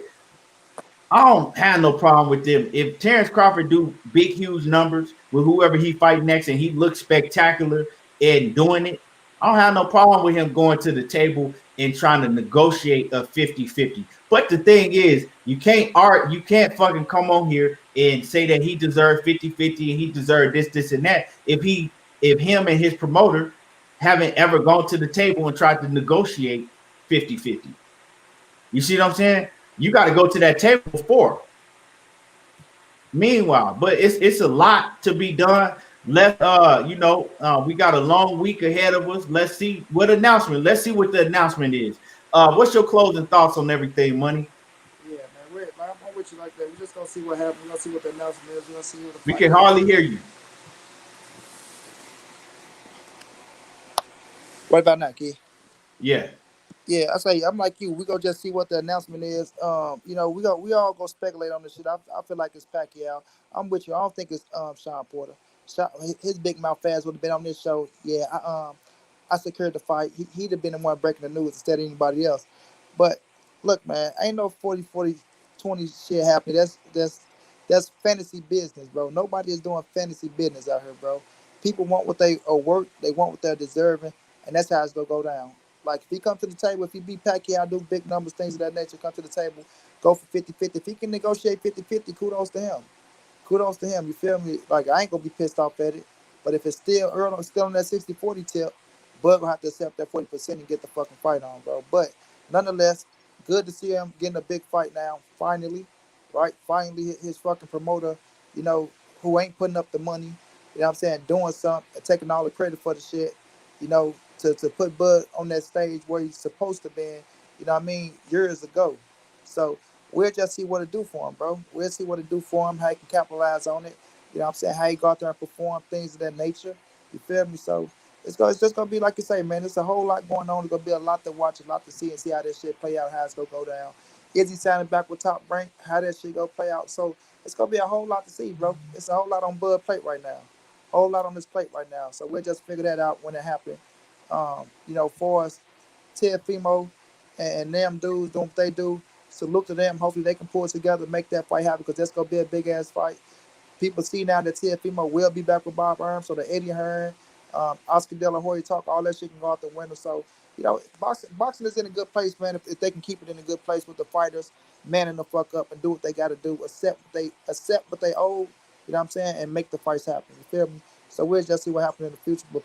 I don't have no problem with them. If Terence Crawford do big, huge numbers with whoever he fight next and he looks spectacular in doing it, I don't have no problem with him going to the table and trying to negotiate a 50-50. But the thing is, you can't fucking come on here and say that he deserved 50-50 and he deserved this, and that. If him and his promoter haven't ever gone to the table and tried to negotiate 50-50. You see what I'm saying? You got to go to that table before. Meanwhile, but it's a lot to be done. We got a long week ahead of us. Let's see what the announcement is. What's your closing thoughts on everything, Money? Yeah, man, I'm with you like that. We're just gonna see what happens. We're gonna see what the announcement is. We're gonna see what the we can hardly hear you. What about now, Key? Yeah. Yeah, I'm like you. We gonna just see what the announcement is. We all go speculate on this shit. I feel like it's Pacquiao. I'm with you. I don't think it's Sean Porter. his big mouth ass would have been on this show. Yeah, I secured the fight. He'd have been the one breaking the news instead of anybody else. But look, man, ain't no 40-40-20 shit happening. That's fantasy business, bro. Nobody is doing fantasy business out here, bro. People want what they are worth. They want what they're deserving, and that's how it's gonna go down. Like if he come to the table, if he beat Pacquiao, do big numbers, things of that nature, come to the table, go for 50-50. If he can negotiate 50-50, kudos to him. Kudos to him. You feel me? Like I ain't gonna be pissed off at it. But if it's still early, still on that 60-40 tip, Bud will have to accept that 40% and get the fucking fight on, bro. But nonetheless, good to see him getting a big fight now. Finally, right? Finally, his fucking promoter, you know, who ain't putting up the money, you know what I'm saying, doing something and taking all the credit for the shit, you know, to put Bud on that stage where he's supposed to be, you know what I mean, years ago. So we'll just see what it do for him, bro. We'll see what it do for him, how he can capitalize on it. You know what I'm saying? How he go out there and perform things of that nature. You feel me? So it's just going to be like you say, man. It's a whole lot going on. It's going to be a lot to watch, a lot to see, and see how this shit play out, how it's going to go down. Is he signing back with Top Rank? How that shit going to play out? So it's going to be a whole lot to see, bro. It's a whole lot on Bud plate right now. A whole lot on this plate right now. So we'll just figure that out when it happens. You know, for us, Teofimo and them dudes doing what they do, salute to them. Hopefully they can pull it together, make that fight happen, because that's going to be a big-ass fight. People see now that Teofimo will be back with Bob Arum, so the Eddie Hearn, Oscar De La Hoya talk, all that shit can go out the window. So, you know, boxing is in a good place, man, if they can keep it in a good place with the fighters, manning the fuck up and do what they got to do, accept what they owe, you know what I'm saying, and make the fights happen. You feel me? So we'll just see what happens in the future. But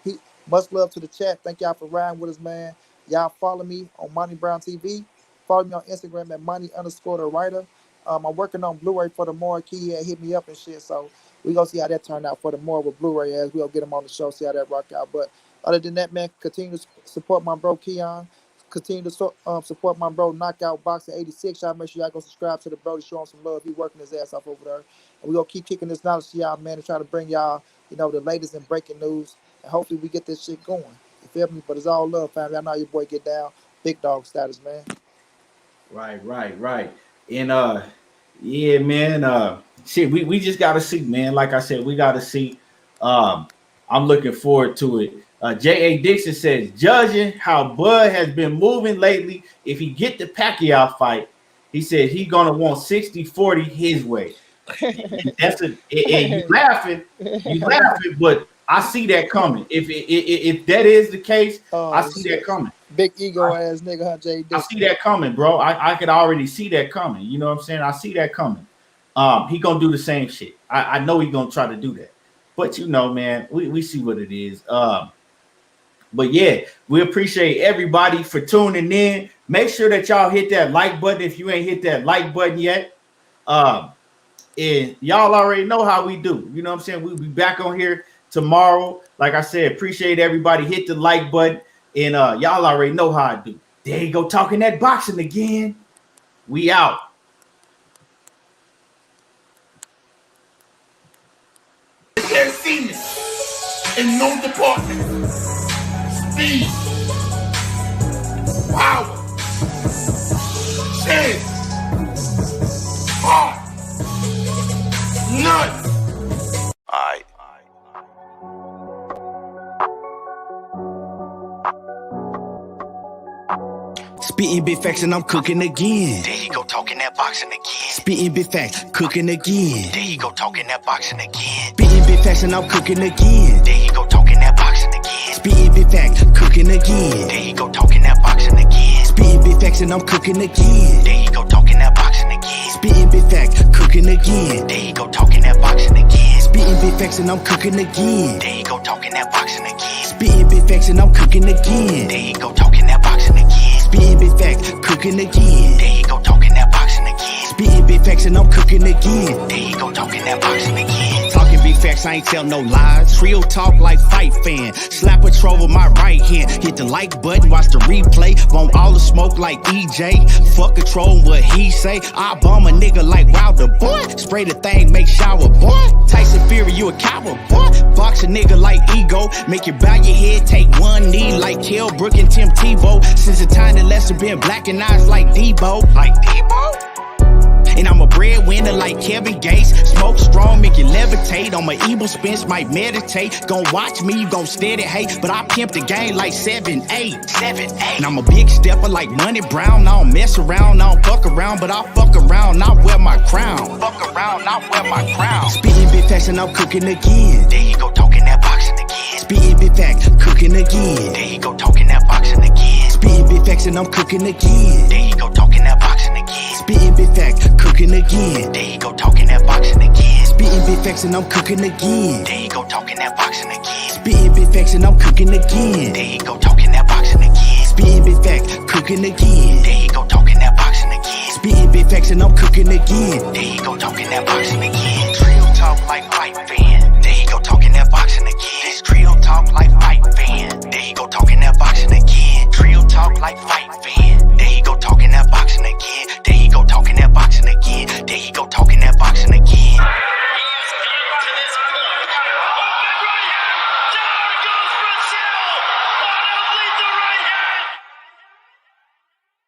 much love to the chat. Thank y'all for riding with us, man. Y'all follow me on Monty Brown TV. Follow me on Instagram at Monty_the_writer. I'm working on Blu-ray for the more. Key hit me up and shit. So we gonna see how that turned out for the more with Blu-ray as we'll get him on the show, see how that rock out. But other than that, man, continue to support my bro Keon. Continue to support my bro Knockout Boxing 86. Y'all make sure y'all go subscribe to the bro to show him some love. He working his ass off over there. And we gonna keep kicking this knowledge to y'all, man, and try to bring y'all, you know, the latest and breaking news. And hopefully we get this shit going. You feel me? But it's all love, family. I know how your boy get down. Big dog status, man. Right. And yeah, man. Shit, we just gotta see, man. Like I said, we gotta see. I'm looking forward to it. J.A. Dixon says, judging how Bud has been moving lately, if he get the Pacquiao fight, he said he gonna want 60-40 his way. That's and you laughing, but I see that coming. If that is the case, I see that coming. Big ego ass nigga, huh, J.A. Dixon? I see that coming, bro. I could already see that coming. You know what I'm saying? I see that coming. He gonna do the same shit. I know he gonna try to do that. But you know, man, we see what it is. But yeah, we appreciate everybody for tuning in. Make sure that y'all hit that like button if you ain't hit that like button yet. And y'all already know how we do. You know what I'm saying? We'll be back on here tomorrow. Like I said, appreciate everybody. Hit the like button. And y'all already know how I do. There you go, talking that boxing again. We out. They're senior in no department. Speed, power, chance, heart, nuts. Alright. Spitting big facts and I'm cooking again. There you go, talking that boxing again. Spitting big facts, cooking again. There you go, talking that boxing again. Spitting big facts and I'm cooking again. There you go, talking that boxing again. Spitting big facts, cooking again. There you go, talking that boxing again. Spitting big facts and I'm cooking again. There you go, talking that boxing again. Spitting big facts, cooking again. There you go, talking that boxing again. Spitting big facts and I'm cooking again. There you go, talking that boxing again. Spitting big facts and I'm cooking again. There you go, talking that boxing again. Spitting big facts, cooking again. There you go, talking that boxing again. Spitting big facts and I'm cooking again. There you go, talking that boxing again. Talking big facts, I ain't tell no lies. Real talk like fight fan. Slap a troll with my right hand. Hit the like button, watch the replay. Want all the smoke like EJ. Fuck a troll, what he say. I bomb a nigga like Wilder, boy. Spray the thing, make shower, boy. Tyson Fury, you a coward, boy. Box a nigga like Ego. Make you bow your head, take one knee like Kell Brook and Tim Tebow. Since the time that Lester been black and eyes like Debo. Like Debo? And I'm a breadwinner like Kevin Gates. smoke strong, make you levitate. On my evil spins, might meditate. Gon' watch me, you gon' steady hate. But I pimp the game like 7-8. And I'm a big stepper like Money Brown. I don't mess around, I don't fuck around, but I fuck around, not wear my crown. Fuck around, not wear my crown. Spitting big facts and I'm cooking again. There you go talking that boxing again. Spitting big facts, cooking again. There you go talking that boxing again. Spitting big facts and I'm cooking again. There you go talking that boxing again. Spitting big facts, cooking again. There you go talking that boxing again. Spitting big facts and I'm cooking again. There you go talking that boxing again. Spitting big facts and I'm cooking again. There you go talking that boxing again. Spitting big facts, cooking again. There you go talking that boxing again. Spitting big facts and I'm cooking again. There you go talking that boxing again. Real talk like fight fan.